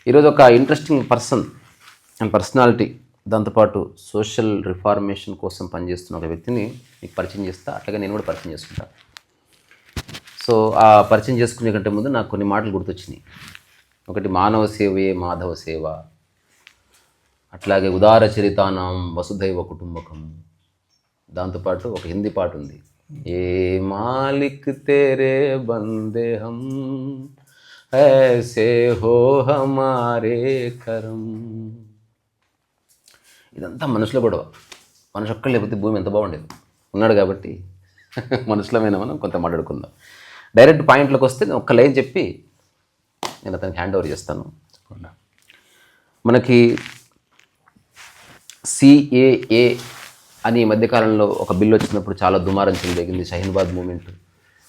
ఈరోజు ఒక interesting person and personality, దాంతోపాటు సోషల్ రిఫార్మేషన్ కోసం పనిచేస్తున్న ఒక వ్యక్తిని మీకు పరిచయం చేస్తా. అట్లాగే నేను కూడా పరిచయం చేసుకుంటా. సో ఆ పరిచయం చేసుకునే కంటే ముందు నాకు కొన్ని మాటలు గుర్తొచ్చినాయి. ఒకటి మానవ సేవయే మాధవ సేవ, అట్లాగే ఉదార చరితానాం వసుధైవ కుటుంబకం. దాంతోపాటు ఒక హిందీ పాట ఉంది, ఏ మాలిక్ తేరే బందే హమ్ ఐసే హో హమారే కరం. ఇదంతా మనుషుల గొడవ. మనిషి ఒక్కడు లేకపోతే భూమి ఎంత బాగుండేది. ఉన్నాడు కాబట్టి మనుషులమైన మనం కొంత మాట్లాడుకుందాం. డైరెక్ట్ పాయింట్లోకి వస్తే నేను ఒక్క లైన్ చెప్పి నేను అతనికి హ్యాండ్ ఓవర్ చేస్తాను. మనకి సిఏఏ అని ఈ మధ్యకాలంలో ఒక బిల్లు వచ్చినప్పుడు చాలా దుమారం చెలరేగింది. షహీన్బాద్ మూమెంట్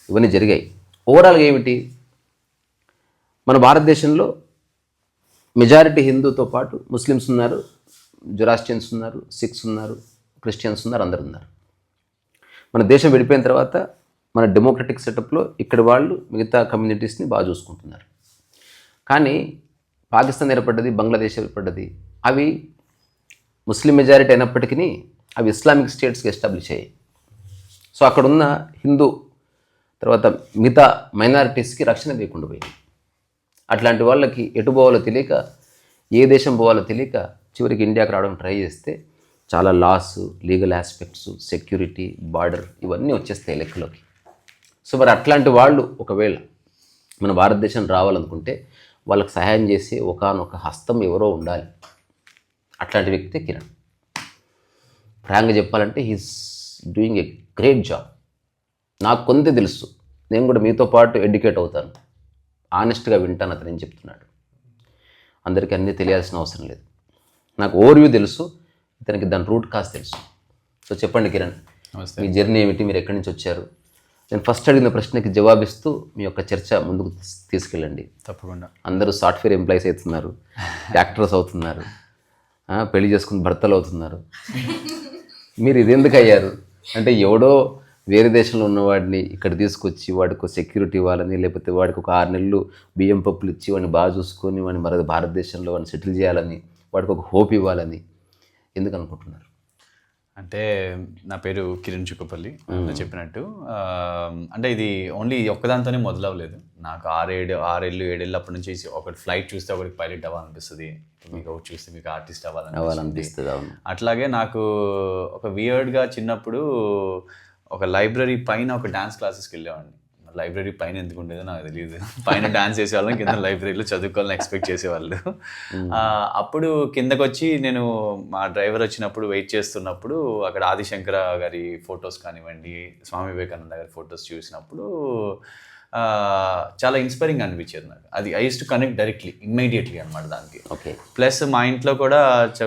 ఇవన్నీ జరిగాయి. ఓవరాల్గా ఏమిటి, మన భారతదేశంలో మెజారిటీ హిందూతో పాటు ముస్లిమ్స్ ఉన్నారు, జొరాస్ట్రియన్స్ ఉన్నారు, సిఖ్స్ ఉన్నారు, క్రిస్టియన్స్ ఉన్నారు, అందరు ఉన్నారు. మన దేశం విడిపోయిన తర్వాత మన డెమోక్రటిక్ సెటప్లో ఇక్కడ వాళ్ళు మిగతా కమ్యూనిటీస్ని బాగా చూసుకుంటున్నారు. కానీ పాకిస్తాన్ ఏర్పడ్డది, బంగ్లాదేశ్ ఏర్పడ్డది, అవి ముస్లిం మెజారిటీ అయినప్పటికీ అవి ఇస్లామిక్ స్టేట్స్కి ఎస్టాబ్లిష్ అయ్యాయి. సో అక్కడున్న హిందూ తర్వాత మిగతా మైనారిటీస్కి రక్షణ లేకుండా పోయింది. అట్లాంటి వాళ్ళకి ఎటు పోవాలో తెలియక, ఏ దేశం పోవాలో తెలియక చివరికి ఇండియాకి రావడం ట్రై చేస్తే చాలా laws, legal aspects, security, border ఇవన్నీ వచ్చేస్తాయి లెక్కలోకి. సో మరి అట్లాంటి వాళ్ళు ఒకవేళ మన భారతదేశం రావాలనుకుంటే వాళ్ళకి సహాయం చేసే ఒకానొక హస్తం ఎవరో ఉండాలి. అట్లాంటి వ్యక్తే కిరణ్. ఫ్రాంక్గా చెప్పాలంటే he's doing a great job. నాకు కొంత తెలుసు, నేను కూడా మీతో పాటు ఎడ్యుకేట్ అవుతాను, ఆనెస్ట్గా వింటాను అతను ఏం చెప్తున్నాడు. అందరికీ అన్నీ తెలియాల్సిన అవసరం లేదు. నాకు ఓవర్వ్యూ తెలుసు, ఇతనికి దాని రూట్ కాజ్ తెలుసు. సో చెప్పండి కిరణ్, మీ జర్నీ ఏమిటి, మీరు ఎక్కడి నుంచి వచ్చారు? నేను ఫస్ట్ అడిగిన ప్రశ్నకి జవాబిస్తూ మీ యొక్క చర్చ ముందుకు తీసుకెళ్ళండి. తప్పకుండా. అందరూ సాఫ్ట్వేర్ ఎంప్లాయీస్ అవుతున్నారు, యాక్టర్స్ అవుతున్నారు, పెళ్లి చేసుకుని భర్తలు అవుతున్నారు. మీరు ఇదెందుకు అయ్యారు అంటే, ఎవడో వేరే దేశంలో ఉన్నవాడిని ఇక్కడ తీసుకొచ్చి వాడికి సెక్యూరిటీ ఇవ్వాలని, లేకపోతే వాడికి ఒక 6 నెలలు బియ్యం పప్పులు ఇచ్చి వాడిని బాగా చూసుకొని వాడిని మరి భారతదేశంలో వాడిని సెటిల్ చేయాలని, వాడికి ఒక హోప్ ఇవ్వాలని ఎందుకు అనుకుంటున్నారు? అంటే నా పేరు కిరణ్ చుక్కపల్లి చెప్పినట్టు. అంటే ఇది ఓన్లీ ఒక్కదాంతోనే మొదలవ్వలేదు. నాకు 6 ఏళ్ళు అప్పటి నుంచి ఒకటి ఫ్లైట్ చూస్తే ఒకటి పైలట్ అవ్వాలనిపిస్తుంది, మీకు ఒకటి చూస్తే మీకు ఆర్టిస్ట్ అవ్వాలనిపిస్తుంది. అట్లాగే నాకు ఒక వియర్డ్గా చిన్నప్పుడు ఒక లైబ్రరీ పైన ఒక డాన్స్ క్లాసెస్కి వెళ్ళేవాడిని. లైబ్రరీ పైన ఎందుకు ఉండేదో నాకు తెలియదు. పైన డాన్స్ చేసేవాళ్ళం, కింద లైబ్రరీలో చదువుకోవాలని ఎక్స్పెక్ట్ చేసేవాళ్ళు. అప్పుడు కిందకు వచ్చి నేను మా డ్రైవర్ వచ్చినప్పుడు వెయిట్ చేస్తున్నప్పుడు అక్కడ ఆదిశంకర గారి ఫొటోస్ కానివ్వండి, స్వామి వివేకానంద గారి ఫొటోస్ చూసినప్పుడు చాలా ఇన్స్పైరింగ్ అనిపించేది నాకు. అది I use to connect directly, immediately అనమాట దానికి. ఓకే. ప్లస్ మా ఇంట్లో కూడా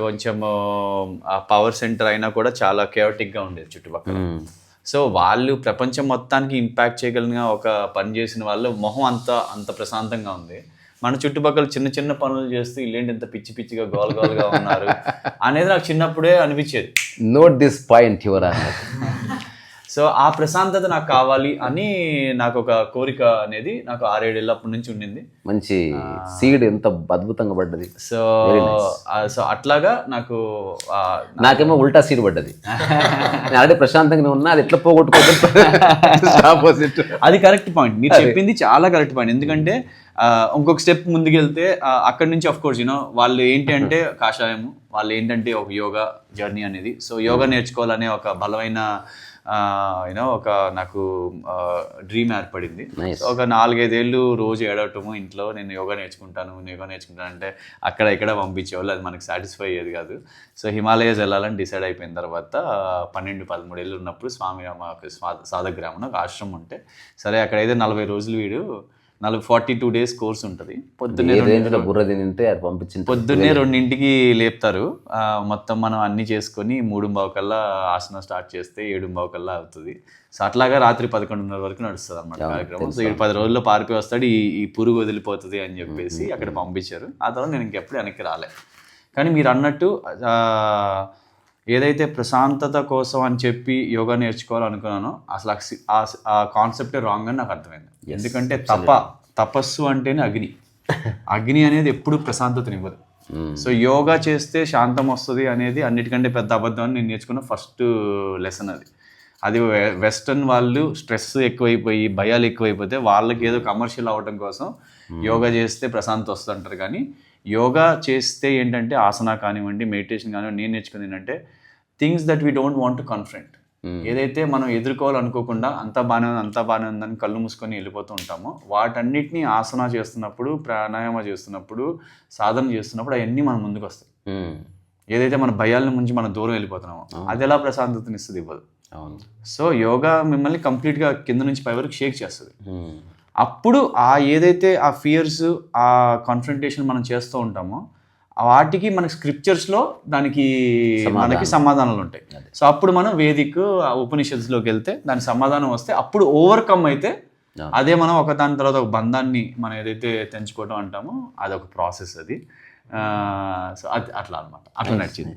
కొంచెం పవర్ సెంటర్ అయినా కూడా చాలా కేవటిక్గా ఉండేది చుట్టుపక్కల. సో వాళ్ళు ప్రపంచం మొత్తానికి ఇంపాక్ట్ చేయగలిగిన ఒక పని చేసిన వాళ్ళు మొహం అంత ప్రశాంతంగా ఉంది. మన చుట్టుపక్కల చిన్న చిన్న పనులు చేస్తూ ఇల్లేంటి ఎంత పిచ్చి పిచ్చిగా గోల్గా ఉన్నారు అనేది నాకు చిన్నప్పుడే అనిపించేది. Note this point your honour. So ఆ ప్రశాంతత నాకు కావాలి అని నాకు ఒక కోరిక అనేది నాకు 6-7 ఏళ్ళప్పటి నుంచి ఉండింది. మంచి సీడ్ ఎంత అద్భుతంగా పడ్డది. సో అట్లాగా నాకేమో ఉల్టా సీడ్ పడ్డది. ఆల్రెడీ ప్రశాంతంగా ఉన్నా, అది ఎట్లా పోగొట్టుకోవచ్చు. అది కరెక్ట్ పాయింట్, మీరు చెప్పింది చాలా కరెక్ట్ పాయింట్. ఎందుకంటే ఇంకొక స్టెప్ ముందుకెళ్తే అక్కడి నుంచి అఫ్ కోర్స్ వాళ్ళు ఏంటి అంటే కాషాయము, వాళ్ళు ఏంటంటే ఒక యోగా జర్నీ అనేది. సో యోగా నేర్చుకోవాలనే ఒక బలమైన ఒక నాకు డ్రీమ్ ఏర్పడింది. ఒక 4-5 ఏళ్ళు రోజు ఏడవటము ఇంట్లో, నేను యోగా నేర్చుకుంటాను అంటే అక్కడ ఇక్కడ పంపించేవాళ్ళు. అది మనకు సాటిస్ఫై అయ్యేది కాదు. సో హిమాలయాస్ వెళ్ళాలని డిసైడ్ అయిపోయిన తర్వాత 12-13 ఏళ్ళు ఉన్నప్పుడు స్వామి సాధక గ్రామంలో ఒక ఆశ్రమం ఉంటే, సరే అక్కడైతే 40 రోజులు 42 డేస్ కోర్స్ ఉంటుంది. పొద్దున్నే 2ంటికి లేపుతారు. మొత్తం మనం అన్నీ చేసుకొని 3:15 కల్లా ఆసనం స్టార్ట్ చేస్తే 7:15 కల్లా అవుతుంది. సో అట్లాగా రాత్రి 11:30 వరకు నడుస్తుంది అన్నమాట కార్యక్రమం. సో 10 రోజుల్లో పారిపోయి వస్తాడు, ఈ పురుగు వదిలిపోతుంది అని చెప్పేసి అక్కడ పంపించారు. ఆ తర్వాత నేను ఇంకెప్పుడు వెనక్కి రాలే. కానీ మీరు అన్నట్టు ఏదైతే ప్రశాంతత కోసం అని చెప్పి యోగా నేర్చుకోవాలనుకున్నానో అసలు ఆ కాన్సెప్టే రాంగ్ అని నాకు అర్థమైంది. ఎందుకంటే తపస్సు అంటేనే అగ్ని. అగ్ని అనేది ఎప్పుడు ప్రశాంతతనివ్వదు. సో యోగా చేస్తే శాంతం వస్తుంది అనేది అన్నిటికంటే పెద్ద అబద్ధం అని నేను నేర్చుకున్న ఫస్ట్ లెసన్ అది. అది వెస్టర్న్ వాళ్ళు స్ట్రెస్ ఎక్కువైపోయి భయాలు ఎక్కువైపోతే వాళ్ళకి ఏదో కమర్షియల్ అవ్వడం కోసం యోగా చేస్తే ప్రశాంతత వస్తుంది అంటారు. కానీ యోగా చేస్తే ఏంటంటే ఆసనా కానివ్వండి, మెడిటేషన్ కానివ్వండి, నేను నేర్చుకుంది ఏంటంటే things that we don't want to confront. ఏదైతే మనం ఎదుర్కోవాలనుకోకుండా అంతా బాగానే ఉందని కళ్ళు మూసుకొని వెళ్ళిపోతూ ఉంటామో వాటన్నిటిని ఆసనా చేస్తున్నప్పుడు, ప్రాణాయామ చేస్తున్నప్పుడు, సాధన చేస్తున్నప్పుడు అవన్నీ మన ముందుకు వస్తాయి. ఏదైతే మన భయాల నుంచి మనం దూరం వెళ్ళిపోతున్నామో అది ఎలా ప్రశాంతతనిస్తుంది, ఇవ్వదు. సో యోగా మిమ్మల్ని కంప్లీట్గా కింద నుంచి పై వరకు షేక్ చేస్తుంది. అప్పుడు ఏదైతే ఆ ఫియర్స్, ఆ కాన్ఫ్రంటేషన్ మనం చేస్తూ ఉంటామో వాటికి మనకి స్క్రిప్చర్స్లో మనకి సమాధానాలు ఉంటాయి. సో అప్పుడు మనం వేదిక్ ఉపనిషత్తులోకి వెళ్తే దానికి సమాధానం వస్తే అప్పుడు ఓవర్కమ్ అయితే అదే మనం ఒక దాని తర్వాత ఒక బంధాన్ని మనం ఏదైతే తెంచుకోవడం అంటామో అదొక ప్రాసెస్ అది. సో అది అట్లా అనమాట, అట్లా నడిచింది.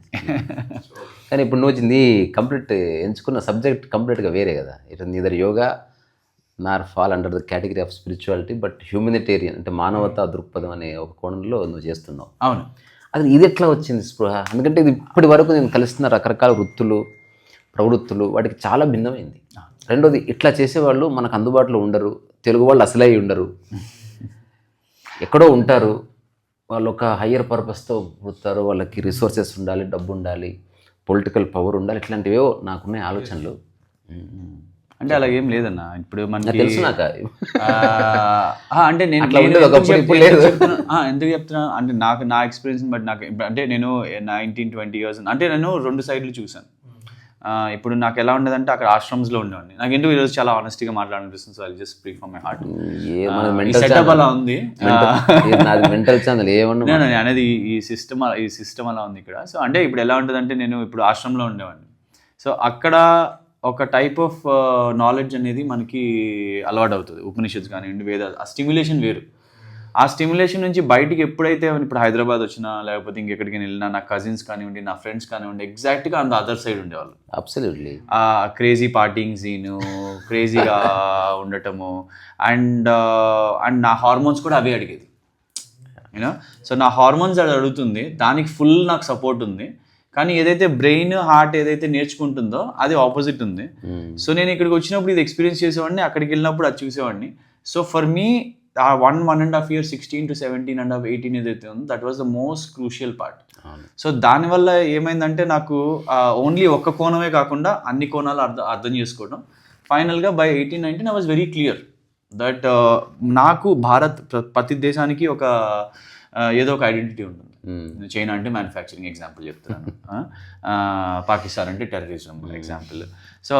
కానీ ఇప్పుడు నువ్వు నీ కంప్లీట్ ఎంచుకున్న సబ్జెక్ట్ కంప్లీట్గా వేరే కదా. It neither yoga Nar fall under the category of spirituality, but humanitarian అంటే మానవతా దృక్పథం అనే ఒక కోణంలో నువ్వు చేస్తున్నావు. అవును. అది ఇది ఎట్లా వచ్చింది స్పృహ? ఎందుకంటే ఇది ఇప్పటి వరకు నేను కలిసిన రకరకాల వృత్తులు, ప్రవృత్తులు వాటికి చాలా భిన్నమైంది. రెండోది, ఇట్లా చేసేవాళ్ళు మనకు అందుబాటులో ఉండరు, తెలుగు వాళ్ళు అసలే ఉండరు, ఎక్కడో ఉంటారు. వాళ్ళు ఒక హయ్యర్ పర్పస్తో పుడతారు, వాళ్ళకి రిసోర్సెస్ ఉండాలి, డబ్బు ఉండాలి, పొలిటికల్ పవర్ ఉండాలి, ఇట్లాంటివేవో నాకున్నాయి ఆలోచనలు. అంటే అలాగేం లేదన్న. ఇప్పుడు మనకి తెలుసు నాకు. అంటే నేను ఎందుకు చెప్తున్నా అంటే నా ఎక్స్పీరియన్స్ బట్ నాకు అంటే నేను 19-20 years అంటే నేను 2 సైడ్లు చూసాను. ఇప్పుడు నాకు ఎలా ఉండేదంటే అక్కడ ఆశ్రమ్స్లో ఉండేవాడిని. నాకు ఎందుకు ఈరోజు చాలా ఆనెస్ట్గా మాట్లాడాలనిపిస్తుంది. So I just speak from my heart. Setup అలా ఉంది, మెంటల్ ఛానల్ ఏమన్నా అనేది ఈ సిస్టమ్ అలా ఉంది ఇక్కడ. సో అంటే ఇప్పుడు ఎలా ఉంటుందంటే నేను ఇప్పుడు ఆశ్రమంలో ఉండేవాడిని. సో అక్కడ ఒక టైప్ ఆఫ్ నాలెడ్జ్ అనేది మనకి అలవాటు అవుతుంది. ఉపనిషత్తు కానివ్వండి, వేద, ఆ స్టిమ్యులేషన్ వేరు. ఆ స్టిమ్యులేషన్ నుంచి బయటికి ఎప్పుడైతే ఇప్పుడు హైదరాబాద్ వచ్చినా లేకపోతే ఇంకెక్కడికి వెళ్ళినా నా కజిన్స్ కానివ్వండి, నా ఫ్రెండ్స్ కానివ్వండి, ఎగ్జాక్ట్గా ఆన్ ద అదర్ సైడ్ ఉండేవాళ్ళు. అబ్సల్యూట్లీ. క్రేజీ పార్టీయింగ్ సీను, క్రేజీగా ఉండటము, అండ్ నా హార్మోన్స్ కూడా అవే అడిగేది. యూనో, సో నా హార్మోన్స్ అది అడుగుతుంది, దానికి ఫుల్ నాకు సపోర్ట్ ఉంది. కానీ ఏదైతే బ్రెయిన్, హార్ట్ ఏదైతే నేర్చుకుంటుందో అది ఆపోజిట్ ఉంది. సో నేను ఇక్కడికి వచ్చినప్పుడు ఇది ఎక్స్పీరియన్స్ చేసేవాడిని, అక్కడికి వెళ్ళినప్పుడు అది చూసేవాడిని. సో ఫర్ మీ ఆ 1.5 years 16 to 17 and 18 ఏదైతే ఉందో that was the most crucial part. So దానివల్ల ఏమైందంటే నాకు ఓన్లీ ఒక్క కోణమే కాకుండా అన్ని కోణాలు అర్థం చేసుకోవడం. ఫైనల్గా by 18-19 I was very clear that నాకు ప్రతి దేశానికి ఒక ఏదో ఒక ఐడెంటిటీ ఉంటుంది. చైనా అంటే మ్యానుఫ్యాక్చరింగ్ ఎగ్జాంపుల్ చెప్తున్నాను, పాకిస్తాన్ అంటే టెర్రరిజం ఎగ్జాంపుల్, సో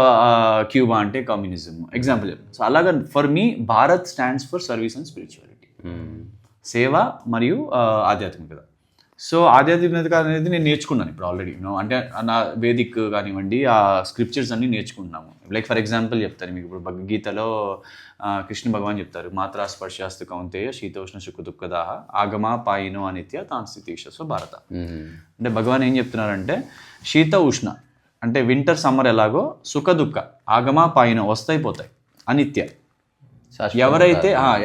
క్యూబా అంటే కమ్యూనిజం ఎగ్జాంపుల్ చెప్తాను. సో అలాగా for me Bharat stands for service and spirituality, సేవ మరియు ఆధ్యాత్మికత. సో ఆధ్యాత్మికత అనేది నేను నేర్చుకున్నాను ఇప్పుడు ఆల్రెడీ. అంటే నా వేదిక్ కానివ్వండి, ఆ స్క్రిప్చర్స్ అన్నీ నేర్చుకుంటున్నాము. లైక్ ఫర్ ఎగ్జాంపుల్ చెప్తాను మీకు, ఇప్పుడు భగవద్గీతలో కృష్ణ భగవాన్ చెప్తారు, మాత్రా స్పర్శాస్తు కౌంతేయ శీతోష్ణ సుఖ దుఃఖదాహ ఆగమా పాయినో అనిత్య తాన్స్థితీక్షస్వ భారత. అంటే భగవాన్ ఏం చెప్తున్నారంటే శీత ఉష్ణ అంటే వింటర్ సమ్మర్ ఎలాగో, సుఖ దుఃఖ ఆగమా పాయినో వస్తాయి పోతాయి, అనిత్య.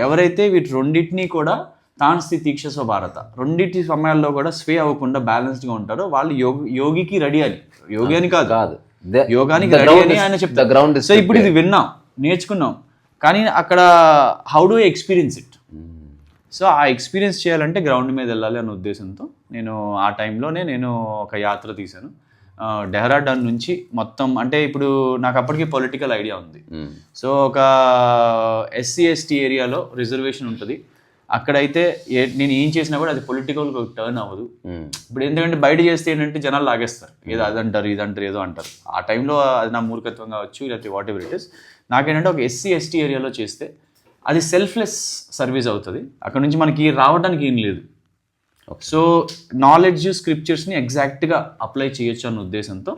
ఎవరైతే వీటి రెండింటినీ కూడా తాన్స్థితీక్షస్వ భారత, రెండింటి సమయాల్లో కూడా స్వే అవ్వకుండా బ్యాలెన్స్డ్గా ఉంటారో వాళ్ళు యోగికి రెడీ అని, యోగి అని కాదు యోగానికి రెడీ అని ఆయన చెప్తారు. సో ఇప్పుడు ఇది విన్నాం, నేర్చుకున్నాం, కానీ అక్కడ how do experience it? So ఆ ఎక్స్పీరియన్స్ చేయాలంటే గ్రౌండ్ మీద వెళ్ళాలి అనే ఉద్దేశంతో నేను ఆ టైంలోనే నేను ఒక యాత్ర తీశాను. డెహ్రాడూన్ నుంచి మొత్తం, అంటే ఇప్పుడు నాకు అప్పటికి పొలిటికల్ ఐడియా ఉంది. సో ఒక SC/ST ఏరియాలో రిజర్వేషన్ ఉంటుంది. అక్కడైతే నేను ఏం చేసినా కూడా అది పొలిటికల్ టర్న్ అవ్వదు. ఇప్పుడు ఎందుకంటే బయట చేస్తే ఏంటంటే జనాలు లాగేస్తారు, ఏదో అదంటారు ఇదంటారు ఏదో అంటారు. ఆ టైంలో అది నా మూర్ఖత్వం కావచ్చు, లేకపోతే వాట్ ఎవర్ ఇట్ ఇస్. నాకేంటంటే ఒక SC/ST ఏరియాలో చేస్తే అది సెల్ఫ్లెస్ సర్వీస్ అవుతుంది. అక్కడ నుంచి మనకి రావడానికి ఏం లేదు. సో నాలెడ్జ్ స్క్రిప్చర్స్ని ఎగ్జాక్ట్గా అప్లై చేయొచ్చు అన్న ఉద్దేశంతో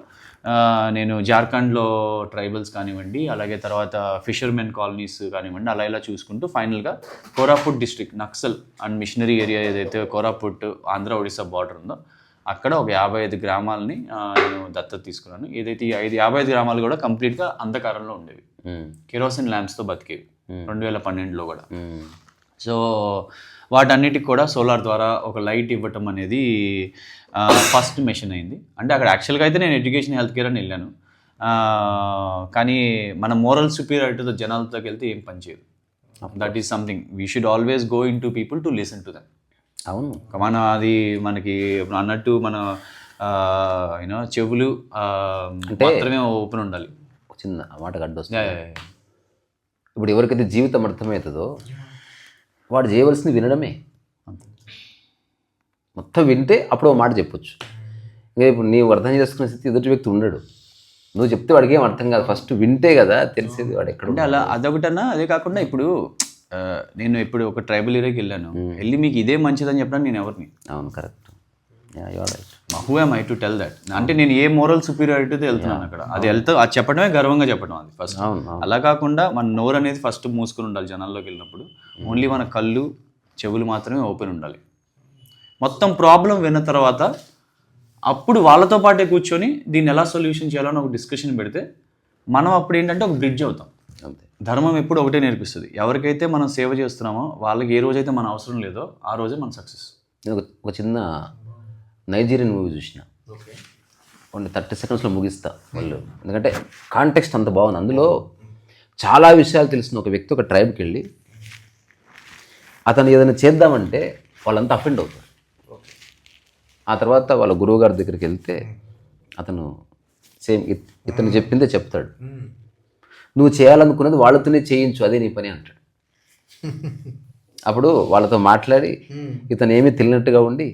నేను జార్ఖండ్లో ట్రైబల్స్ కానివ్వండి, అలాగే తర్వాత ఫిషర్మెన్ కాలనీస్ కానివ్వండి, అలా ఇలా చూసుకుంటూ ఫైనల్గా Koraput district Naxal and missionary area ఏదైతే కోరాపుట్ ఆంధ్ర ఒడిశా బార్డర్ ఉందో అక్కడ ఒక 55 గ్రామాలని నేను దత్తత తీసుకున్నాను. ఏదైతే ఈ 55 గ్రామాలు కూడా కంప్లీట్గా అంధకారంలో ఉండేవి, కెరోసిన్ ల్యాంప్స్తో బతికేవి 2012లో కూడా. సో వాటన్నిటికి కూడా సోలార్ ద్వారా ఒక లైట్ ఇవ్వటం అనేది ఫస్ట్ మెషిన్ అయింది. అంటే అక్కడ యాక్చువల్గా అయితే నేను ఎడ్యుకేషన్ హెల్త్ కేర్ అని వెళ్ళాను, కానీ మన మోరల్ సుపీరియారిటీతో జనాలతోకి వెళ్తే ఏం పనిచేయదు. That is something we should always go in to people to listen to them. అవును, మన అది మనకి అన్నట్టు మన యూనో చెవులు మాత్రమే ఓపెన్ ఉండాలి. చిన్న మాట గడ్డొస్తుంది. ఇప్పుడు ఎవరికైతే జీవితం అర్థమవుతుందో వాడు చేయవలసింది వినడమే. మొత్తం వింటే అప్పుడు ఒక మాట చెప్పొచ్చు. ఇంకా ఇప్పుడు నీవు అర్థం చేసుకునే స్థితి ఎదుటి వ్యక్తి ఉండడు. నువ్వు చెప్తే వాడికి ఏం అర్థం కాదు, ఫస్ట్ వింటే కదా తెలిసేది వాడు ఎక్కడ. అంటే అలా అదొకటన్నా. అదే కాకుండా ఇప్పుడు నేను ఇప్పుడు ఒక ట్రైబల్ ఏరియాకి వెళ్ళాను, వెళ్ళి మీకు ఇదే మంచిదని చెప్పడానికి నేను ఎవరిని? అవును, correct. Who am I to tell that? అంటే నేను ఏ మోరల్ సుపీరియారిటీతో వెళ్తున్నాను అక్కడ, అది అది చెప్పడమే గర్వంగా చెప్పడం, అది ఫస్ట్. అలా కాకుండా మన నోరు అనేది ఫస్ట్ మూసుకుని ఉండాలి జనాల్లోకి వెళ్ళినప్పుడు. ఓన్లీ మన కళ్ళు చెవులు మాత్రమే ఓపెన్ ఉండాలి. మొత్తం ప్రాబ్లం విన్న తర్వాత అప్పుడు వాళ్ళతో పాటే కూర్చొని దీన్ని ఎలా సొల్యూషన్ చేయాలని ఒక డిస్కషన్ పెడితే మనం అప్పుడు ఏంటంటే ఒక బ్రిడ్జ్ అవుతాం. అంతే. ధర్మం ఎప్పుడు ఒకటే నేర్పిస్తుంది, ఎవరికైతే మనం సేవ చేస్తున్నామో వాళ్ళకి ఏ రోజైతే మన అవసరం లేదో ఆ రోజే మన సక్సెస్. నేను ఒక చిన్న నైజీరియన్ మూవీ చూసిన, 30 సెకండ్స్లో ముగిస్తా వాళ్ళు, ఎందుకంటే కాంటెక్స్ట్ అంత బాగుంది. అందులో చాలా విషయాలు తెలిసిన ఒక వ్యక్తి ఒక ట్రైబ్కి వెళ్ళి అతను ఏదైనా చేద్దామంటే వాళ్ళంతా అఫెండ్ అవుతారు. ఆ తర్వాత వాళ్ళ గురువుగారి దగ్గరికి వెళ్తే అతను సేమ్ ఇతను చెప్పిందే చెప్తాడు. నువ్వు చేయాలనుకున్నది వాళ్ళతోనే చేయించు, అదే నీ పని అంటాడు. అప్పుడు వాళ్ళతో మాట్లాడి ఇతను ఏమీ తెలియనట్టుగా ఉండి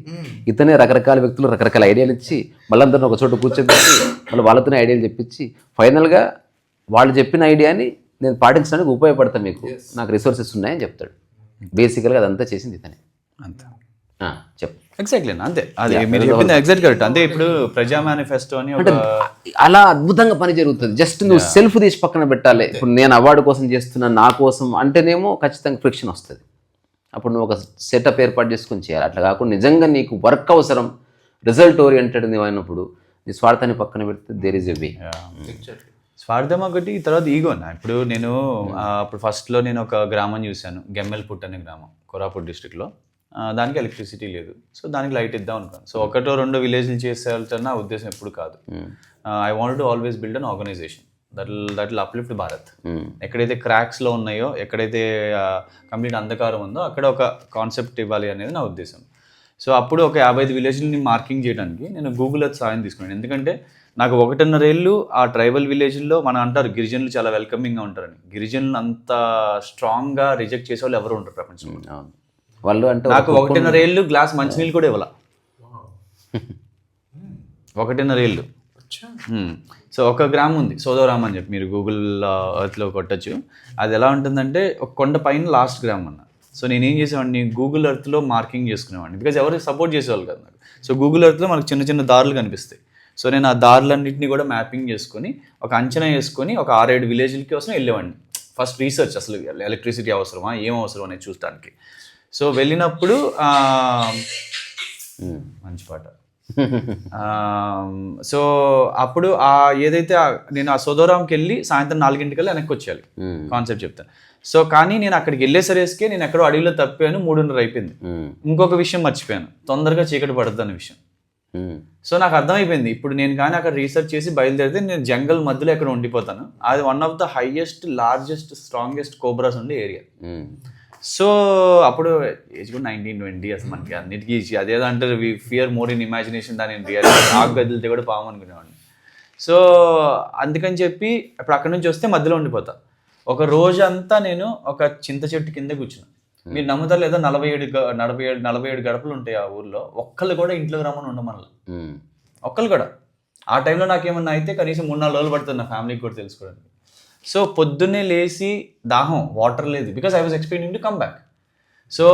ఇతనే రకరకాల వ్యక్తులు రకరకాల ఐడియాలు ఇచ్చి మళ్ళీ అందరిని ఒక చోట కూర్చోబెట్టి మళ్ళీ వాళ్ళతోనే ఐడియాలు చెప్పించి ఫైనల్గా వాళ్ళు చెప్పిన ఐడియాని నేను పాటించడానికి ఉపయోగపడతాను, మీకు నాకు రిసోర్సెస్ ఉన్నాయని చెప్తాడు. బేసికల్గా అదంతా చేసింది ఇతనే. అంతే, చెప్పు. ఎగ్జాక్ట్లీ అంతే. అది మీరు చెప్పింది ఎగ్జాక్ట్ కరెక్ట్. అంటే ఇప్పుడు ప్రజా మేనిఫెస్టో అని అలా అద్భుతంగా పని జరుగుతుంది. జస్ట్ నువ్వు సెల్ఫ్ తీసి పక్కన పెట్టాలి. ఇప్పుడు నేను అవార్డు కోసం చేస్తున్నా, నా కోసం అంటేనేమో ఖచ్చితంగా ఫ్రిక్షన్ వస్తుంది. అప్పుడు నువ్వు ఒక సెటప్ ఏర్పాటు చేసుకొని చేయాలి. అట్లా కాకుండా నిజంగా నీకు వర్క్ అవసరం, రిజల్ట్ ఓరియంటెడ్ నువ్వు అయినప్పుడు నీ స్వార్థాన్ని పక్కన పెడితే దేర్ ఈజ్ ఎ వే. స్వార్థం ఒకటి, తర్వాత ఈగోనా. ఇప్పుడు నేను అప్పుడు ఫస్ట్లో నేను ఒక గ్రామం చూశాను, గెమ్మెల్పుట్ అనే గ్రామం, కోరాపుట్ డిస్ట్రిక్ట్లో. దానికి ఎలక్ట్రిసిటీ లేదు, సో దానికి లైట్ ఇద్దాం అనుకున్నాను. సో ఒకటో రెండో విలేజ్లు చేసేయాలన్న నా ఉద్దేశం ఎప్పుడు కాదు. I want to always build an organization that will uplift Bharat. ఎక్కడైతే క్రాక్స్లో ఉన్నాయో, ఎక్కడైతే కంప్లీట్ అంధకారం ఉందో అక్కడ ఒక కాన్సెప్ట్ ఇవ్వాలి అనేది నా ఉద్దేశం. సో అప్పుడు ఒక 55 విలేజ్ని మార్కింగ్ చేయడానికి నేను గూగుల్ ఎర్త్ సాయం తీసుకున్నాను. ఎందుకంటే నాకు 1.5 ఏళ్ళు ఆ ట్రైబల్ విలేజ్లో మనం అంటారు గిరిజనులు చాలా వెల్కమింగ్గా ఉంటారని. గిరిజనులు అంత స్ట్రాంగ్గా రిజెక్ట్ చేసే వాళ్ళు ఎవరు ఉంటారు ప్రపంచంలో. వాళ్ళు అంటే నాకు 1.5 ఏళ్ళు గ్లాస్ మంచినీళ్ళు కూడా ఇవ్వాల. 1.5 ఏళ్ళు. సో ఒక గ్రామం ఉంది సోదోరామ్ అని చెప్పి, మీరు గూగుల్ ఎర్త్లో కొట్టచ్చు. అది ఎలా ఉంటుందంటే ఒక కొండ పైన లాస్ట్ గ్రామం అన్న. సో నేనేం చేసేవాడిని, గూగుల్ ఎర్త్లో మార్కింగ్ చేసుకునేవాడిని, బికాజ్ ఎవరు సపోర్ట్ చేసేవాళ్ళు కదా నాకు. సో గూగుల్ ఎర్త్లో మనకు చిన్న చిన్న దారులు కనిపిస్తాయి. సో నేను ఆ దారులన్నింటినీ కూడా మ్యాపింగ్ చేసుకొని ఒక అంచనా వేసుకొని ఒక 6-7 విలేజ్లకి కోసం వెళ్ళేవాడిని. ఫస్ట్ రీసెర్చ్, అసలు ఎలక్ట్రిసిటీ అవసరమా, ఏం అవసరం అనేది చూడటానికి. సో వెళ్ళినప్పుడు మంచి పాట. సో అప్పుడు ఏదైతే నేను ఆ సోదోరాంకి వెళ్ళి సాయంత్రం 4 గంటలకల్లా వెనక్కి వచ్చేయాలి, కాన్సెప్ట్ చెప్తాను. సో కానీ నేను అక్కడికి వెళ్ళేసరికే నేను ఎక్కడో అడవిలో తప్పాను, 3:30 అయిపోయింది. ఇంకొక విషయం మర్చిపోయాను, తొందరగా చీకటి పడుతుంది అనే విషయం. సో నాకు అర్థమైపోయింది, ఇప్పుడు నేను కానీ అక్కడ రీసెర్చ్ చేసి బయలుదేరితే నేను జంగల్ మధ్యలో ఎక్కడ ఉండిపోతాను. అది one of the highest, largest, strongest cobras ఉండే ఏరియా. సో అప్పుడు ఏజ్ కూడా 19-20, అసలు మనకి అన్నిటికీ అదేదో అంటారు we fear more in imagination than in reality. ఆకు గదిలితే కూడా పాము అనుకునేవాడిని. సో అందుకని చెప్పి ఇప్పుడు అక్కడ నుంచి వస్తే మధ్యలో ఉండిపోతా. ఒక రోజంతా నేను ఒక చింత చెట్టు కింద కూర్చున్నాను. మీరు నమ్ముతారు లేదా, 47 గడపలు ఉంటాయి ఆ ఊర్లో. ఒక్కళ్ళు కూడా ఇంట్లో రమ్మని ఉండమనలా, ఒక్కళ్ళు కూడా. ఆ టైంలో నాకేమన్నా అయితే కనీసం 3-4 రోజులు పడుతుంది నా ఫ్యామిలీకి కూడా తెలుసుకోవడానికి. సో పొద్దున్నే లేచి దాహం, వాటర్ లేదు, because I was expecting to come back. So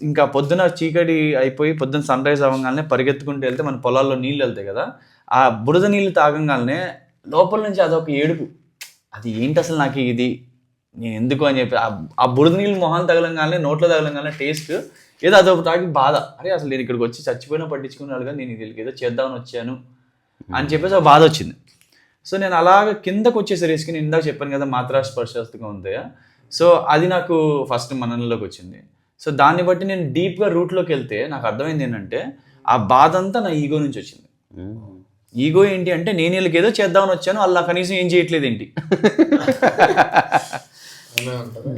ఇంకా పొద్దున చీకటి అయిపోయి పొద్దున్న సన్ రైజ్ అవ్వగానే పరిగెత్తుకుంటూ వెళ్తే మన పొలాల్లో నీళ్ళు వెళ్తాయి కదా, ఆ బురద నీళ్ళు తాగంగానే లోపల నుంచి అదొక ఏడుపు. అది ఏంటి అసలు నాకు ఇది, నేను ఎందుకు అని చెప్పి ఆ బురద నీళ్ళు మొహం తగలంగానే, నోట్లో తగలంగానే టేస్ట్ ఏదో అదొక తాగి బాధ. అరే అసలు నేను ఇక్కడికి వచ్చి చచ్చిపోయినా పట్టించుకున్నాను కానీ నేను ఇది ఏదో చేద్దామని వచ్చాను అని చెప్పేసి ఒక బాధ వచ్చింది. సో నేను అలాగ కిందకు వచ్చేసరికి, నేను ఇందాక చెప్పాను కదా మాత్రా స్పర్శాస్తిగా ఉందా, సో అది నాకు ఫస్ట్ మనలోకి వచ్చింది. సో దాన్ని బట్టి నేను డీప్గా రూట్లోకి వెళ్తే నాకు అర్థమైంది ఏంటంటే ఆ బాధ అంతా నా ఈగో నుంచి వచ్చింది. ఈగో ఏంటి అంటే నేను వీళ్ళకి ఏదో చేద్దామని వచ్చాను, అలా కనీసం ఏం చేయట్లేదు ఏంటి.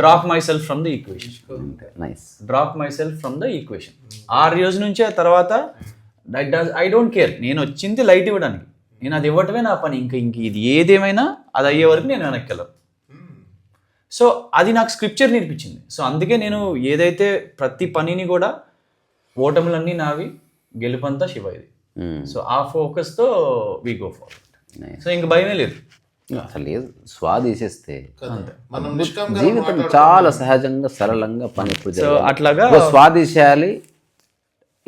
Drop my self from the equation. Drop my self from the equation. 6 రోజు నుంచి ఆ తర్వాత ఐ డోంట్ కేర్. నేను వచ్చింది లైట్ ఇవ్వడానికి, నేను అది ఇవ్వటమే నా పని. ఇంక ఇది ఏదేమైనా అది అయ్యే వరకు నేను వెనక్కి వెళ్ళను. సో అది నాకు స్క్రిప్చర్ నేర్పించింది. సో అందుకే నేను ఏదైతే ప్రతి పనిని కూడా ఓటములన్నీ నావి, గెలుపంతా శివది. సో ఆ ఫోకస్తో వి గో ఫార్వర్డ్. సో ఇంక భయమే లేదు, అసలు లేదు. స్వాదేసేస్తే జీవితం చాలా సహజంగా సరళంగా పని ఎప్పుడు అట్లాగా స్వాదేసేయాలి.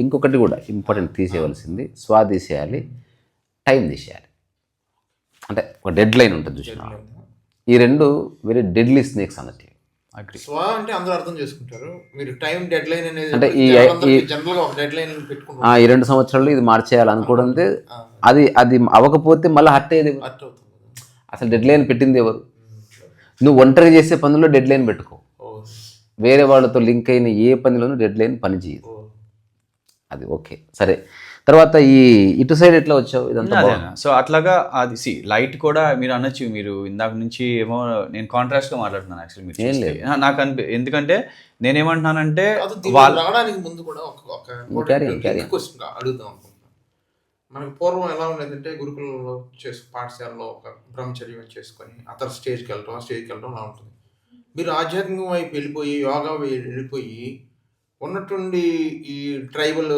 ఇంకొకటి కూడా ఇంపార్టెంట్ తీసేయవలసింది, స్వాదేసేయాలి, టైం తీసేయాలి. అంటే ఒక డెడ్ లైన్ ఉంటుంది చూసిన. ఈ రెండు వెరీ డెడ్లీ స్నేక్స్ అన్నట్టు. స్వా అంటే అందరూ అర్థం చేసుకుంటారు. మీరు టైం డెడ్ లైన్ అనేది అంటే జనరల్ గా ఒక డెడ్ లైన్ పెట్టుకుంటారు. ఈ 2 సంవత్సరాల్లో ఇది మార్చేయాలనుకోవడం, అది అవ్వకపోతే మళ్ళీ హర్ట్ అయ్యేది. అసలు డెడ్ లైన్ పెట్టింది ఎవరు? నువ్వు ఒంటరి చేసే పనుల్లో డెడ్ లైన్ పెట్టుకో. వేరే వాళ్ళతో లింక్ అయిన ఏ పనిలోనూ డెడ్ లైన్ పని చేయదు. అది ఓకే, సరే. తర్వాత ఇటు సైడ్ ఎట్లా వచ్చావు ఇదంతా? సో అట్లాగా అది లైట్ కూడా మీరు అనొచ్చు. మీరు ఇందాక నుంచి ఏమో నేను కాంట్రాస్ట్గా మాట్లాడుతున్నాను యాక్చువల్లీ. మీరు నాకు ఎందుకంటే నేనేమంటున్నానంటే రావడానికి ముందు కూడా ఒక క్వశ్చన్ అడుగుదాం అనుకుంటున్నాను. మనకి పూర్వం ఎలా ఉండేదంటే గురుకులంలో పాఠశాలలో ఒక బ్రహ్మచర్యం చేసుకొని అతను స్టేజ్కి వెళ్ళడం అలా ఉంటుంది. మీరు ఆధ్యాత్మికం వైపు వెళ్ళిపోయి యోగా వెళ్ళిపోయి ఉన్నట్టుండి ఈ ట్రైబల్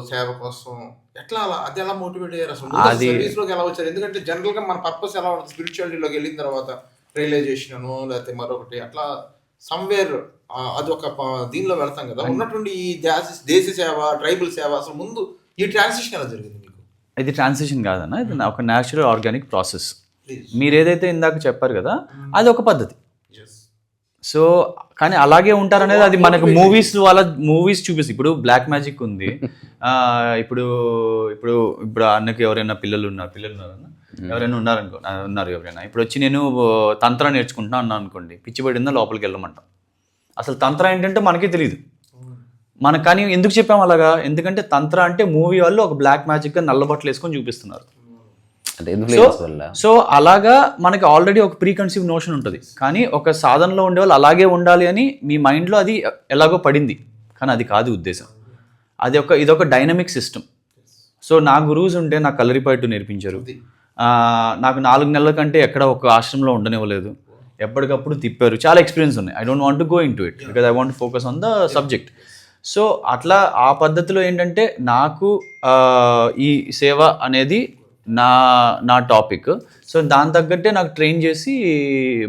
సేవ కోసం ఎట్లా అది ఎలా మోటివేట్ అయ్యారు అసలు? సర్వీస్లోకి ఎలా వచ్చారు? ఎందుకంటే జనరల్గా మన పర్పస్ ఎలా ఉంటుంది, స్పిరిచువాలిటీలోకి వెళ్ళిన తర్వాత రియలైజేషన్ లేకపోతే మరొకటి అట్లా సమ్వేర్ అది ఒక దీనిలో వెళ్తాం కదా. ఉన్నట్టుండి ఈ దేశ సేవ, ట్రైబల్ సేవ, అసలు ముందు ఈ ట్రాన్సిషన్ ఎలా జరిగింది మీకు? ఇది ట్రాన్సిషన్ కాదన్న, ఇది ఒక న్యాచురల్ ఆర్గానిక్ ప్రాసెస్. మీరు ఏదైతే ఇందాక చెప్పారు కదా, అది ఒక పద్ధతి. సో కానీ అలాగే ఉంటారనేది అది మనకు మూవీస్ చూపిస్తుంది. ఇప్పుడు బ్లాక్ మ్యాజిక్ ఉంది. ఇప్పుడు ఇప్పుడు ఇప్పుడు అన్నకి ఎవరైనా పిల్లలు ఉన్నారన్న, ఎవరైనా ఉన్నారు ఎవరైనా. ఇప్పుడు వచ్చి నేను తంత్ర నేర్చుకుంటున్నా అన్నా అనుకోండి, పిచ్చిపడిందా లోపలికి వెళ్ళమంటాం. అసలు తంత్ర ఏంటంటే మనకే తెలియదు. కానీ ఎందుకు చెప్పాము అలాగా? ఎందుకంటే తంత్ర అంటే మూవీ వాళ్ళు ఒక బ్లాక్ మ్యాజిక్గా నల్లబట్టలు వేసుకొని చూపిస్తున్నారు. సో అలాగా మనకి ఆల్రెడీ ఒక ప్రీ కన్సీవ్ నోషన్ ఉంటుంది. కానీ ఒక సాధనలో ఉండే వాళ్ళు అలాగే ఉండాలి అని మీ మైండ్లో అది ఎలాగో పడింది. కానీ అది కాదు ఉద్దేశం. ఇదొక డైనమిక్ సిస్టమ్. సో నా గురువుస్ ఉంటే నాకు కలరిపయట్టు నేర్పించారు. నాకు 4 నెలల కంటే ఎక్కడ ఒక ఆశ్రమంలో ఉండనివ్వలేదు. ఎప్పటికప్పుడు తిప్పారు. చాలా ఎక్స్పీరియన్స్ ఉన్నాయి. I don't want to go in to it because I want to focus on the subject. So అట్లా ఆ పద్ధతిలో ఏంటంటే నాకు ఈ సేవ అనేది నా టాపిక్. సో దాని తగ్గట్టే నాకు ట్రైన్ చేసి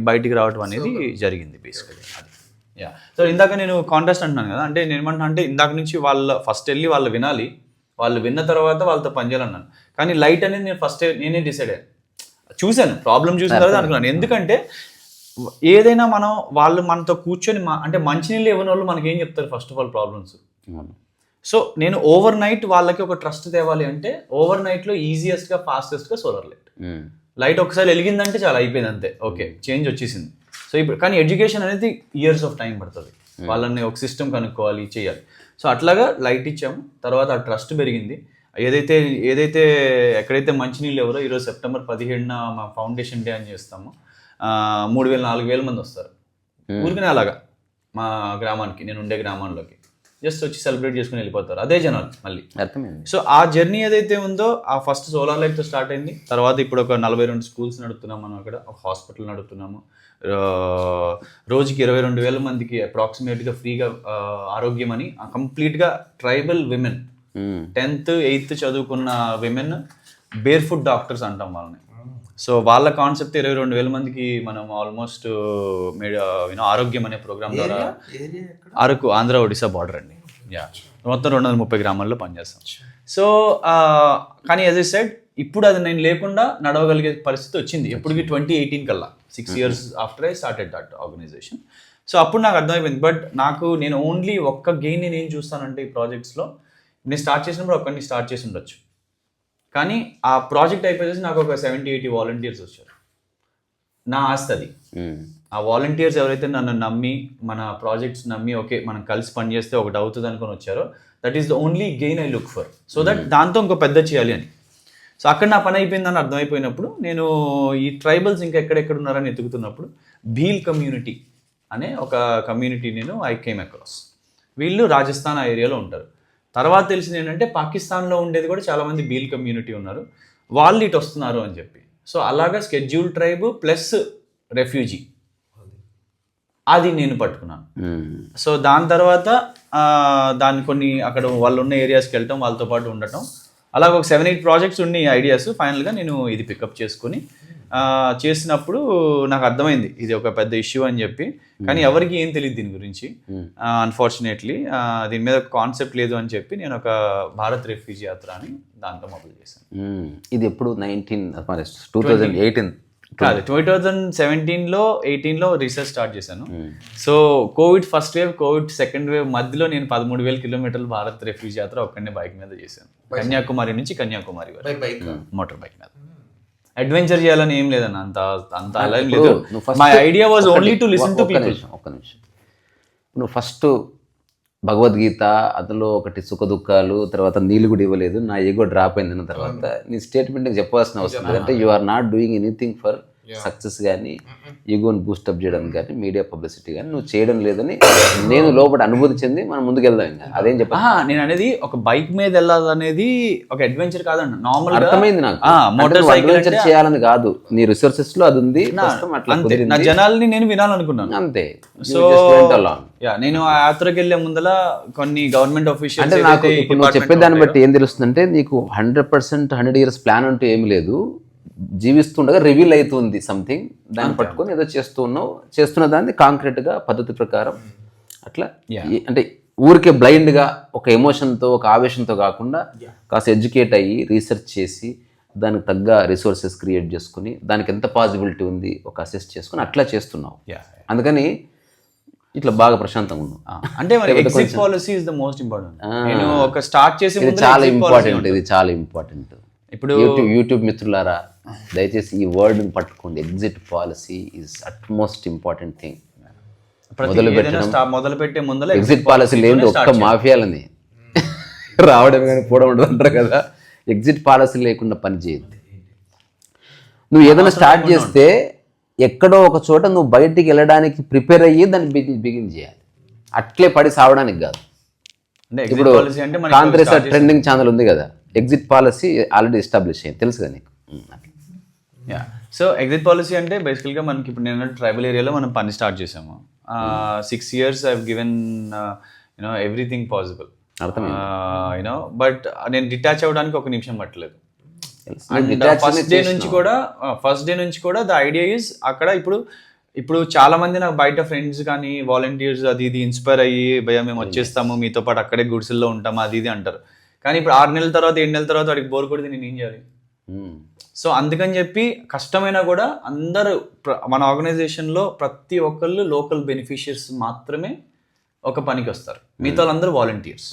బయటికి రావడం అనేది జరిగింది బేసికలీ. అది సో ఇందాక నేను కాంట్రాస్ట్ అంటున్నాను కదా, అంటే నేను ఏమంటున్నా అంటే ఇందాక నుంచి ఫస్ట్ వెళ్ళి వాళ్ళు వినాలి, వాళ్ళు విన్న తర్వాత వాళ్ళతో పనిచేయాలన్నాను. కానీ లైట్ అనేది నేనే డిసైడ్ అయ్యాను. చూశాను, ప్రాబ్లం చూసిన తర్వాత అనుకున్నాను. ఎందుకంటే ఏదైనా వాళ్ళు మనతో కూర్చొని అంటే మంచినీళ్ళు ఇవ్వని వాళ్ళు మనకి ఏం చెప్తారు? First of all problems. So నేను ఓవర్ నైట్ వాళ్ళకి ఒక ట్రస్ట్ తేవాలి అంటే ఓవర్ నైట్లో ఈజియెస్ట్గా ఫాస్టెస్ట్గా సోలార్ లైట్ ఒకసారి వెలిగిందంటే చాలా అయిపోయింది, అంతే, ఓకే, చేంజ్ వచ్చేసింది. సో ఇప్పుడు కానీ ఎడ్యుకేషన్ అనేది ఇయర్స్ ఆఫ్ టైం పడుతుంది. వాళ్ళని ఒక సిస్టమ్ కనుక్కోవాలి, చేయాలి. సో అట్లాగా లైట్ ఇచ్చాము. తర్వాత ఆ ట్రస్ట్ పెరిగింది. ఏదైతే ఎక్కడైతే మంచినీళ్ళు ఎవరో ఈరోజు సెప్టెంబర్ 17న మా ఫౌండేషన్ డే అని చేస్తాము. 3,000-4,000 మంది వస్తారు ఊరికనే అలాగా మా గ్రామానికి, నేను ఉండే గ్రామంలోకి జస్ట్ వచ్చి సెలబ్రేట్ చేసుకుని వెళ్ళిపోతారు. అదే జనాలు మళ్ళీ. సో ఆ జర్నీ ఏదైతే ఉందో ఆ ఫస్ట్ సోలార్ లైట్తో స్టార్ట్ అయింది. తర్వాత ఇప్పుడు ఒక 42 స్కూల్స్ నడుపుతున్నాం మనం, అక్కడ ఒక హాస్పిటల్ నడుపుతున్నాము. రోజుకి 22,000 మందికి అప్రాక్సిమేట్గా ఫ్రీగా ఆరోగ్యం అని కంప్లీట్గా ట్రైబల్ విమెన్ 10th 8th చదువుకున్న విమెన్ బేర్ ఫుట్ డాక్టర్స్ అంటాం వాళ్ళని. సో వాళ్ళ కాన్సెప్ట్ 22,000 మందికి మనం ఆల్మోస్ట్ ఆరోగ్యం అనే ప్రోగ్రామ్ ద్వారా అరకు ఆంధ్ర ఒడిశా బార్డర్ అండి. మొత్తం 230 గ్రామాల్లో పనిచేస్తాం. సో కానీ యాజ్ ఐ సెడ్ ఇప్పుడు అది నేను లేకుండా నడవగలిగే పరిస్థితి వచ్చింది. ఎప్పటికి 2018 కల్లా 6 years after I started that organization. So అప్పుడు నాకు అర్థమైపోయింది. బట్ నేను ఓన్లీ ఒక్క గెయిన్ నేను ఏం చూస్తానంటే ఈ ప్రాజెక్ట్స్లో నేను స్టార్ట్ చేసినప్పుడు ఒక్కడిని స్టార్ట్ చేసి ఉండొచ్చు. కానీ ఆ ప్రాజెక్ట్ అయిపోయేసి నాకు ఒక 70-80 వాలంటీర్స్ వచ్చారు. నా ఆస్తి అది. ఆ వాలంటీర్స్ ఎవరైతే నన్ను నమ్మి మన ప్రాజెక్ట్స్ నమ్మి ఓకే మనం కలిసి పని చేస్తే ఒకటి అవుతుంది అనుకొని వచ్చారో that is the only gain I look for. So that దాంతో ఇంకో పెద్ద చేయాలి అని. సో అక్కడ నా పని అయిపోయిందని అర్థమైపోయినప్పుడు నేను ఈ ట్రైబల్స్ ఇంకా ఎక్కడెక్కడ ఉన్నారని ఎతుకుతున్నప్పుడు భీల్ కమ్యూనిటీ అనే ఒక కమ్యూనిటీ నేను ఐ కేమ్ అక్రాస్. వీళ్ళు రాజస్థాన్ ఆ ఏరియాలో ఉంటారు. తర్వాత తెలిసింది ఏంటంటే పాకిస్తాన్లో ఉండేది కూడా చాలామంది భీల్ కమ్యూనిటీ ఉన్నారు, వాళ్ళు ఇటు వస్తున్నారు అని చెప్పి. సో అలాగా స్కెడ్యూల్ ట్రైబ్ ప్లస్ రెఫ్యూజీ అది నేను పట్టుకున్నాను. సో దాని తర్వాత దాన్ని కొన్ని అక్కడ వాళ్ళు ఉన్న ఏరియాస్కి వెళ్ళటం, వాళ్ళతో పాటు ఉండటం, అలాగ ఒక 7-8 ప్రాజెక్ట్స్ ఉన్నాయి ఐడియాస్. ఫైనల్గా నేను ఇది పికప్ చేసుకుని చేసినప్పుడు నాకు అర్థమైంది ఇది ఒక పెద్ద ఇష్యూ అని చెప్పి. కానీ ఎవరికి ఏం తెలియదు దీని గురించి. అన్ఫార్చునేట్లీ దీని మీద కాన్సెప్ట్ లేదు అని చెప్పి నేను ఒక భారత్ రెఫ్యూజీ యాత్ర అని దాంతో మొదలు చేశాను. ఇది ఎప్పుడు 2018 కాదు, 2017లో 18లో రీసెర్చ్ స్టార్ట్ చేశాను. So Covid first wave, Covid second wave మధ్యలో నేను 13,000 కిలోమీటర్లు భారత్ రెఫ్యూజీ యాత్ర ఒక్కనే బైక్ మీద చేశాను. కన్యాకుమారి నుంచి కన్యాకుమారి వరకు మోటార్ బైక్ మీద. అడ్వెంచర్ చేయాలని ఏం లేదన్న, అంత అలా ఏం లేదు. My idea was only to listen to people. ఒక్క నిమిషం, నువ్వు ఫస్ట్ భగవద్గీత అందులో ఒకటి సుఖ దుఃఖాలు, తర్వాత నీళ్ళు కూడా ఇవ్వలేదు, నా ఈగో డ్రాప్ అయిందన్న తర్వాత నీ స్టేట్మెంట్ చెప్పాల్సిన అవసరం లేదంటే you are not doing anything for success కానీ ఈగోని బూస్టప్ చేయడానికి కానీ మీడియా పబ్లిసిటీ కానీ నువ్వు చేయడం లేదని నేను లోపల అనుభూతి చెంది మనం ముందుకెళ్దాం. ఇంకా అదేం చెప్పా, నేను అనేది ఒక బైక్ మీద వెళ్ళాలనేది ఒక అడ్వెంచర్ కాదండి, నార్మల్ అర్థమైంది నాకు. మోటార్ అడ్వెంచర్ చేయాలని కాదు, నీ రిసోర్సెస్ లో అది ఉంది, నా జనాల్ని నేను వినాలనుకున్నాను అంతే. సో నేను ఆ యాత్రకి వెళ్లే ముందల కొన్ని గవర్నమెంట్ ఆఫీషియల్స్ అంటే నాకు ఇప్పుడు నువ్వు చెప్పేదాన్ని బట్టి ఏం తెలుస్తుందంటే నీకు 100% 100 years ప్లాన్ అంటూ ఏమి లేదు, జీవిస్తుండగా రివీల్ అవుతుంది సంథింగ్, దాన్ని పట్టుకొని ఏదో చేస్తున్న దాన్ని కాంక్రీట్గా పద్ధతి ప్రకారం అట్లా అంటే ఊరికే బ్లైండ్గా ఒక ఎమోషన్తో ఒక ఆవేశంతో కాకుండా కాస్త ఎడ్యుకేట్ అయ్యి రీసెర్చ్ చేసి దానికి తగ్గ రిసోర్సెస్ క్రియేట్ చేసుకుని దానికి ఎంత పాసిబిలిటీ ఉంది ఒక అసెస్ చేసుకుని అట్లా చేస్తున్నావు. అందుకని ఇట్లా బాగా ప్రశాంతంగా ఉన్నావు. అంటే exit policy is the most important. నేను ఒక స్టార్ట్ చేసి చాలా ఇంపార్టెంట్, ఇది చాలా ఇంపార్టెంట్. ఇప్పుడు యూట్యూబ్ మిత్రులారా దయచేసి ఈ వర్డ్ని పట్టుకోండి, exit policy is utmost important thing. మొదలుపెట్టే ముందర ఎగ్జిట్ పాలసీ లేని ఒక్క మాఫియాలని రావడం కానీ పోవడం ఉండదు అంటారు కదా. ఎగ్జిట్ పాలసీ లేకుండా పని చేయద్దు. నువ్వు ఏదైనా స్టార్ట్ చేస్తే ఎక్కడో ఒక చోట నువ్వు బయటికి వెళ్ళడానికి ప్రిపేర్ అయ్యి దాన్ని బిగిన్ చేయాలి, అట్లే పడి సావడానికి కాదు. ఇప్పుడు కాంగ్రెస్ ట్రెండింగ్ ఛానల్ ఉంది కదా, ఎగ్జిట్ పాలసీ ఆల్రెడీ ఎస్టాబ్లిష్ అయ్యింది, తెలుసు కదా నీకు. సో ఎగ్జిట్ పాలసీ అంటే బేసికల్గా మనకి ఇప్పుడు నేను ట్రైబల్ ఏరియాలో మనం పని స్టార్ట్ చేసాము. 6 years I have given everything possible, but నేను డిటాచ్ అవ్వడానికి ఒక నిమిషం పట్టలేదు. ఫస్ట్ డే నుంచి కూడా ద ఐడియా ఈజ్ అక్కడ ఇప్పుడు చాలా మంది నాకు బయట ఫ్రెండ్స్ కానీ వాలంటీర్స్ అది ఇది ఇన్స్పైర్ అయ్యి భయ్యా మేము వచ్చేస్తాము మీతో పాటు అక్కడే గుడిసెల్లో ఉంటాము అది ఇది అంటారు. కానీ ఇప్పుడు 6 నెలల తర్వాత 7 నెలల తర్వాత వాడికి బోర్ కొడితే నేను ఏం చేయాలి? సో అందుకని చెప్పి కష్టమైనా కూడా అందరూ మన ఆర్గనైజేషన్లో ప్రతి ఒక్కళ్ళు లోకల్ బెనిఫిషియర్స్ మాత్రమే ఒక పనికి వస్తారు, మిగతా వాళ్ళందరూ వాలంటీర్స్.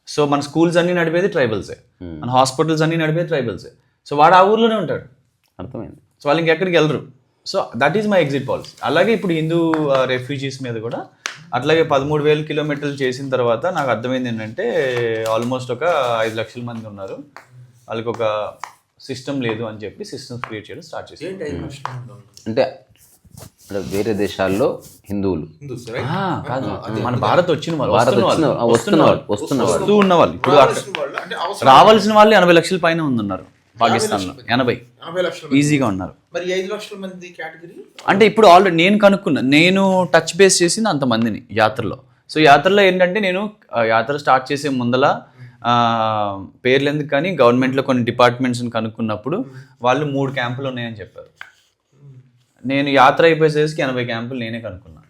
సో మన స్కూల్స్ అన్ని నడిపేది ట్రైబల్సే, మన హాస్పిటల్స్ అన్ని నడిపేది ట్రైబల్సే. సో వాడు ఆ ఊర్లోనే ఉంటాడు, అర్థమైంది. సో వాళ్ళు ఇంకెక్కడికి వెళ్ళరు. So that is my exit policy. అలాగే ఇప్పుడు హిందూ రెఫ్యూజీస్ మీద కూడా అట్లాగే 13,000 kilometers చేసిన తర్వాత నాకు అర్థమైంది ఏంటంటే ఆల్మోస్ట్ ఒక 5 లక్షల మంది ఉన్నారు, వాళ్ళకి ఒక సిస్టమ్ లేదు అని చెప్పి సిస్టమ్స్ క్రియేట్ చేయడం స్టార్ట్ చేశారు. అంటే వేరే దేశాల్లో హిందువులు కాదు, మన భారత్ వచ్చిన వాళ్ళు వస్తూ ఉన్న వాళ్ళు ఇప్పుడు రావాల్సిన వాళ్ళు 80 లక్షల పైన ఉన్నారు పాకిస్తాన్లో. 80 లక్షలు ఈజీగా ఉన్నారు. మరి 5 లక్షల మంది కేటగిరీ అంటే ఇప్పుడు ఆల్రెడీ నేను కనుక్కున్నా, నేను టచ్ బేస్ చేసింది అంతమందిని యాత్రలో. సో యాత్రలో ఏంటంటే నేను యాత్ర స్టార్ట్ చేసే ముందల పేర్లు ఎందుకు కానీ గవర్నమెంట్లో కొన్ని డిపార్ట్మెంట్స్ని కనుక్కున్నప్పుడు వాళ్ళు 3 క్యాంపులు ఉన్నాయని చెప్పారు. నేను యాత్ర అయిపోయేసరికి 80 క్యాంపులు నేనే కనుక్కున్నాను.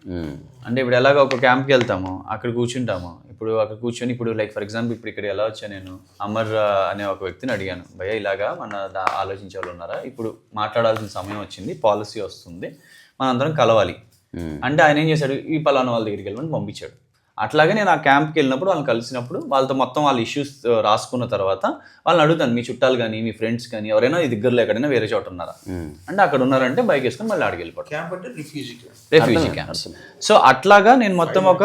అంటే ఇప్పుడు ఎలాగ ఒక క్యాంప్కి వెళ్తాము, అక్కడ కూర్చుంటాము, ఇప్పుడు అక్కడ కూర్చొని ఇప్పుడు లైక్ ఫర్ ఎగ్జాంపుల్ ఇప్పుడు ఇక్కడ ఎలా వచ్చా నేను అమర్ అనే ఒక వ్యక్తిని అడిగాను, భయ్యా ఇలాగా మన ఆలోచించే వాళ్ళు ఉన్నారా, ఇప్పుడు మాట్లాడాల్సిన సమయం వచ్చింది, పాలసీ వస్తుంది, మనందరం కలవాలి అంటే ఆయన ఏం చేశాడు, ఈ పలానా వాళ్ళ దగ్గరికి వెళ్ళమని పంపించాడు. అట్లాగే నేను ఆ క్యాంప్కి వెళ్ళినప్పుడు వాళ్ళని కలిసినప్పుడు వాళ్ళతో మొత్తం వాళ్ళ ఇష్యూస్ రాసుకున్న తర్వాత వాళ్ళని అడుగుతాను, మీ చుట్టాలు కానీ మీ ఫ్రెండ్స్ కానీ ఎవరైనా ఈ దగ్గరలో ఎక్కడైనా వేరే చోట ఉన్నారా అంటే అక్కడ ఉన్నారంటే బైక్ వేసుకొని మళ్ళీ ఆడికి వెళ్ళిపోతాం. క్యాంప్ అంటే రెఫ్యూజీ క్యాంప్స్. సో అట్లాగా నేను మొత్తం ఒక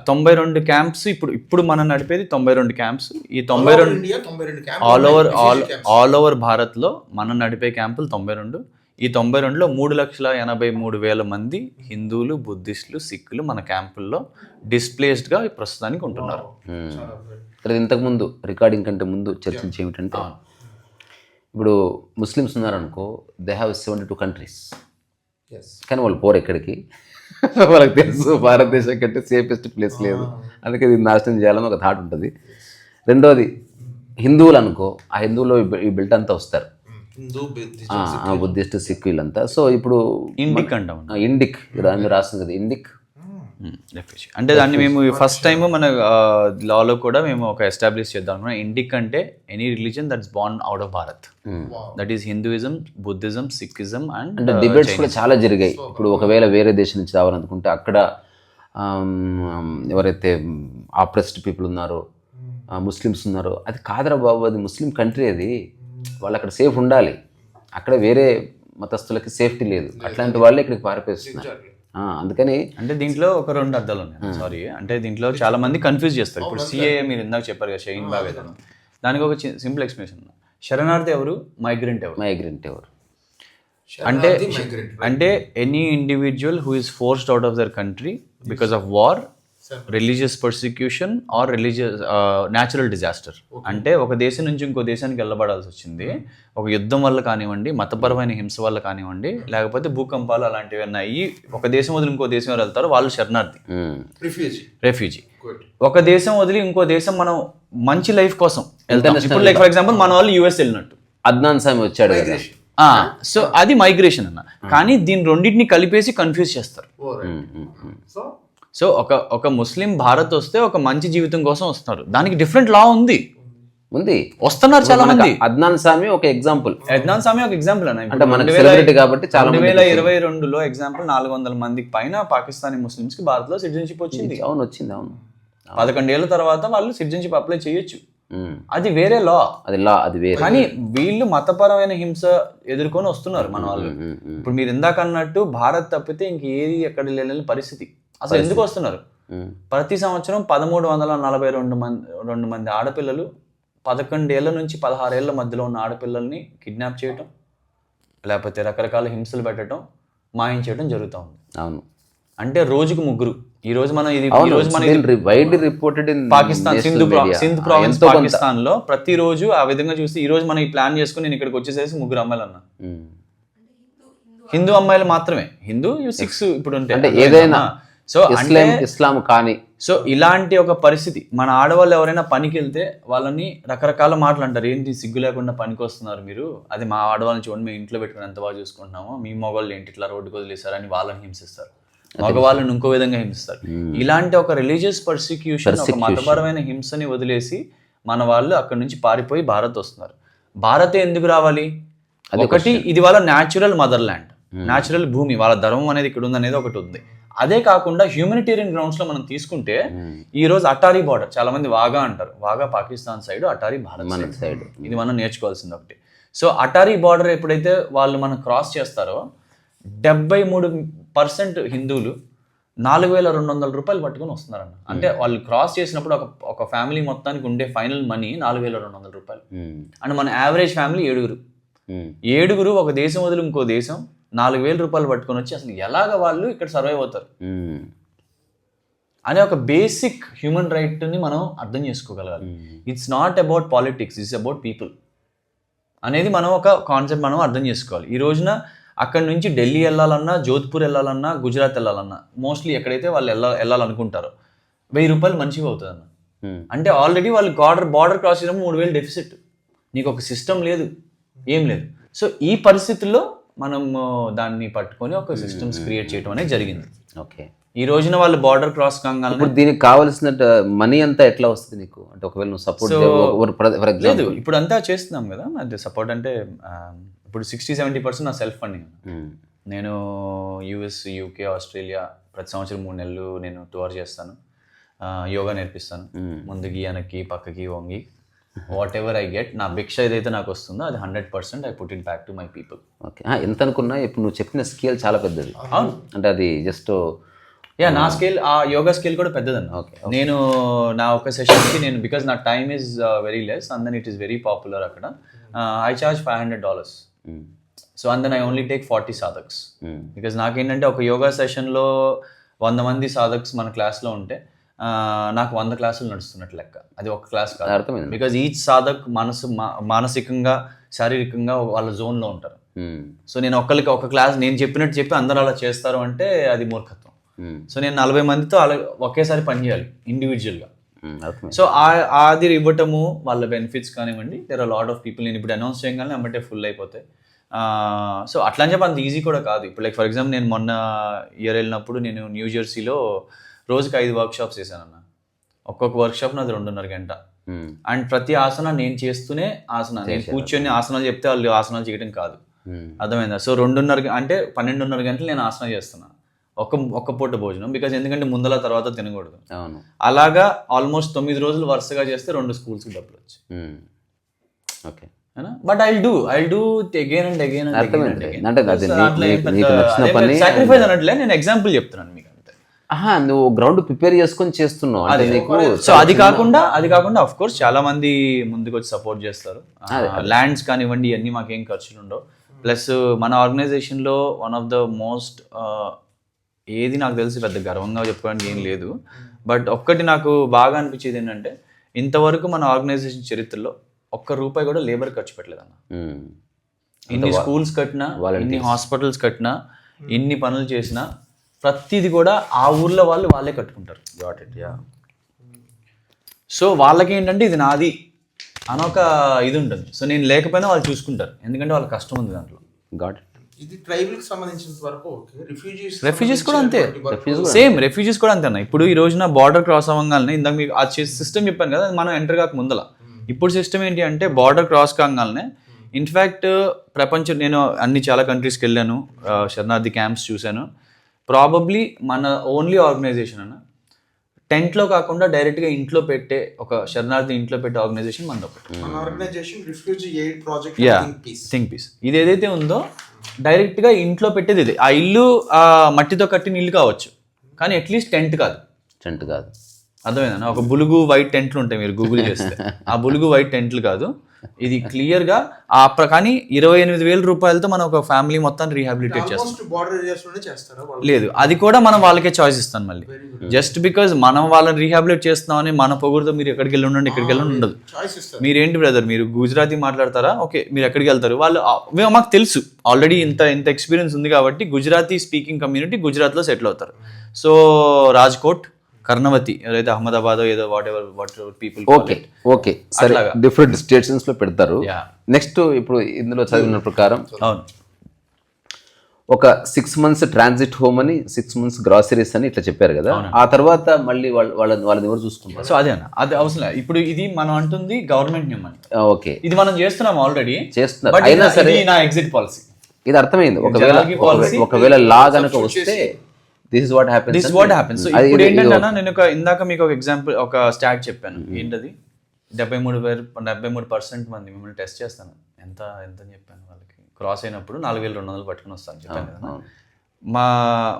92 క్యాంప్స్ ఇప్పుడు మనం నడిపేది 92 క్యాంప్స్. ఈ 92 ఆల్ ఓవర్ భారత్లో మనం నడిపే క్యాంపులు 92. ఈ 92లో 3,83,000 మంది హిందువులు, బుద్ధిస్టులు, సిక్కులు మన క్యాంపుల్లో డిస్ప్లేస్డ్గా ప్రస్తుతానికి ఉంటున్నారు. ఇంతకుముందు రికార్డింగ్ కంటే ముందు చర్చించి ఏమిటంటే, ఇప్పుడు ముస్లిమ్స్ ఉన్నారనుకో, దే హ్యావ్ 72 కంట్రీస్, కానీ వాళ్ళు పోరు ఎక్కడికి. వాళ్ళకి తెలుసు భారతదేశం కంటే సేఫెస్ట్ ప్లేస్ లేదు, అందుకే ఇది నాశనం చేయాలని ఒక థాట్ ఉంటుంది. రెండోది హిందువులు అనుకో, ఆ హిందువులో ఈ బెల్ట్ అంతా వస్తారు, బుద్ధిస్ట్, సిక్ వీళ్ళంతా. సో ఇప్పుడు ఇండిక్ అంటాం, ఇండిక్ దాన్ని రాస్తుంది కదా, ఇండిక్ రెఫ్యూజీ అంటే దాన్ని మేము ఫస్ట్ టైం మన లాలో కూడా మేము ఒక ఎస్టాబ్లిష్ చేద్దాం అనుకున్నాం. ఇండిక్ అంటే any religion that's Born out of Bharat, that is Hinduism, Buddhism, Sikhism and debates కూడా చాలా జరిగాయి. ఇప్పుడు ఒకవేళ వేరే దేశం నుంచి రావాలనుకుంటే అక్కడ ఎవరైతే ఆప్రెస్డ్ పీపుల్ ఉన్నారో, ముస్లిమ్స్ ఉన్నారో, అది కాదరా బాబు, అది ముస్లిం కంట్రీ, అది వాళ్ళు అక్కడ సేఫ్ ఉండాలి, అక్కడ వేరే మతస్థులకి సేఫ్టీ లేదు, అట్లాంటి వాళ్ళే ఇక్కడికి పారిపోతున్నారు. అందుకని అంటే దీంట్లో ఒక 2 అర్థాలు ఉన్నాయి. సారీ, అంటే దీంట్లో చాలా మంది కన్ఫ్యూజ్ చేస్తారు. ఇప్పుడు సిఏఏ మీరు ఇందాక చెప్పారు కదా, షహీన్ బాగ్ అని, దానికి ఒక సింపుల్ ఎక్స్ప్లెనేషన్. శరణార్థి ఎవరు, మైగ్రెంట్ ఎవరు అంటే any individual who is forced out of their country because of war, religious persecution or natural disaster. అంటే ఒక దేశం నుంచి ఇంకో దేశానికి వెళ్ళబడాల్సి వచ్చింది, ఒక యుద్ధం వల్ల కానివ్వండి, మతపరమైన హింస వల్ల కానివ్వండి, లేకపోతే భూకంపాలు అలాంటివి అయ్యి ఒక దేశం వదిలి ఇంకో దేశం వెళ్తారు, వాళ్ళు శరణార్థి, రెఫ్యూజీ. ఒక దేశం వదిలి ఇంకో దేశం మనం మంచి లైఫ్ కోసం వెళ్తాం. ఇప్పుడు లైక్ ఫర్ ఎగ్జాంపుల్ మన వాళ్ళు యూఎస్ వెళ్ళినట్టు, అద్నాన్ సామి వచ్చాడు కదా, సో అది మైగ్రేషన్ అన్న. కానీ దీని రెండింటిని కలిపేసి కన్ఫ్యూజ్ చేస్తారు. సో ఒక ముస్లిం భారత్ వస్తే ఒక మంచి జీవితం కోసం వస్తున్నారు, దానికి డిఫరెంట్ లా ఉంది, వస్తున్నారు చాలా మంది. అద్నాన్ సామి ఒక ఎగ్జాంపుల్ అంటే 2022లో ఎగ్జాంపుల్ 400 మందికి పైన పాకిస్తానీ ముస్లిమ్స్ కి భారత్ లో సిటిజన్షిప్ వచ్చింది. అవును 11 ఏళ్ల తర్వాత వాళ్ళు సిటిజన్షిప్ అప్లై చేయొచ్చు, అది వేరే లా, అది వేరే. కానీ వీళ్ళు మతపరమైన హింస ఎదుర్కొని వస్తున్నారు మన వాళ్ళు. ఇప్పుడు మీరు ఇందాక అన్నట్టు భారత్ తప్పితే ఇంకేది ఎక్కడ లేని పరిస్థితి. అసలు ఎందుకు వస్తున్నారు? ప్రతి సంవత్సరం 1342 మంది ఆడపిల్లలు 11 ఏళ్ల నుంచి 16 ఏళ్ల మధ్యలో ఉన్న ఆడపిల్లల్ని కిడ్నాప్ చేయటం, లేకపోతే రకరకాల హింసలు పెట్టడం, మాయం చేయడం జరుగుతూ ఉంది. అవును, అంటే రోజుకు 3. ఈ రోజు మనం పాకిస్తాన్ సింధ్ ప్రావిన్స్ పాకిస్తాన్ లో ప్రతిరోజు ఆ విధంగా చూస్తే, ఈ రోజు మనం ఈ ప్లాన్ చేసుకుని నేను ఇక్కడికి వచ్చేసేసి 3 అమ్మాయిలు అన్నా, హిందూ అమ్మాయిలు మాత్రమే, హిందూ 6 ఇప్పుడు అంటే ఏదైనా. సో అంటే ఇస్లాం కానీ, సో ఇలాంటి ఒక పరిస్థితి. మన ఆడవాళ్ళు ఎవరైనా పనికి వెళ్తే వాళ్ళని రకరకాల మాటలు అంటారు, ఏంటి సిగ్గు లేకుండా పనికి వస్తున్నారు మీరు, అది మా ఆడవాళ్ళని చూడండి మేము ఇంట్లో పెట్టుకుని ఎంత బాగా చూసుకుంటున్నాము, మీ మగవాళ్ళు ఏంటి ఇట్లా రోడ్డుకు వదిలేస్తారని వాళ్ళని హింసిస్తారు, మగవాళ్ళని ఇంకో విధంగా హింసిస్తారు. ఇలాంటి ఒక రిలీజియస్ పర్సిక్యూషన్, ఒక మతపరమైన హింసని వదిలేసి మన వాళ్ళు అక్కడి నుంచి పారిపోయి భారత్ వస్తున్నారు. భారతే ఎందుకు రావాలి? ఒకటి, ఇది వాళ్ళ న్యాచురల్ మదర్ ల్యాండ్, న్యాచురల్ భూమి, వాళ్ళ ధర్మం అనేది ఇక్కడ ఉంది అనేది ఒకటి ఉంది. అదే కాకుండా హ్యూమనిటేరియన్ గ్రౌండ్స్ లో మనం తీసుకుంటే, ఈ రోజు అటారీ బార్డర్, చాలా మంది వాగా అంటారు, వాగా పాకిస్తాన్ సైడ్, అటారీ భారత్ సైడ్, ఇది మనం నేర్చుకోవాల్సింది ఒకటి. సో అటారీ బార్డర్ ఎప్పుడైతే వాళ్ళు మనం క్రాస్ చేస్తారో, 73% హిందువులు 4,200 రూపాయలు పట్టుకొని వస్తున్నారన్న. అంటే వాళ్ళు క్రాస్ చేసినప్పుడు ఒక ఫ్యామిలీ మొత్తానికి ఉండే ఫైనల్ మనీ 4,200 రూపాయలు. అండ్ మన యావరేజ్ ఫ్యామిలీ 7 ఒక దేశం వదిలి ఇంకో దేశం 4,000 రూపాయలు పట్టుకొని వచ్చి అసలు ఎలాగ వాళ్ళు ఇక్కడ సర్వైవ్ అవుతారు అనే ఒక బేసిక్ హ్యూమన్ రైట్ని మనం అర్థం చేసుకోగలగాలి. It's not about politics, it's about people అనేది మనం ఒక కాన్సెప్ట్ మనం అర్థం చేసుకోవాలి. ఈ రోజున అక్కడ నుంచి ఢిల్లీ వెళ్ళాలన్నా, జోధ్పూర్ వెళ్ళాలన్నా, గుజరాత్ వెళ్ళాలన్నా, మోస్ట్లీ ఎక్కడైతే వాళ్ళు వెళ్ళాలనుకుంటారో 1,000 రూపాయలు మంచిగా అవుతుంది అన్న. అంటే ఆల్రెడీ వాళ్ళు బార్డర్ క్రాస్ చేయడం 3,000 డెఫిసిట్, నీకు ఒక సిస్టమ్ లేదు, ఏం లేదు. సో ఈ పరిస్థితుల్లో మనం దాన్ని పట్టుకొని ఒక సిస్టమ్స్ క్రియేట్ చేయడం అనేది జరిగింది. ఓకే, ఈ రోజున వాళ్ళు బార్డర్ క్రాస్ కాగానే ఇప్పుడు దీనికి కావాల్సిన మనీ అంతా ఎట్లా వస్తుంది నీకు? అంటే ఒకవేళ నువ్వు సపోర్ట్ లేదు, ఇప్పుడు అంతా చేస్తున్నాం కదా, అంటే సపోర్ట్ అంటే ఇప్పుడు 60-70% నా సెల్ఫ్ ఫండింగ్. నేను యూఎస్, యూకే, ఆస్ట్రేలియా ప్రతి సంవత్సరం 3 నెలలు నేను టూర్ చేస్తాను. యోగా నేర్పిస్తాను, ముందుకి వెనక్కి పక్కకి వంగి వాట్ ఎవర్ ఐ గెట్, నా భిక్ష ఏదైతే నాకు వస్తుందో అది 100% I put in back to my people. Okay, ఎంత అనుకున్నా ఇప్పుడు నువ్వు చెప్పిన స్కేల్ చాలా పెద్దది. అవును, అంటే అది జస్ట్ నా స్కేల్, ఆ యోగా స్కేల్ కూడా పెద్దదన్న. నేను నా ఒక సెషన్కి నేను, బికాస్ నా time is very less and then it is very popular అక్కడ, I charge $500. So and then I only take 40 సాధక్స్. బికాస్ నాకేంటంటే ఒక యోగా సెషన్లో 100 మంది సాధక్స్ మన క్లాస్లో ఉంటే నాకు 100 క్లాసులు నడుస్తున్నట్టు లెక్క. అది ఒక క్లాస్ కాదు, అర్థమైంది. బికాజ్ ఈచ్ సాధక్ మానసికంగా శారీరకంగా వాళ్ళ జోన్లో ఉంటారు. సో నేను ఒక్కరికి ఒక క్లాస్ నేను చెప్పినట్టు చెప్పి అందరూ అలా చేస్తారు అంటే అది మూర్ఖత్వం. సో నేను 40 మందితో అలా ఒకేసారి పనిచేయాలి ఇండివిజువల్గా. సో అది ఇవ్వటము వాళ్ళ బెనిఫిట్స్ కానివ్వండి, there are lot of people. నేను ఇప్పుడు అనౌన్స్ చేయగానే అమ్మటే ఫుల్ అయిపోతాయి. సో అట్లా అని చెప్పి అంత ఈజీ కూడా కాదు. ఇప్పుడు లైక్ ఫర్ ఎగ్జాంపుల్ నేను మొన్న ఇయర్ వెళ్ళినప్పుడు నేను న్యూ జెర్సీలో రోజుకి 5 వర్క్షాప్స్ చేశానన్న. ఒక్కొక్క వర్క్షాప్ నాది 2.5 గంట. అండ్ ప్రతి ఆసన నేను చేస్తూనే ఆసన, నేను కూర్చొని ఆసనాలు చెప్తే వాళ్ళు ఆసనాలు చేయడం కాదు, అర్థమైందా? సో 2.5 అంటే 12.5 గంటలు నేను ఆసనం చేస్తున్నాను, ఒక్క పూట భోజనం. బికాజ్ ఎందుకంటే ముందల తర్వాత తినకూడదు. అలాగా ఆల్మోస్ట్ 9 రోజులు వరుసగా చేస్తే 2 స్కూల్స్కి డబ్బులు వచ్చాయి. Okay, but I do again and again. Sacrifice అనట్లే, నేను ఎగ్జాంపుల్ చెప్తున్నాను మీకు. నువ్వు గ్రౌండ్ ప్రిపేర్ చేసుకొని చేస్తున్నావు అంటే నీకు. సో అది కాకుండా ఆఫ్ కోర్స్ చాలా మంది ముందుకు వచ్చి సపోర్ట్ చేస్తారు. ల్యాండ్స్ కానివ్వండి, ఇవన్నీ మాకేం ఖర్చులు ఉండవు. ప్లస్ మన ఆర్గనైజేషన్లో వన్ ఆఫ్ ద మోస్ట్, ఏది నాకు తెలిసి పెద్ద గర్వంగా చెప్పుకోవడానికి ఏం లేదు, బట్ ఒక్కటి నాకు బాగా అనిపించేది ఏంటంటే ఇంతవరకు మన ఆర్గనైజేషన్ చరిత్రలో ₹1 కూడా లేబర్ ఖర్చు పెట్టలేదన్న. ఇన్ని స్కూల్స్ కట్టినా, ఇన్ని హాస్పిటల్స్ కట్టినా, ఇన్ని పనులు చేసినా ప్రతిది కూడా ఆ ఊర్లో వాళ్ళే కట్టుకుంటారు. సో వాళ్ళకి ఏంటంటే ఇది నాది అనొక ఇది ఉంటుంది. సో నేను లేకపోయినా వాళ్ళు చూసుకుంటారు, ఎందుకంటే వాళ్ళ కష్టం ఉంది దాంట్లో. ఇది ట్రైబల్కి సంబంధించినంత వరకు రెఫ్యూజీస్ కూడా అంతే, సేమ్ రెఫ్యూజీస్ కూడా అంతే అన్న. ఇప్పుడు ఈ రోజున బార్డర్ క్రాస్ అవ్వగానే ఇందాక మీకు ఆ సిస్టమ్ చెప్పాను కదా, మనం ఎంటర్ కాక ముందల. ఇప్పుడు సిస్టమ్ ఏంటి అంటే బార్డర్ క్రాస్ కాగానే, ఇన్ఫ్యాక్ట్ నేను చాలా కంట్రీస్కి వెళ్ళాను, శరణార్థి క్యాంప్స్ చూశాను. ప్రాబబ్లీ మన ఓన్లీ ఆర్గనైజేషన్ అన్న టెంట్లో కాకుండా డైరెక్ట్గా ఇంట్లో పెట్టే, ఒక శరణార్థి ఇంట్లో పెట్టే ఆర్గనైజేషన్ మనది ఒకటి. థింక్ పీస్ ఇది ఏదైతే ఉందో డైరెక్ట్గా ఇంట్లో పెట్టేది ఇది. ఆ ఇల్లు మట్టితో కట్టిన ఇల్లు కావచ్చు, కానీ అట్లీస్ట్ టెంట్ కాదు. అర్థమైందా? ఒక బులుగు వైట్ టెంట్లు ఉంటాయి, మీరు గూగుల్ చేస్తే ఆ బులుగు వైట్ టెంట్లు కాదు. ఇది క్లియర్గా కానీ ₹28,000 మనం ఒక ఫ్యామిలీ మొత్తాన్ని రీహాబిలిటేట్ చేస్తాం. లేదు, అది కూడా మనం వాళ్ళకే చాయిస్ ఇస్తాం మళ్ళీ. జస్ట్ బికాజ్ మనం వాళ్ళని రీహాబిలిటేట్ చేస్తున్నామని మన పొగురుతో మీరు ఎక్కడికి వెళ్ళి ఉండండి, ఇక్కడికి వెళ్ళి ఉండదు. మీరేంటి బ్రదర్, మీరు గుజరాతీ మాట్లాడతారా, ఓకే మీరు ఎక్కడికి వెళ్తారు, వాళ్ళు మాకు తెలుసు ఆల్రెడీ ఇంత ఎక్స్పీరియన్స్ ఉంది కాబట్టి గుజరాతీ స్పీకింగ్ కమ్యూనిటీ గుజరాత్లో సెటిల్ అవుతారు. సో రాజ్కోట్, కర్ణవతి, ఏదైతే అహ్మదాబాద్ ఏదో వాట్ పీపుల్. ఓకే సరే, డిఫరెంట్ స్టేషన్స్ లో పెడతారు. నెక్స్ట్ ఇప్పుడు ఇందులో చదివిన ప్రకారం అవును, ఒక 6 months ట్రాన్సిట్ హోమ్ అని, 6 months గ్రాసరీస్ అని ఇట్లా చెప్పారు కదా. ఆ తర్వాత మళ్ళీ వాళ్ళని ఎవరు చూసుకుంటారు? సో అదే అన్న, అది అవసరం లేదు. ఇప్పుడు ఇది మనం అంటుంది గవర్నమెంట్ నియమం అని. ఓకే, ఇది మనం చేస్తున్నాం ఆల్రెడీ చేస్తున్నారు. అయినా సరే నా ఎగ్జిట్ పాలసీ ఇది అర్థమైంది. ఒకవేళ లా గనక వస్తే this is what happens. So ఇప్పుడు ఏంటంటే నేను ఇందాక మీకు ఒక ఎగ్జాంపుల్, ఒక స్టాట్ చెప్పాను. ఏంటది? 73% మంది మిమ్మల్ని టెస్ట్ చేస్తాను. ఎంత అని చెప్పాను వాళ్ళకి. క్రాస్ అయినప్పుడు 4,200 పట్టుకుని వస్తాను చెప్పాను కదా.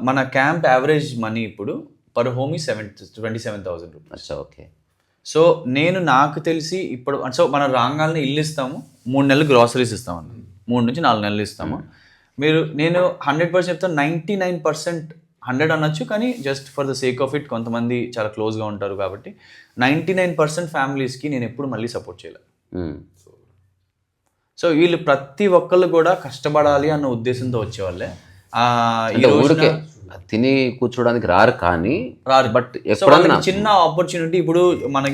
మన క్యాంప్ యావరేజ్ మనీ ఇప్పుడు పర్ హోమ్ ఈ ₹27,000. ఓకే. సో నాకు తెలిసి ఇప్పుడు సో మన రాగాలని ఇల్లు ఇస్తాము, 3 నెలలు గ్రాసరీస్ ఇస్తామని, 3 నుంచి 4 నెలలు ఇస్తాము. నేను 100% చెప్తాను, 99%, 100 అనొచ్చు కానీ just for the sake of it కొంతమంది చాలా క్లోజ్గా ఉంటారు కాబట్టి 99% ఫ్యామిలీస్కి నేను ఎప్పుడు మళ్ళీ సపోర్ట్ చేయలేదు. సో వీళ్ళు ప్రతి ఒక్కళ్ళు కూడా కష్టపడాలి అన్న ఉద్దేశంతో వచ్చేవాళ్ళే. తిని కూర్చోడానికి రారు, బట్ చిన్న ఆపర్చునిటీ.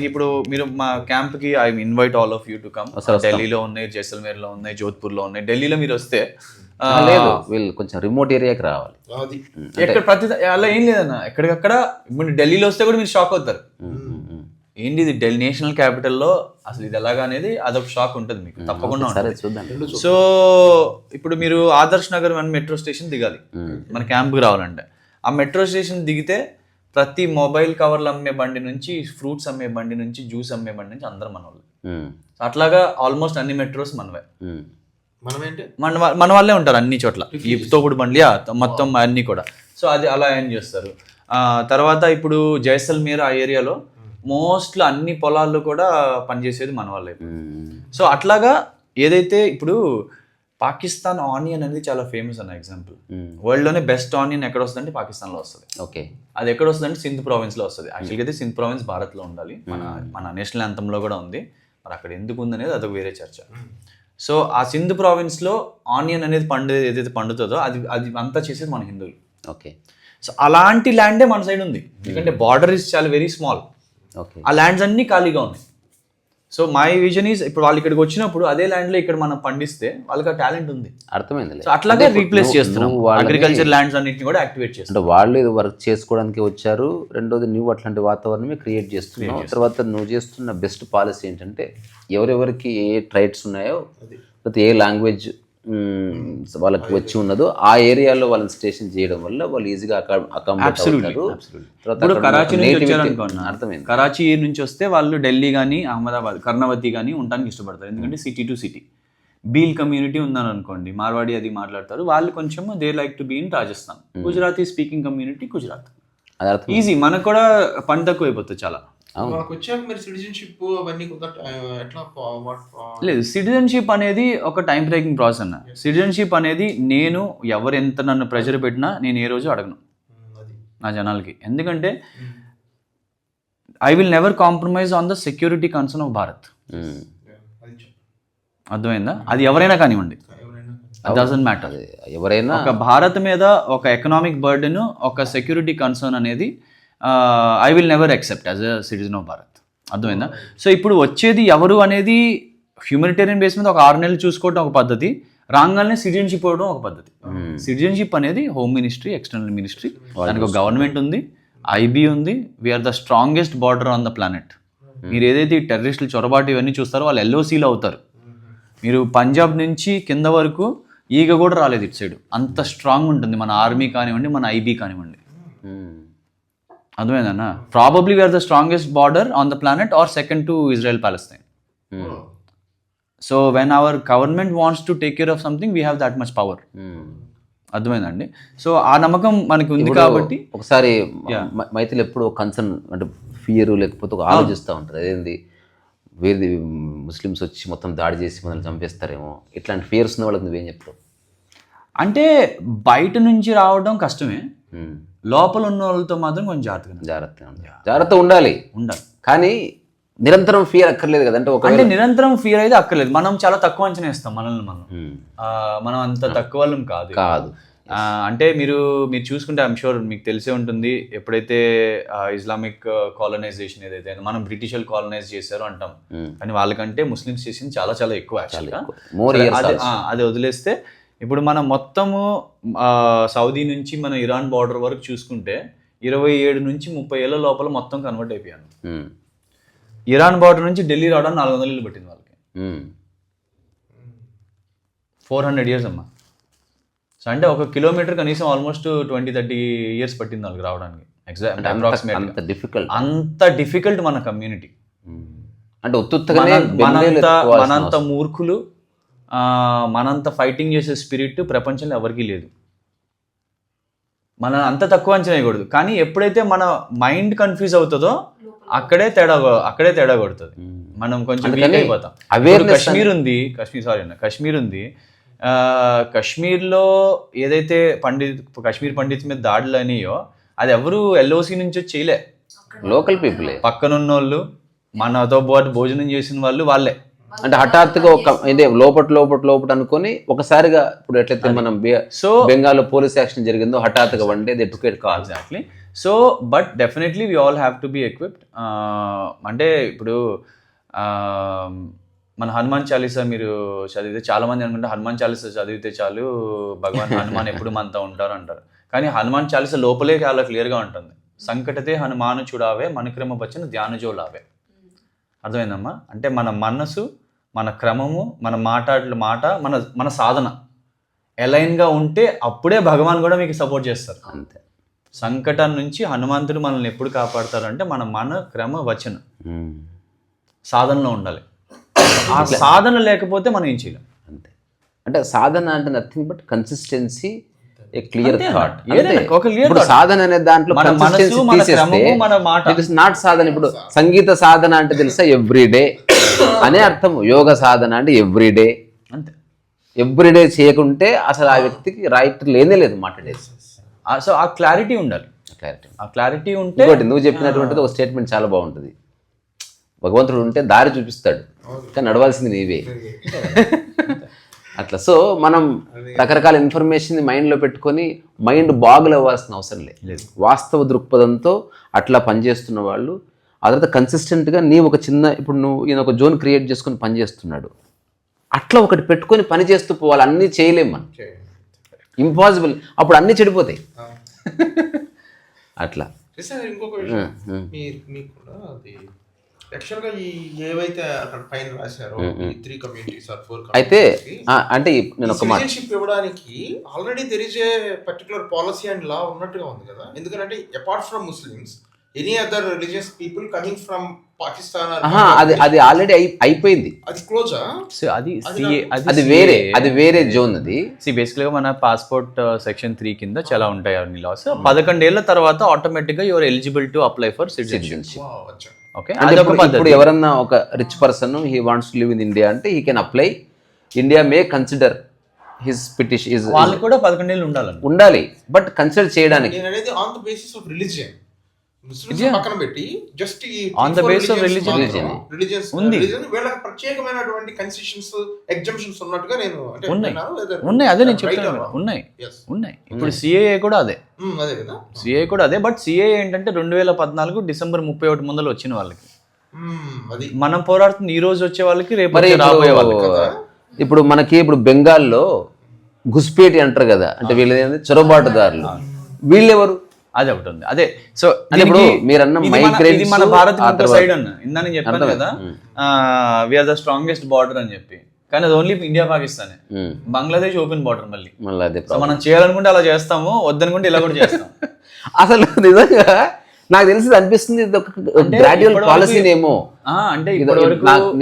ఇప్పుడు మీరు మా క్యాంప్కి I invite all of you to come. ఢిల్లీలో ఉన్నాయి, జైసల్మేర్లో ఉన్నాయి, జోధ్పూర్లో ఉన్నాయి. ఢిల్లీలో మీరు వస్తే లేదు, వీళ్ళు కొంచెం రిమోట్ ఏరియాకి రావాలి. ఎక్కడ అలా ఏం లేదన్న, ఎక్కడికక్కడ. ఇప్పుడు ఢిల్లీలో వస్తే కూడా మీరు షాక్ అవుతారు, ఏంటి ఇది ఢిల్లీ నేషనల్ క్యాపిటల్లో అసలు ఇది ఎలాగా అనేది అదొక షాక్ ఉంటుంది మీకు తప్పకుండా. సో ఇప్పుడు మీరు ఆదర్శ్ నగర్ మెట్రో స్టేషన్ దిగాలి మన క్యాంప్కి రావాలంటే. ఆ మెట్రో స్టేషన్ దిగితే ప్రతి మొబైల్ కవర్లు అమ్మే బండి నుంచి, ఫ్రూట్స్ అమ్మే బండి నుంచి, జ్యూస్ అమ్మే బండి నుంచి అందరూ మన వాళ్ళు. అట్లాగా ఆల్మోస్ట్ అన్ని మెట్రోస్ మనవే. మన వాళ్ళే ఉంటారు అన్ని చోట్ల, ఈ తోపుడు బండ్లు మొత్తం అన్ని కూడా. సో అది అలా ఏం చేస్తారు. తర్వాత ఇప్పుడు జైసల్మేర్ ఆ ఏరియాలో మోస్ట్లీ అన్ని పొలాల్లో కూడా పనిచేసేది మన వాళ్ళే. సో అట్లాగా ఏదైతే ఇప్పుడు పాకిస్తాన్ ఆనియన్ అనేది చాలా ఫేమస్ అన్న ఎగ్జాంపుల్. వరల్డ్ లోనే బెస్ట్ ఆనియన్ ఎక్కడ వస్తుంది అంటే పాకిస్తాన్ లో వస్తుంది. ఓకే, అది ఎక్కడ వస్తుంది అంటే సింధ్ ప్రావిన్స్ లో వస్తుంది. యాక్చువల్గా అయితే సింధ్ ప్రావిన్స్ భారత్ లో ఉండాలి, మన నేషనల్ యాంథమ్ లో కూడా ఉంది. మరి అక్కడ ఎందుకు ఉంది అనేది అదొక వేరే చర్చ. సో ఆ సింధ్ ప్రావిన్స్ లో ఆనియన్ అనేది ఏదైతే పండుతుందో అది అంతా చేసేది మన హిందువులు. ఓకే, సో అలాంటి ల్యాండే మన సైడ్ ఉంది, ఎందుకంటే బార్డర్ ఇస్ చాలా వెరీ స్మాల్. ఓకే, ఆ ల్యాండ్స్ అన్ని ఖాళీగా ఉన్నాయి. సో మై విజన్ ఈజ్ ఇప్పుడు వాళ్ళు ఇక్కడికి వచ్చినప్పుడు అదే ల్యాండ్ లో ఇక్కడ మనం పండిస్తే వాళ్ళకి ఆ టాలెంట్ ఉంది. అర్థమైంది. సో అట్లాగే రీప్లేస్ చేస్తున్నాం, అగ్రికల్చర్ ల్యాండ్స్ అన్నింటిని కూడా యాక్టివేట్ చేస్తాం. అంటే వాళ్ళు ఇది వర్క్ చేసుకోవడానికి వచ్చారు. రెండోది నువ్వు అట్లాంటి వాతావరణమే క్రియేట్ చేస్తున్నావు. తర్వాత నువ్వు చేస్తున్న బెస్ట్ పాలసీ ఏంటంటే ఎవరెవరికి ఏ ట్రైట్స్ ఉన్నాయో, లేకపోతే ఏ లాంగ్వేజ్ వాళ్ళకి వచ్చి ఉన్నదో ఆ ఏరియాలో వాళ్ళని స్టేషన్ చేయడం వల్ల వాళ్ళు ఈజీగా అకామిడేట్ అవుతారు. ఇప్పుడు కరాచీ నుంచి వచ్చారనుకున్నా, అర్థమైంది. కరాచీ నుంచి వస్తే వాళ్ళు ఢిల్లీ కానీ, అహ్మదాబాద్, కర్ణావతి కానీ ఉండడానికి ఇష్టపడతారు, ఎందుకంటే city to city. Bhil community ఉందని అనుకోండి, మార్వాడి అది మాట్లాడతారు, వాళ్ళు కొంచెం they like to be in Rajasthan. Gujarati speaking community Gujarat, easy. మనకు కూడా పని తక్కువ అయిపోతుంది చాలా. లేదు, సిటిజన్షిప్ అనేది ఒక టైం బ్రేకింగ్ ప్రాసెస్ అన్న. సిటిజన్షిప్ అనేది నేను ఎవరు ఎంత నన్ను ప్రెషర్ పెట్టినా నేను ఏ రోజు అడగను నా జనాలకి, ఎందుకంటే I will never compromise on the security concern of Bharat. అర్థమైందా? అది ఎవరైనా కానివ్వండి, డజంట్ మ్యాటర్. ఎవరైనా ఒక భారత్ మీద ఒక ఎకనామిక్ బర్డెన్, ఒక సెక్యూరిటీ కన్సర్న్ అనేది I will never accept as a citizen of Bharat. అర్థమైందా? సో ఇప్పుడు వచ్చేది ఎవరు అనేది హ్యూమనిటేరియన్ బేస్ మీద ఒక 6 నెలలు చూసుకోవడం ఒక పద్ధతి, రాగానే సిటిజన్షిప్ ఇవ్వడం ఒక పద్ధతి. సిటిజన్షిప్ అనేది హోమ్ మినిస్ట్రీ, ఎక్స్టర్నల్ మినిస్ట్రీ, దానికి ఒక గవర్నమెంట్ ఉంది, ఐబీ ఉంది. We are the strongest border on the planet. మీరు ఏదైతే ఈ టెర్రరిస్టులు చొరబాటు ఇవన్నీ చూస్తారో వాళ్ళు ఎల్ఓసీలు అవుతారు. మీరు పంజాబ్ నుంచి కింద వరకు ఈగ కూడా రాలేదు ఇటు సైడ్, అంత స్ట్రాంగ్ ఉంటుంది మన ఆర్మీ కానివ్వండి, మన ఐబీ కానివ్వండి. అర్థమైందన్న? Probably we're the strongest border on the planet or second to Israel Palestine. So when our government wants to take care of something we have that much power. అర్థమైందండి? So ఆ నమ్మకం మనకి ఉంది కాబట్టి. ఒకసారి మైథిలి ఎప్పుడు కన్సర్న్ అంటే ఫియర్ లేకపోతే ఒక ఆలోచిస్తూ ఉంటారు, అదేంది వేరే ముస్లిమ్స్ వచ్చి మొత్తం దాడి చేసి మనల్ని చంపేస్తారేమో, ఇట్లాంటి ఫియర్స్ ఉన్న వాళ్ళకి నువ్వేం చెప్తావు? అంటే బయట నుంచి రావడం కష్టమే, లోపల ఉన్న వాళ్ళతో మాత్రం కొంచెం జాగ్రత్త ఉండాలి. కానీ నిరంతరం ఫియర్ అక్కర్లేదు కదంటే. అంటే నిరంతరం ఫియర్ అయితే అక్కర్లేదు. మనం చాలా తక్కువ అంచనా ఇస్తాం మనల్ని. మనం అంత తక్కువ వాళ్ళం కాదు. అంటే మీరు చూసుకుంటే ఐఎమ్ షూర్ మీకు తెలిసే ఉంటుంది, ఎప్పుడైతే ఇస్లామిక్ కాలనైజేషన్ ఏదైతే మనం బ్రిటిష్ వాళ్ళు కాలనైజ్ చేశారు అంటాం, కానీ వాళ్ళకంటే ముస్లిమ్స్ చేసింది చాలా చాలా ఎక్కువ యాక్చువల్గా. అది వదిలేస్తే ఇప్పుడు మనం మొత్తము సౌదీ నుంచి మన ఇరాన్ బార్డర్ వరకు చూసుకుంటే 27 నుంచి 30 ఏళ్ళ లోపల మొత్తం కన్వర్ట్ అయిపోయాను. ఇరాన్ బార్డర్ నుంచి ఢిల్లీ రావడానికి 400 ఏళ్ళు పట్టింది వాళ్ళకి. 400 years అమ్మా. సో అంటే ఒక కిలోమీటర్ కనీసం ఆల్మోస్ట్ 20-30 years పట్టింది వాళ్ళకి రావడానికి. ఎగ్జాక్ట్ అంత డిఫికల్ట్ మన కమ్యూనిటీ. అంటే మనంత మూర్ఖులు, మనంత ఫైటింగ్ చేసే స్పిరిట్ ప్రపంచంలో ఎవరికీ లేదు. మనం అంత తక్కువ అంచనా వేయకూడదు. కానీ ఎప్పుడైతే మన మైండ్ కన్ఫ్యూజ్ అవుతుందో అక్కడే తేడా కొడుతుంది. మనం కొంచెం వీక్ అయిపోతాం. కశ్మీర్ ఉంది. కశ్మీర్లో ఏదైతే కశ్మీర్ పండిత్ మీద దాడులు అయినాయో అది ఎవరు ఎల్ఓసి నుంచి చేయలే, లోకల్ పీపుల్, పక్కనున్నోళ్ళు, మనతో పాటు భోజనం చేసిన వాళ్ళే. అంటే హఠాత్తుగా ఒక ఇదే లోపట అనుకొని ఒకసారిగా ఇప్పుడు ఎట్లయితే మనం బెంగాల్లో పోలీస్ యాక్షన్ జరిగిందో హఠాత్తుగా one day they took it call. Exactly. So but definitely we all have to be equipped. అంటే ఇప్పుడు మన హనుమాన్ చాలీసా మీరు చదివితే, చాలా మంది అనుకుంటే హనుమాన్ చాలీసా చదివితే చాలు భగవాన్ హనుమాన్ ఎప్పుడు మనతో ఉంటారు అంటారు. కానీ హనుమాన్ చాలీసా లోపలే చాలా క్లియర్గా ఉంటుంది. సంకటతే హనుమాను చూడావే మనుక్రమ బచ్చన ధ్యానజో లావే. అర్థమైందమ్మా? అంటే మన మనసు, మన క్రమము, మన మాట, మన సాధన అలైన్గా ఉంటే అప్పుడే భగవాన్ కూడా మీకు సపోర్ట్ చేస్తారు. అంతే. సంకటం నుంచి హనుమంతుడు మనల్ని ఎప్పుడు కాపాడతారంటే మన క్రమ వచనం సాధనలో ఉండాలి. ఆ సాధన లేకపోతే మనం ఏం చేయలేం. అంతే. అంటే సాధన అంటే nothing but consistency, A clear thought. ఇప్పుడు సాధన అనే దాంట్లో నాట్ సాధన. ఇప్పుడు సంగీత సాధన అంటే తెలుసా, ఎవ్రీడే అనే అర్థం. యోగ సాధన అంటే ఎవ్రీడే, అంతే. ఎవ్రీడే చేయకుంటే అసలు ఆ వ్యక్తికి రైట్ లేనే లేదు మాట్లాడేది. సో ఆ క్లారిటీ ఉండాలి. ఆ క్లారిటీ ఉంటే నువ్వు చెప్పినటువంటిది ఒక స్టేట్మెంట్ చాలా బాగుంటుంది. భగవంతుడు ఉంటే దారి చూపిస్తాడు, కానీ నడవాల్సింది నీవే. అట్లా. సో మనం రకరకాల ఇన్ఫర్మేషన్ మైండ్లో పెట్టుకొని మైండ్ బాగులు అవ్వాల్సిన అవసరం లేదు. వాస్తవ దృక్పథంతో అట్లా పనిచేస్తున్న వాళ్ళు ఆ తర్వాత కన్సిస్టెంట్గా నీ ఒక చిన్న, ఇప్పుడు నువ్వు ఈయన ఒక జోన్ క్రియేట్ చేసుకొని పని చేస్తున్నాడు, అట్లా ఒకటి పెట్టుకొని పని చేస్తూ పోవాలి. అన్నీ చేయలేం మనం, ఇంపాసిబుల్. అప్పుడు అన్నీ చెడిపోతాయి. అట్లా. ఇంకొక విషయం, మీకు కూడా అది యాక్చువల్గా ఈ ఏవైతే అక్కడ పైన రాశారో 3 communities or 4 అయితే అంటే నేను ఒక మాట సిటిజన్షిప్ ఇవ్వడానికి already there is a particular policy and law ఉన్నట్టుగా ఉంది కదా. ఎందుకంటే apart from Muslims any other religious people coming from Pakistan, అది ఆల్రెడీ అయిపోయింది. అది క్లోజా? అది వేరే జోన్. అది బేసిక్గా మన పాస్పోర్ట్ సెక్షన్ 3 కింద చాలా ఉంటాయి అన్ని లాస్. 11 ఏళ్ల తర్వాత ఆటోమేటిక్ గా your eligible to apply for citizenship. Okay. ఇప్పుడు ఎవరన్నా ఒక rich person he wants to live in India అంటే he can apply. India may consider his petition. వాళ్ళు కూడా 11 ఏళ్ళు ఉండాలి, బట్ కన్సిడర్ చేయడానికి on the basis of religion పక్కన పెట్టి just on the base of religion ఉంది. వీళ్ళకి ప్రత్యేకమైనటువంటి కన్సెషన్స్, ఎగ్జంప్షన్స్ ఉన్నట్టుగా నేను ఉన్నాయి. అదే నేను చెప్తాను, ఉన్నాయి. ఇప్పుడు సిఏఏ కూడా అదే కదా. సిఏఏ కూడా అదే. బట్ సిఏఏ ఏంటంటే 2014 డిసెంబర్ 31 ముందర వచ్చిన వాళ్ళకి. మనం పోరాడుతుంది ఈ రోజు వచ్చే వాళ్ళకి, రేపు రాబోయే వాళ్ళకి. ఇప్పుడు మనకి ఇప్పుడు బెంగాల్లో గుస్పేటి అంటారు కదా, అంటే వీళ్ళది చొరబాటుదారులు. వీళ్ళెవరు? అది ఒకటి ఉంది. అదే. సో ఇప్పుడు మీరన్న మైగ్రేట్స్ మన భారత్ సైడ్ అన్న ఇందా నేను చెప్పాను కదా, వీఆర్ ద స్ట్రాంగెస్ట్ బార్డర్ అని చెప్పి. కానీ అది only India Pakistan. Bangladesh open border. మళ్ళీ మనం చేయాలనుకుంటే అలా చేస్తాము, వద్దనుకుంటే ఇలా కూడా చేస్తాం. అసలు నిజంగా నాకు తెలిసి అనిపిస్తుంది గ్రాడ్యువల్ పాలసీనేమో. అంటే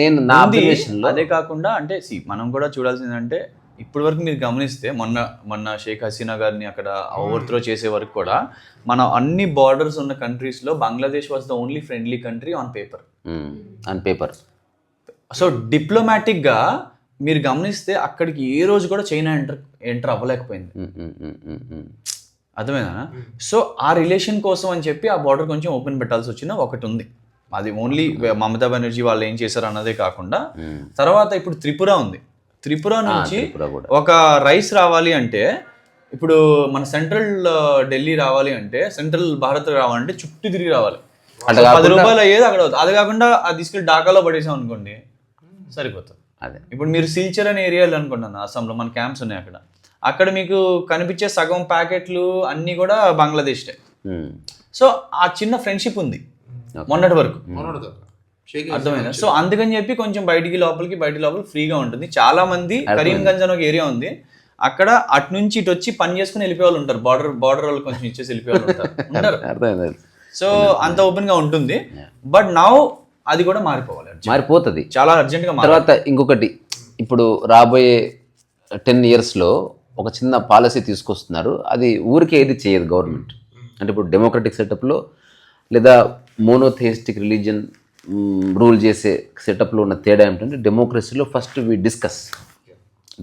నేను నా అబ్జర్వేషన్ లో అదే కాకుండా అంటే మనం కూడా చూడాల్సిందంటే ఇప్పటి వరకు మీరు గమనిస్తే మొన్న షేక్ హసీనా గారిని అక్కడ ఓవర్త్రో చేసే వరకు కూడా మనం అన్ని బార్డర్స్ ఉన్న కంట్రీస్ లో Bangladesh was the only friendly country on paper. So diplomatic గా మీరు గమనిస్తే అక్కడికి ఏ రోజు కూడా చైనా ఎంటర్ అవ్వలేకపోయింది. అర్థమైందా? సో ఆ రిలేషన్ కోసం అని చెప్పి ఆ బార్డర్ కొంచెం ఓపెన్ పెట్టాల్సి వచ్చిన ఒకటి ఉంది. అది ఓన్లీ మమతా బెనర్జీ వాళ్ళు ఏం చేశారు అన్నదే కాకుండా తర్వాత ఇప్పుడు త్రిపుర ఉంది. త్రిపుర నుంచి ఒక రైస్ రావాలి అంటే, ఇప్పుడు మన సెంట్రల్ ఢిల్లీ రావాలి అంటే, సెంట్రల్ భారత్ రావాలంటే చుట్టూ తిరిగి రావాలి. 10 రూపాయలు అయ్యేది అక్కడ. అది కాకుండా అది తీసుకెళ్ళి ఢాకాలో పడేసాం అనుకోండి, సరిపోతుంది. అదే. ఇప్పుడు మీరు సిల్చర్ అనే ఏరియాలో అనుకుంటున్నాను, అస్సాంలో మన క్యాంప్స్ ఉన్నాయి. అక్కడ మీకు కనిపించే సగం ప్యాకెట్లు అన్ని కూడా బంగ్లాదేశ్. సో ఆ చిన్న ఫ్రెండ్షిప్ ఉంది మొన్నటి వరకు. అర్థమైందా? సో అందుకని చెప్పి కొంచెం బయటికి లోపలికి ఫ్రీగా ఉంటుంది. చాలా మంది కరీంగంజ్ అని ఒక ఏరియా ఉంది, అక్కడ అటు నుంచి ఇటు వచ్చి పని చేసుకుని వెళ్ళిపోయే వాళ్ళు ఉంటారు. బార్డర్ వాళ్ళు కొంచెం ఇచ్చేసి వెళ్ళిపోయే వాళ్ళు ఉంటారు. సో అంత ఓపెన్ గా ఉంటుంది. బట్ నౌ అది కూడా మారిపోతుంది, చాలా అర్జెంట్ గా. తర్వాత ఇంకొకటి, ఇప్పుడు రాబోయే 10 yearsలో ఒక చిన్న పాలసీ తీసుకొస్తున్నారు. అది ఊరికే ఏది చేయదు గవర్నమెంట్. అంటే ఇప్పుడు డెమోక్రటిక్ సెటప్లో లేదా మోనోథెయిస్టిక్ రిలీజియన్ రూల్ చేసే సెటప్లో ఉన్న తేడా ఏమిటంటే, డెమోక్రసీలో first we discuss,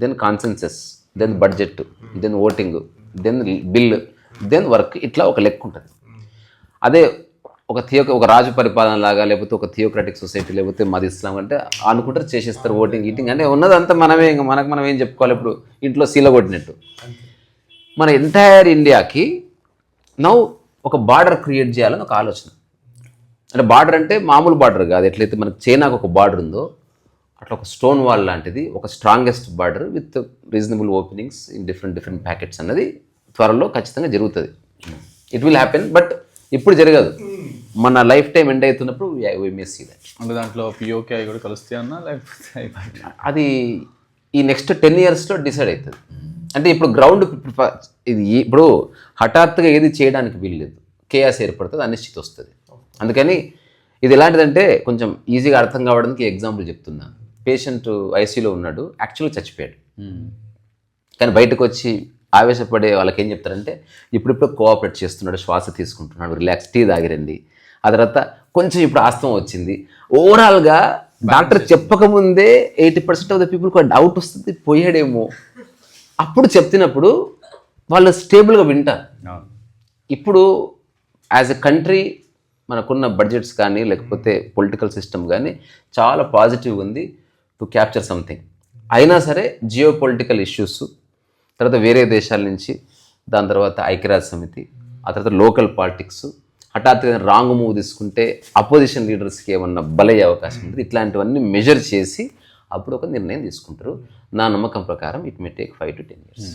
then consensus, then budget, then voting, then bill, then work. ఇట్లా ఒక లెక్క ఉంటుంది. అదే ఒక రాజు పరిపాలన లాగా, లేకపోతే ఒక థియోక్రాటిక్ సొసైటీ, లేకపోతే మాది ఇస్లాం అంటే అనుకుంటారు, చేసేస్తారు ఓటింగ్ ఈటింగ్ అంటే ఉన్నదంతా మనమే. ఇంకా మనం ఏం చెప్పుకోవాలి? ఇప్పుడు ఇంట్లో సీల కొట్టినట్టు మన ఎంటైర్ ఇండియాకి నౌ ఒక బార్డర్ క్రియేట్ చేయాలని ఒక ఆలోచన. అంటే బార్డర్ అంటే మామూలు బార్డర్ కాదు. ఎట్లయితే మనకు చైనాకు ఒక బార్డర్ ఉందో అట్లా ఒక స్టోన్ వాల్ లాంటిది, ఒక strongest border with reasonable openings in different packets అన్నది త్వరలో ఖచ్చితంగా జరుగుతుంది. ఇట్ విల్ హ్యాపెన్, బట్ ఇప్పుడు జరగదు. మన లైఫ్ టైం ఎండ్ అవుతున్నప్పుడు వి మే సీ దట్. అంటే దాంట్లో పిఓకే కూడా కలుస్తాయి అన్నా, లేకపోతే అది ఈ నెక్స్ట్ 10 yearsలో డిసైడ్ అవుతుంది. అంటే ఇప్పుడు గ్రౌండ్ ఇది ఇప్పుడు హఠాత్తుగా ఏది చేయడానికి వీల్లేదు, కేయాస్ ఏర్పడుతుంది, అనిశ్చితి వస్తుంది. అందుకని ఇది ఎలాంటిదంటే కొంచెం ఈజీగా అర్థం కావడానికి ఎగ్జాంపుల్ చెప్తున్నా. పేషెంట్ ఐసీయూలో ఉన్నాడు, యాక్చువల్గా చచ్చిపోయాడు. కానీ బయటకు వచ్చి ఆవేశపడే వాళ్ళకి ఏం చెప్తారంటే ఇప్పుడిప్పుడు కోఆపరేట్ చేస్తున్నాడు, శ్వాస తీసుకుంటున్నాడు, రిలాక్స్, టీ తాగిరండి. ఆ తర్వాత కొంచెం ఇప్పుడు ఆస్తమా వచ్చింది. ఓవరాల్గా డాక్టర్ చెప్పకముందే 80% ఆఫ్ ద పీపుల్కి డౌట్ వస్తుంది, పోయాడేమో. అప్పుడు చెప్తున్నప్పుడు వాళ్ళు స్టేబుల్గా వింటారు. ఇప్పుడు యాజ్ ఎ కంట్రీ మనకున్న బడ్జెట్స్ కానీ లేకపోతే పొలిటికల్ సిస్టమ్ కానీ చాలా పాజిటివ్గా ఉంది టు క్యాప్చర్ సంథింగ్. అయినా సరే జియో పొలిటికల్ ఇష్యూస్, తర్వాత వేరే దేశాల నుంచి, దాని తర్వాత ఐక్యరాజ్య సమితి, ఆ తర్వాత లోకల్ పాలిటిక్స్, హఠాత్తుగా రాంగ్ మూవ్ తీసుకుంటే అపోజిషన్ లీడర్స్కి ఏమన్నా బలయ్యే అవకాశం ఉంటుంది. ఇట్లాంటివన్నీ మెజర్ చేసి అప్పుడు ఒక నిర్ణయం తీసుకుంటారు. నా నమ్మకం ప్రకారం it may take 5 to 10 years.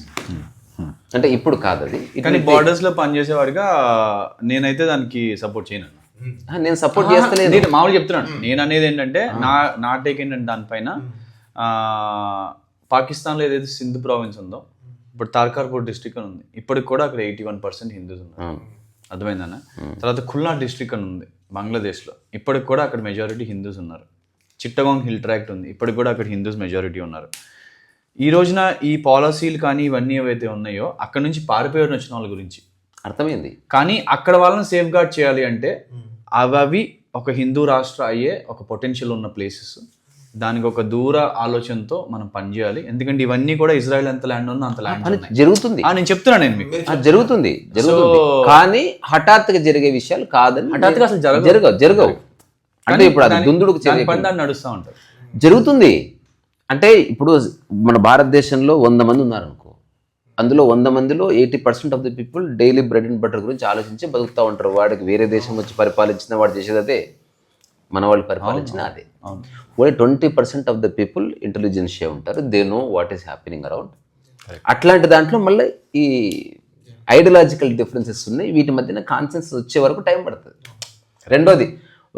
అంటే ఇప్పుడు కాదు అది. కానీ బార్డర్స్లో పనిచేసేవాడిగా నేనైతే దానికి సపోర్ట్ చేయను. నేను సపోర్ట్ చేస్తలేదు, నేను మామూలుగా చెప్తున్నాను. నేను అనేది ఏంటంటే నా టేక్ ఏంటంటే దానిపైన పాకిస్తాన్లో ఏదైతే సింధు ప్రావిన్స్ ఉందో, ఇప్పుడు తార్కార్పూర్ డిస్ట్రిక్ట్ అని ఉంది, ఇప్పటికి కూడా అక్కడ 81% హిందూస్ ఉన్నారు. అర్థమైందన్న. తర్వాత ఖుల్నా డిస్ట్రిక్ట్ అని ఉంది బంగ్లాదేశ్లో, ఇప్పటికి కూడా అక్కడ మెజారిటీ హిందూస్ ఉన్నారు. చిట్టగాంగ్ హిల్ ట్రాక్ట్ ఉంది, ఇప్పటికి కూడా అక్కడ హిందూస్ మెజారిటీ ఉన్నారు. ఈ రోజున ఈ పాలసీలు కానీ ఇవన్నీ ఏవైతే ఉన్నాయో అక్కడ నుంచి పారిపోయి వచ్చిన వాళ్ళ గురించి అర్థమైంది. కానీ అక్కడ వాళ్ళని సేఫ్ గార్డ్ చేయాలి అంటే అవి ఒక హిందూ రాష్ట్ర అయ్యే ఒక పొటెన్షియల్ ఉన్న ప్లేసెస్. దానికి ఒక దూర ఆలోచనతో మనం పనిచేయాలి. ఎందుకంటే ఇవన్నీ కూడా ఇజ్రాయెల్ ఎంత ల్యాండ్ ఉందో అంత ల్యాండ్ జరుగుతుంది. నేను చెప్తున్నాను, నేను మీకు జరుగుతుంది. కానీ హఠాత్తుగా జరిగే విషయాలు కాదని, హఠాత్తుగా అసలు జరగవు. అంటే ఇప్పుడు అది దుందుడుకు నడుస్తూ ఉంటారు, జరుగుతుంది. అంటే ఇప్పుడు మన భారతదేశంలో 100 మంది ఉన్నారనుకో, అందులో 100 మందిలో 80% of the people daily bread and butter గురించి ఆలోచించి బతుకుతూ ఉంటారు. వాడికి వేరే దేశం వచ్చి పరిపాలించిన వాడు చేసేది అదే, మన వాళ్ళు పరిపాలించిన అదే. Only 20% of the people intelligentsia ఉంటారు, they know what is happening around. అట్లాంటి దాంట్లో మళ్ళీ ఈ ఐడియాలజికల్ డిఫరెన్సెస్ ఉన్నాయి, వీటి మధ్యన కాన్సెన్సస్ వచ్చే వరకు టైం పడుతుంది. రెండోది,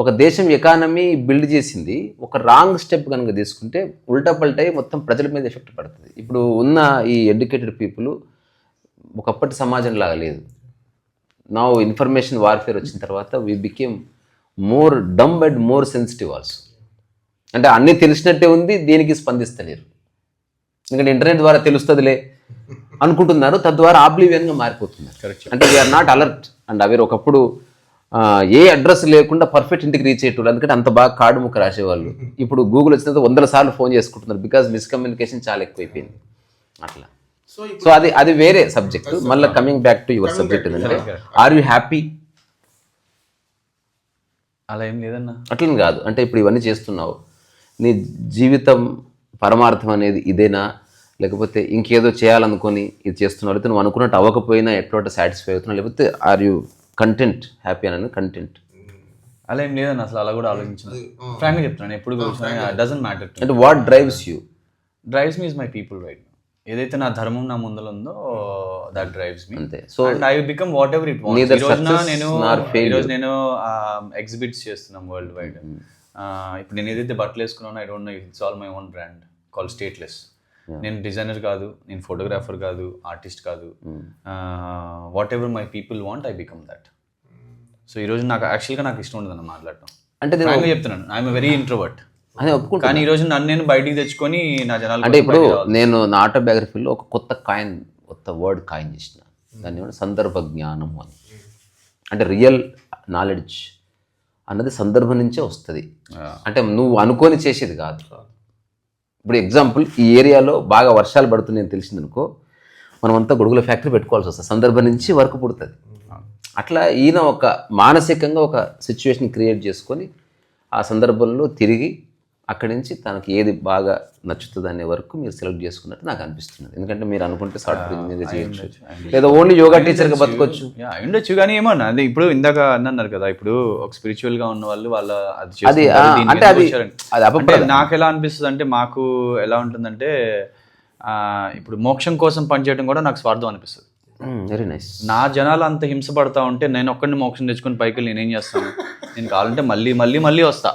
ఒక దేశం ఎకానమీ బిల్డ్ చేసింది ఒక రాంగ్ స్టెప్ కనుక తీసుకుంటే ఉల్టా పల్టాయి మొత్తం ప్రజల మీద ఎఫెక్ట్ పడుతుంది. ఇప్పుడు ఉన్న ఈ ఎడ్యుకేటెడ్ పీపుల్ ఒకప్పటి సమాజం లాగా లేదు. నా ఇన్ఫర్మేషన్ వార్ఫేర్ వచ్చిన తర్వాత we became more dumb and more sensitive also. అంటే అన్నీ తెలిసినట్టే ఉంది, దేనికి స్పందిస్తలేరు. ఎందుకంటే ఇంటర్నెట్ ద్వారా తెలుస్తుందిలే అనుకుంటున్నారు, తద్వారా ఆబ్లివియన్గా మారిపోతున్నారు. అంటే we are not alert and aware. ఒకప్పుడు ఏ అడ్రస్ లేకుండా పర్ఫెక్ట్ ఇంటికి రీచ్ అయ్యేటోళ్ళు, ఎందుకంటే అంత బాగా కార్డు ముక్క రాసేవాళ్ళు. ఇప్పుడు గూగుల్ వచ్చిన 100 సార్లు ఫోన్ చేసుకుంటున్నారు, బికాజ్ మిస్కమ్యూనికేషన్ చాలా ఎక్కువైపోయింది. అట్లా. సో అది వేరే సబ్జెక్ట్. మళ్ళీ coming back to your subject ఏంటంటే, ఆర్ యూ హ్యాపీ? అలా ఏం లేదన్నా. అట్లని కాదు, అంటే ఇప్పుడు ఇవన్నీ చేస్తున్నావు, నీ జీవితం పరమార్థం అనేది ఇదేనా, లేకపోతే ఇంకేదో చేయాలనుకొని ఇది చేస్తున్నావు, లేకపోతే నువ్వు అనుకున్నట్టు అవ్వకపోయినా ఎట్లా సాటిస్ఫై అవుతున్నావు, లేకపోతే ఆర్ యూ కంటెంట్, హ్యాపీ అని కంటెంట్? అలా ఏం లేదన్న, అసలు అలా కూడా ఆలోచించిన. ఫ్రాంక్గా చెప్తున్నాను, ఎప్పుడు డజంట్ మ్యాటర్. అంటే what drives you? Drives me is my people right. ఏదైతే నా ధర్మం నా ముందర ఉందో దట్ డ్రైవ్స్ మీ. అంతే. So I become what ever it wants. ఈరోజు నేను ఎగ్జిబిట్స్ చేస్తున్నాం వరల్డ్ వైడ్. ఇప్పుడు నేను ఏదైతే బట్టలు వేసుకున్నానో, I don't know, it's all my own brand call stateless. నేను డిజైనర్ కాదు, నేను ఫోటోగ్రాఫర్ కాదు, ఆర్టిస్ట్ కాదు. Whatever my people want, I become that. So ఈరోజు నాకు యాక్చువల్గా నాకు ఇష్టం ఉండదు మాట్లాడటం. అంటే నేను చెప్తున్నాను, ఐఎమ్ వెరీ ఇంట్రోవర్ట్. అదే ఒప్పుకుంటా. కానీ ఈరోజు నేను బయటికి తెచ్చుకొని నా జనాలు. అంటే ఇప్పుడు నేను నా ఆటోబయోగ్రఫీలో ఒక కొత్త వర్డ్ కాయిన్ చేసిన, దాన్ని ఏమంటే సందర్భ జ్ఞానము అని. అంటే రియల్ నాలెడ్జ్ అన్నది సందర్భం నుంచే వస్తుంది. అంటే నువ్వు అనుకొని చేసేది కాదు. ఇప్పుడు ఎగ్జాంపుల్, ఈ ఏరియాలో బాగా వర్షాలు పడుతున్నాయని తెలిసిందనుకో, మనమంతా గొడుగుల ఫ్యాక్టరీ పెట్టుకోవాల్సి వస్తుంది, సందర్భం నుంచి వర్క్ పుడుతుంది. అట్లా ఈయన ఒక మానసికంగా ఒక సిచ్యువేషన్ క్రియేట్ చేసుకొని ఆ సందర్భంలో తిరిగి అక్కడి నుంచి తనకి ఏది బాగా నచ్చుతుంది అనే వరకు మీరు సెలెక్ట్ చేసుకున్నట్టు నాకు అనిపిస్తున్నది. ఎందుకంటే మీరు అనుకుంటే సాఫ్ట్వేర్ ఇంజనీర్ చేయొచ్చు, లేదా ఓన్లీ యోగా టీచర్గా బతకొచ్చు. ఉండొచ్చు. కానీ ఏమన్నా అదే ఇప్పుడు ఇందాక అన్నారు కదా, ఇప్పుడు ఒక స్పిరిచువల్ గా ఉన్న వాళ్ళు వాళ్ళ అది అంటే అది నాకు ఎలా అనిపిస్తుంది అంటే, మాకు ఎలా ఉంటుందంటే, ఇప్పుడు మోక్షం కోసం పనిచేయడం కూడా నాకు స్వార్థం అనిపిస్తుంది. Very nice. నా జనాలు అంత హింసపడతా ఉంటే నేను ఒక్కడిని మోక్షం తెచ్చుకొని పైకి నేనేం చేస్తాను? నేను కావాలంటే మళ్ళీ వస్తా.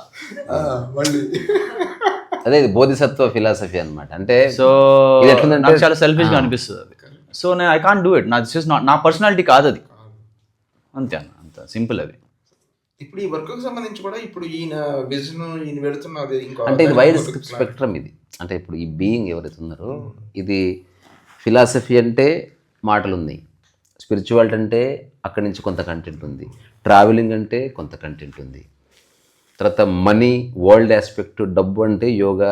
అదే ఇది బోధిసత్వ ఫిలాసఫీ అన్నమాట. అంటే సో ఇది ఎట్లుందంటే నాకు చాలా సెల్ఫిష్గా అనిపిస్తుంది అది. సో నేను ఐ కాంట్ డూ ఇట్. నా దిస్ ఇస్ నాట్ నా పర్సనాలిటీ కాదు అది. అంతే అన్న, అంత సింపుల్ అది. ఇప్పుడు ఈ వర్క్ కి సంబంధించి కూడా ఇప్పుడు ఈయన విజన్ ఈయన పెడుతున్నది ఇంకో అంటే ఇది వైడ్ స్పెక్ట్రమ్ ఇది. అంటే ఇప్పుడు ఈ బీయింగ్ ఎవరైతే ఉన్నారో ఇది ఫిలాసఫీ అంటే మాటలు ఉన్నాయి, స్పిరిచువాలిటీ అంటే అక్కడి నుంచి కొంత కంటెంట్ ఉంది, ట్రావెలింగ్ అంటే కొంత కంటెంట్ ఉంది, తర్వాత మనీ వరల్డ్ ఆస్పెక్ట్ డబ్బు అంటే yoga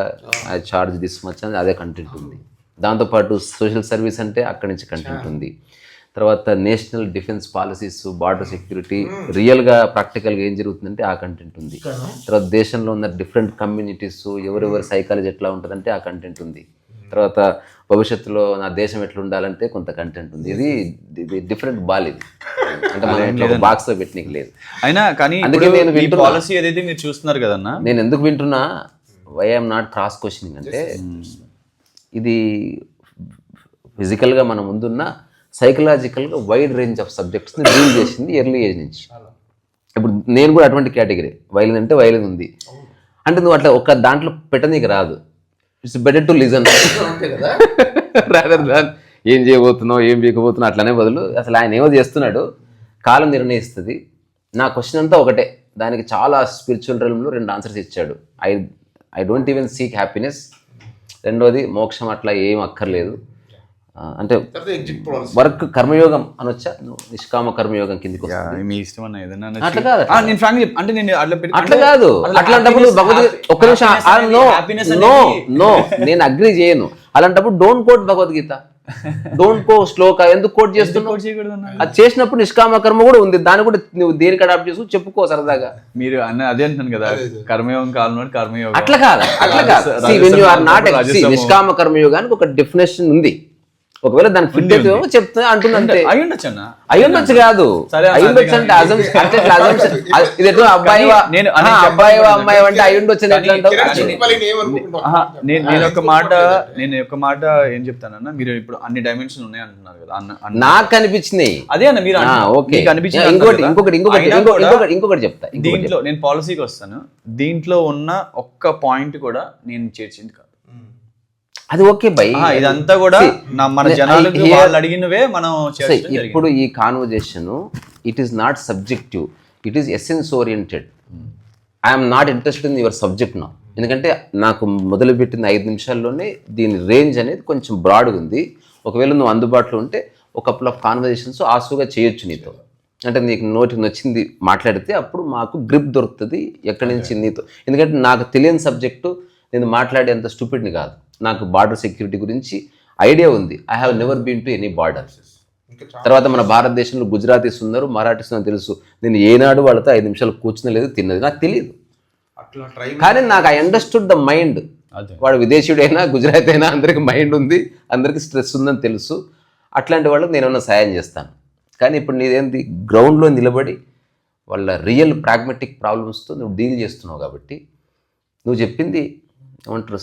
I charge this much అని అదే కంటెంట్ ఉంది. దాంతోపాటు సోషల్ సర్వీస్ అంటే అక్కడి నుంచి కంటెంట్ ఉంది. తర్వాత national defence policies, border security, రియల్గా ప్రాక్టికల్గా ఏం జరుగుతుందంటే ఆ కంటెంట్ ఉంది. తర్వాత దేశంలో ఉన్న డిఫరెంట్ కమ్యూనిటీస్ ఎవరెవరి సైకాలజీ ఎట్లా ఉంటుందంటే ఆ కంటెంట్ ఉంది. తర్వాత భవిష్యత్తులో నా దేశం ఎట్లా ఉండాలంటే కొంత కంటెంట్ ఉంది. ఇది డిఫరెంట్ బాల్ ఇది. అంటే మనం బాక్స్ లో పెట్టనీకి లేదు. అయినా కానీ అందుకే నేను పాలసీ ఏదైతే మీరు చూస్తున్నారు కదన్నా, నేను ఎందుకు వింటున్నా, why I'm not cross questioning అంటే ఇది ఫిజికల్గా మన ముందున్న సైకలాజికల్గా వైడ్ రేంజ్ ఆఫ్ సబ్జెక్ట్స్ని డీల్ చేసింది ఎర్లీ ఏజ్ నుంచి. ఇప్పుడు నేను కూడా అటువంటి కేటగిరీ. వైలిన్ అంటే వైలిన్ ఉంది అంటే నువ్వు అట్లా ఒక దాంట్లో పెట్టనీకి రాదు. It's better to listen rather than ఏం చేయబోతున్నావు ఏం చేయకపోతున్నావు అట్లనే బదులు అసలు ఆయన ఏమో చేస్తున్నాడు, కాలం నిర్ణయిస్తుంది. నా క్వశ్చన్ అంతా ఒకటే, దానికి చాలా స్పిరిచువల్ రిలంలో 2 ఆన్సర్స్ ఇచ్చాడు. I don't even seek happiness. రెండోది మోక్షం అట్లా ఏం అక్కర్లేదు. అంటే వర్క్ కర్మయోగం అనొచ్చా, నిష్కామ కర్మయోగం కిందికి వస్తుంది. మీ ఇష్టం అన్న ఏదైనా. అట్లా కాదు, నేను ఫ్రాంక్ అంటే నేను అట్లా కాదు. అట్లాంటప్పుడు భగవద్గీత ఒక్క నిమిషం నో నేను అగ్రి చేయను. అలాంటప్పుడు డోంట్ కోట్ భగవద్గీత, డోంట్ కో శ్లోక. ఎందుకు కోట్ చేస్తున్నావు? అది చేసినప్పుడు నిష్కామ కర్మ కూడా ఉంది, దాన్ని కూడా నువ్వు దేనికి అడాప్ట్ చేసుకో చెప్పుకో సరదాగా. మీరు అన్న అదే అంటున్నాను కదా, కర్మయోగం కాలం కర్మయోగం అట్లా కాదు, అట్లా కాదు. నిష్కామ కర్మయోగానికి ఒక డెఫినేషన్ ఉంది. ఒకవేళ దానికి ఫిట్ అయితే చెప్తా అంటుందంటే అయ్యుండొచ్చు కాదు, అయ్యుండొచ్చు అంటే ఇది ఎట్లా అబ్బాయి అమ్మాయి అంటే అయ్యుండొచ్చు. నేను ఒక మాట ఏం చెప్తానన్నా, మీరు ఇప్పుడు అన్ని డైమెన్షన్ ఉన్నాయి అంటున్నారు కదా, నాకు అనిపించినాయి అదే అన్న మీరు ఇంకొకటి చెప్తా. దీంట్లో నేను పాలసీకి వస్తాను, దీంట్లో ఉన్న ఒక్క పాయింట్ కూడా నేను చేర్చింది కాదు. అది ఓకే బై, ఇదంతా కూడా మన జనాలకు వాళ్ళు అడిగినవే మనం. ఇప్పుడు ఈ conversation it is not subjective, it is essence oriented. I'm not interested in your subject నా. ఎందుకంటే నాకు మొదలుపెట్టిన 5 నిమిషాల్లోనే దీని రేంజ్ అనేది కొంచెం బ్రాడ్గా ఉంది. ఒకవేళ నువ్వు అందుబాటులో ఉంటే ఒక కపుల్ ఆఫ్ కాన్వర్జేషన్స్ ఆసుగా చేయొచ్చు నీతో. అంటే నీకు నోటికి నచ్చింది మాట్లాడితే అప్పుడు మాకు గ్రిప్ దొరుకుతుంది ఎక్కడి నుంచి నీతో. ఎందుకంటే నాకు తెలియని సబ్జెక్టు నేను మాట్లాడేంత స్టూపిడ్ని కాదు. నాకు బార్డర్ సెక్యూరిటీ గురించి ఐడియా ఉంది. I have never been to any border. తర్వాత మన భారతదేశంలో గుజరాతీస్ ఉన్నారు, మరాఠీస్ ఉన్నారు తెలుసు. నేను ఏనాడు వాళ్ళతో 5 నిమిషాలు కూర్చునలేదు, తిన్నది నాకు తెలియదు. కానీ నాకు ఐ అండర్స్టూడ్ ద మైండ్. వాడు విదేశీయుడైనా గుజరాతీ అయినా అందరికి మైండ్ ఉంది, అందరికీ స్ట్రెస్ ఉందని తెలుసు. అట్లాంటి వాళ్ళకి నేను ఏమన్నా సాయం చేస్తాను. కానీ ఇప్పుడు నీదేంటి, గ్రౌండ్లో నిలబడి వాళ్ళ రియల్ ప్రాగ్మెటిక్ ప్రాబ్లమ్స్తో నువ్వు డీల్ చేస్తున్నావు. కాబట్టి నువ్వు చెప్పింది ఏమంటారు,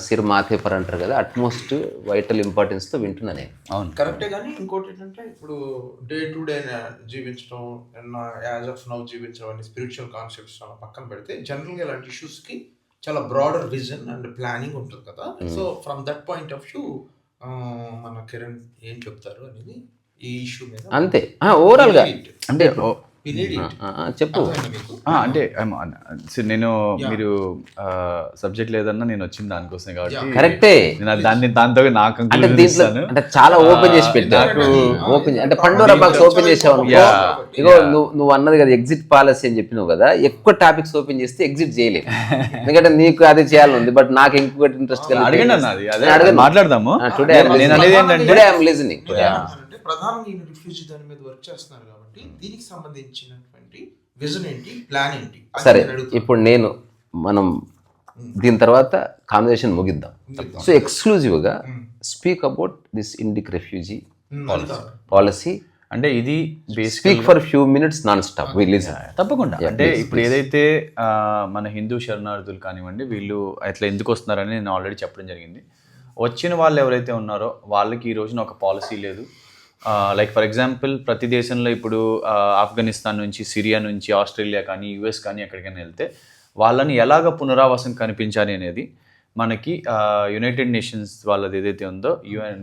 సిర్ మాథే పర్ అంటారు కదా, అట్మోస్ట్ వైటల్ ఇంపార్టెన్స్తో వింటున్నా నేను. అవును, కరెక్టే. కానీ ఇంకోటి ఏంటంటే ఇప్పుడు డే టు డే జీవించడం, యాజ్ ఆఫ్ నౌ జీవించడం అనే స్పిరిచువల్ కాన్సెప్ట్స్ పక్కన పెడితే జనరల్గా ఇలాంటి ఇష్యూస్కి చాలా బ్రాడర్ విజన్ అండ్ ప్లానింగ్ ఉంటుంది కదా. So from that point of view మన కిరణ్ ఏం చెప్తారు అనేది ఈ ఇష్యూ మీద. అంతే ఓవరాల్గా అంటే చెప్పు. అంటే నేను మీరు సబ్జెక్ట్ లేదన్నా నేను వచ్చింది దానికోసం కాబట్టి కరెక్టే. దాంతో నాకు అంటే చాలా ఓపెన్ చేసి పెట్టాను. ఓపెన్ అంటే పండోరా బాక్స్ ఓపెన్ చేసావు. ఇగో నువ్వు అన్నది కదా ఎగ్జిట్ పాలసీ అని చెప్పినావు కదా, ఎక్కువ టాపిక్స్ ఓపెన్ చేస్తే ఎగ్జిట్ చేయలేదు. ఎందుకంటే నీకు అది చేయాలని ఉంది, బట్ నాకు ఇంకొకటి ఇంట్రెస్ట్ అడగండి, మాట్లాడదాము. ప్రధానంగా ఈ రిఫ్యూజీ దాని మీద వర్క్ చేస్తున్నారు కాబట్టి దీనికి సంబంధించినటువంటి విజన్ ఏంటి, ప్లాన్ ఏంటి? సరే, ఇప్పుడు మనం దీని తర్వాత కాన్వర్సేషన్ ముగిద్దాం. సో ఎక్స్క్లూజివ్గా speak about this Indic refugee policy. అంటే ఇది speak for few minutes non stop. తప్పకుండా. అంటే ఇప్పుడు ఏదైతే మన హిందూ శరణార్థులు కానివ్వండి, వీళ్ళు అట్లా ఎందుకు వస్తున్నారని నేను ఆల్రెడీ చెప్పడం జరిగింది. వచ్చిన వాళ్ళు ఎవరైతే ఉన్నారో వాళ్ళకి ఈ రోజున ఒక పాలసీ లేదు. లైక్ ఫర్ ఎగ్జాంపుల్ ప్రతి దేశంలో ఇప్పుడు ఆఫ్ఘనిస్తాన్ నుంచి, సిరియా నుంచి, ఆస్ట్రేలియా కానీ, యుఎస్ కానీ ఎక్కడికైనా వెళ్తే వాళ్ళని ఎలాగ పునరావాసం కనిపించాలి అనేది మనకి యునైటెడ్ నేషన్స్ వాళ్ళది ఏదైతే ఉందో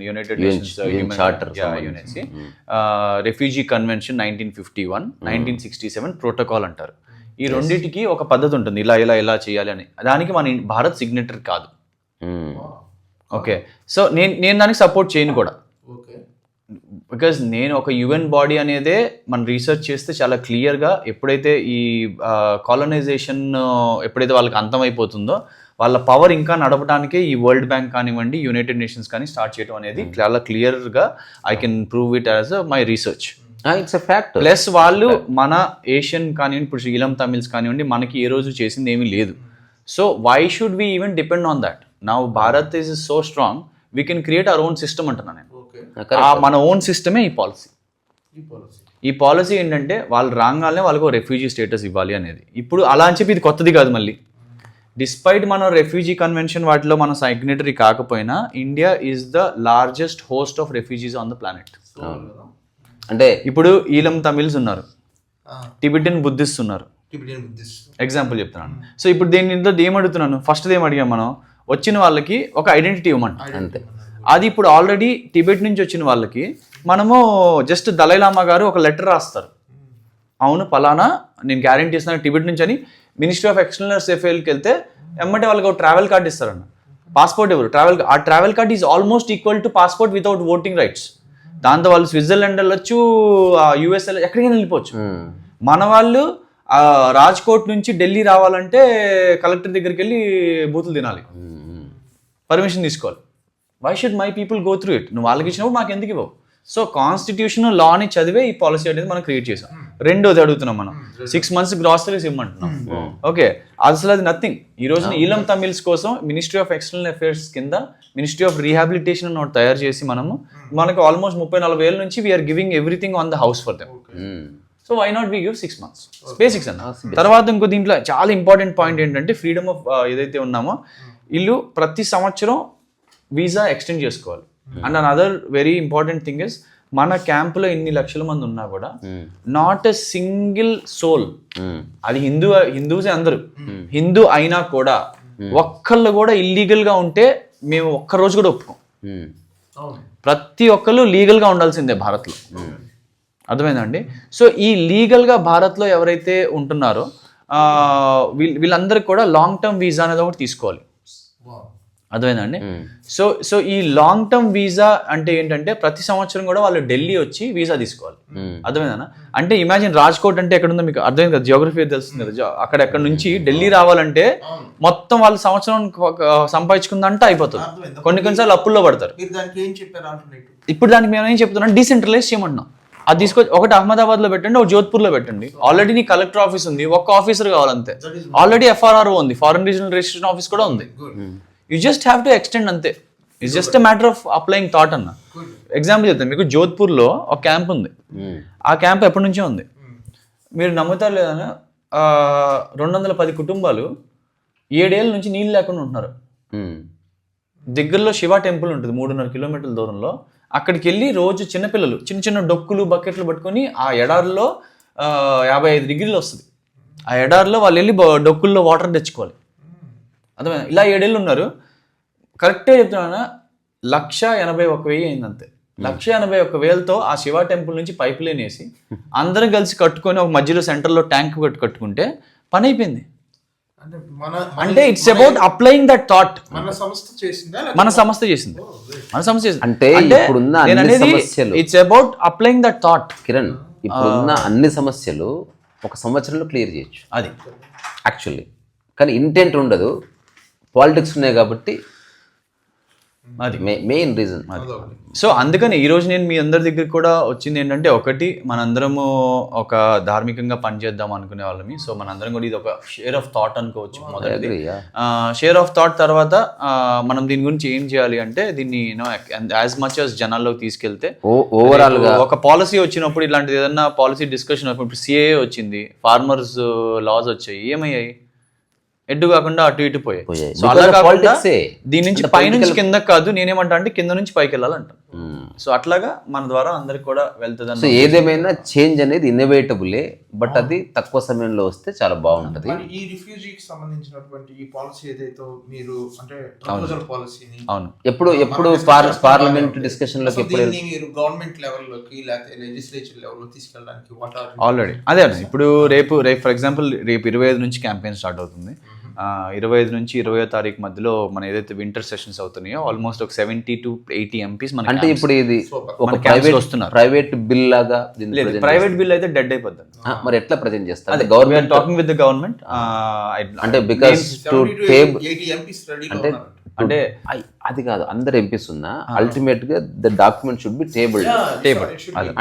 United nations Charter UNC refugee convention 1951, 1967 protocol అంటారు. ఈ రెండింటికి ఒక పద్ధతి ఉంటుంది, ఇలా ఇలా ఇలా చేయాలి అని. దానికి మన భారత్ సిగ్నేటరీ కాదు. ఓకే, సో నేను దానికి సపోర్ట్ చేయను కూడా. బికాజ్ నేను ఒక యుఎన్ బాడీ అనేదే మనం రీసెర్చ్ చేస్తే చాలా క్లియర్గా ఎప్పుడైతే ఈ కాలనైజేషన్ ఎప్పుడైతే వాళ్ళకి అంతమైపోతుందో వాళ్ళ పవర్ ఇంకా నడపడానికే ఈ వరల్డ్ బ్యాంక్ కానివ్వండి, యునైటెడ్ నేషన్స్ కానీ స్టార్ట్ చేయడం అనేది చాలా క్లియర్గా I can prove it as my research. It's a fact. Plus వాళ్ళు మన ఏషియన్ కానివ్వండి, ఇప్పుడు ఈలం తమిళ్స్ కానివ్వండి, మనకి ఏ రోజు చేసింది ఏమీ లేదు. So why should we even depend on that? Now Bharat is so strong, we can create our own system అంటున్నాను నేను. మన ఓన్ సిస్టమే ఈ పాలసీ. ఈ పాలసీ ఏంటంటే వాళ్ళు రాగానే వాళ్ళకు రెఫ్యూజీ స్టేటస్ ఇవ్వాలి అనేది. ఇప్పుడు అలా అని చెప్పి ఇది కొత్తది కాదు. మళ్ళీ డిస్పైట్ మనం రెఫ్యూజీ కన్వెన్షన్ వాటిలో మన సిగ్నేటరీ కాకపోయినా, India is the largest host of refugees on the planet. అంటే ఇప్పుడు ఈలం తమిళ్స్ ఉన్నారు, టిబెటియన్ బుద్ధిస్ట్ ఉన్నారు, ఎగ్జాంపుల్ చెప్తున్నాను. సో ఇప్పుడు దీనితో ఏమడుగుతున్నాను, ఫస్ట్ ఏం అడిగాం మనం, వచ్చిన వాళ్ళకి ఒక ఐడెంటిటీ ఇవ్వమంటాం అంతే. అది ఇప్పుడు ఆల్రెడీ టిబెట్ నుంచి వచ్చిన వాళ్ళకి మనము జస్ట్ దలైలామా గారు ఒక లెటర్ రాస్తారు, అవును పలానా నేను గ్యారెంటీ ఇస్తున్నాను టిబెట్ నుంచి అని. మినిస్ట్రీ ఆఫ్ ఎక్స్టర్నల్ అఫైర్స్కి వెళ్తే ఎమ్మటే వాళ్ళకి ఒక ట్రావెల్ కార్డ్ ఇస్తారన్న. పాస్పోర్ట్ ఎవరు ఆ travel card is almost equal to passport without voting rights. దాంతో వాళ్ళు స్విట్జర్లాండ్ వెళ్ళొచ్చు, యుఎస్ ఎక్కడికైనా వెళ్ళిపోవచ్చు. మన వాళ్ళు రాజ్కోట్ నుంచి ఢిల్లీ రావాలంటే కలెక్టర్ దగ్గరికి వెళ్ళి బూతులు తినాలి, పర్మిషన్ తీసుకోవాలి. Why should my people go through it? నువ్వు వాళ్ళకి ఇచ్చినప్పుడు మాకు ఎందుకు ఇవ్వవు? సో కాన్స్టిట్యూషనల్ లాని చదివే ఈ పాలసీ అనేది మనం క్రియేట్ చేసాం. రెండోది అడుగుతున్నాం మనం, 6 months గ్రాసరీస్ ఇవ్వమంటున్నాం. ఓకే, అసలు అది నథింగ్. ఈ రోజున ఈలం తమిళ్స్ కోసం మినిస్ట్రీ ఆఫ్ ఎక్స్టర్నల్ అఫైర్స్ కింద మినిస్ట్రీ ఆఫ్ రీహాబిలిటేషన్ అని ఒకటి తయారు చేసి మనకు ఆల్మోస్ట్ 30-40 ఏళ్ళ నుంచి we are giving everything on the house for them. So why not we give 6 months basics అన్న. తర్వాత ఇంకో దీంట్లో చాలా ఇంపార్టెంట్ పాయింట్ ఏంటంటే, ఫ్రీడమ్ ఆఫ్ ఏదైతే ఉన్నామో వీళ్ళు ప్రతి సంవత్సరం వీసా ఎక్స్టెండ్ చేసుకోవాలి. And another very important thing is, మన క్యాంపులో ఇన్ని లక్షల మంది ఉన్నా కూడా నాట్ ఎ సింగిల్ సోల్, అది హిందూసే అందరూ, హిందూ అయినా కూడా ఒక్కళ్ళు కూడా ఇల్లీగల్ గా ఉంటే మేము ఒక్క రోజు కూడా ఒప్పుకోం. ప్రతి ఒక్కళ్ళు లీగల్ గా ఉండాల్సిందే భారత్లో. అర్థమైందండి? సో ఈ లీగల్ గా భారత్లో ఎవరైతే ఉంటున్నారో వీళ్ళందరికీ కూడా లాంగ్ టర్మ్ వీసా అనేది ఒకటి తీసుకోవాలి. అర్థమైందండి? సో ఈ లాంగ్ టర్మ్ వీసా అంటే ఏంటంటే, ప్రతి సంవత్సరం కూడా వాళ్ళు ఢిల్లీ వచ్చి వీసా తీసుకోవాలి. అర్థమైందన్న? అంటే ఇమాజిన్ రాజ్కోట్ అంటే ఎక్కడ ఉందో మీకు అర్థమైంది కదా, జియోగ్రఫీ తెలుస్తుంది కదా. అక్కడ నుంచి ఢిల్లీ రావాలంటే మొత్తం వాళ్ళు సంవత్సరం సంపాదించుకుందంటే అయిపోతుంది. కొన్నిసార్లు అప్పుల్లో పడతారు. ఇప్పుడు దానికి మేము ఏం చెప్తున్నాం, డీసెంట్రలైజ్ చేయమంటున్నాం. అది తీసుకొచ్చి ఒకటి అహ్మదాబాద్ లో పెట్టండి, ఒక జోధ్పూర్ లో పెట్టండి. ఆల్రెడీ నీ కలెక్టర్ ఆఫీస్ ఉంది, ఒక్క ఆఫీసర్ కావాలంతే. ఆల్రెడీ FRRO ఉంది, ఫారెన్ రీజనల్ రిజిస్ట్రేషన్ ఆఫీస్ కూడా ఉంది. You just have to extend అంతే. It's just matter of applying thought అన్న. ఎగ్జాంపుల్ చెప్తాను మీకు, జోధ్పూర్లో ఒక క్యాంప్ ఉంది. ఆ క్యాంప్ ఎప్పటి నుంచో ఉంది, మీరు నమ్ముతారు లేదన్నా, 210 కుటుంబాలు 7 ఏళ్ళ నుంచి నీళ్ళు లేకుండా ఉంటున్నారు. దగ్గరలో శివ టెంపుల్ ఉంటుంది 3.5 kilometers దూరంలో. అక్కడికి వెళ్ళి రోజు చిన్నపిల్లలు చిన్న డొక్కులు బకెట్లు పట్టుకొని ఆ ఎడారిలో 55 degrees వస్తుంది. ఆ ఎడారిలో వాళ్ళు వెళ్ళి డొక్కుల్లో వాటర్ తెచ్చుకోవాలి. అర్థమైనా? ఇలా 7 ఏళ్ళు ఉన్నారు. కరెక్ట్గా చెప్తున్నా, 181,000 అయింది అంతే. 181,000తో ఆ శివ టెంపుల్ నుంచి పైప్ లైన్ వేసి అందరం కలిసి కట్టుకొని ఒక మధ్యలో సెంటర్లో ట్యాంక్ కట్టుకుంటే పని అయిపోయింది. అంటే it's about applying that thought. మన సంస్థ చేసింది. అంటే ఇప్పుడున్న అన్ని సమస్యలు, it's about applying that thought. Kiran, ఇప్పుడున్న అన్ని సమస్యలు ఒక సంవత్సరంలో క్లియర్ చేయొచ్చు అది యాక్చువల్లీ. కానీ ఇంటెంట్ ఉండదు, పాలిటిక్స్ ఉన్నాయి కాబట్టి అది మెయిన్ రీజన్. సో అందుకని ఈరోజు నేను మీ అందరి దగ్గరికి కూడా వచ్చింది ఏంటంటే, ఒకటి మనందరము ఒక ధార్మికంగా పనిచేద్దాం అనుకునే వాళ్ళమి. సో మనందరం కూడా ఇది ఒక షేర్ ఆఫ్ థాట్ అనుకోవచ్చు. మొదటిది షేర్ ఆఫ్ థాట్. తర్వాత మనం దీని గురించి ఏం చేయాలి అంటే, దీన్ని యాజ్ మచ్ యాజ్ జనాల్లోకి తీసుకెళ్తే, ఓవరాల్ గా ఒక పాలసీ వచ్చినప్పుడు, ఇలాంటిది ఏదన్నా పాలసీ డిస్కషన్ ఇప్పుడు CAA వచ్చింది, ఫార్మర్స్ లాస్ వచ్చాయి, ఏమయ్యాయి? ఎడ్డు కాకుండా అటు ఇటు పోయాయి. సో అలా కాకుండా దీని నుంచి పైనుంచి కిందకి కాదు, నేనేమంటా అంటే కింద నుంచి పైకి వెళ్ళాలంట. సో అట్లాగా మన ద్వారా అందరికి కూడా వెళ్తుంది. సో ఏదేమైనా చేంజ్ అనేది ఇన్నోవేటబులే, బట్ అది తక్కువ సమయంలో వస్తే చాలా బాగుంటది. మరి ఈ రిఫ్యూజీకి సంబంధించినటువంటి ఈ పాలసీ ఏదైతే మీరు అంటే ప్రపోజల్ పాలసీని అవును ఎప్పుడు పార్లమెంట్ డిస్కషన్ లోకి ఎప్పుడు మీరు గవర్నమెంట్ లెవెల్లోకి లేకపోతే లెజిస్లేచర్ లెవెల్లో తీసుకెళ్ళడానికి వాట్ ఆర్ ఆల్రెడీ అదే ఇప్పుడు రేపు ఫర్ ఎగ్జాంపుల్ రేపు 25 నుంచి క్యాంపెయిన్ స్టార్ట్ అవుతుంది. 25 నుంచి 20వ తారీఖు మధ్యలో మన ఏదైతే వింటర్ సెషన్స్ అవుతున్నాయో ఆల్మోస్ట్ ఒక 70 to 80 MPs మన అంటే ఇప్పుడు ఇది ఒక ప్రైవేట్ బిల్ లాగా ప్రైవేట్ బిల్ అయితే డెడ్ అయిపోతుంది. మరి ఎట్లా ప్రజెంట్ చేస్తారు? Government talking with the government అంటే బికాస్ టు టేబుల్ 80 MPs రెడీలో అంటే అంటే అది కాదు, అందరు ఎంపీస్ ఉన్నా అల్టిమేట్ గా the document should be table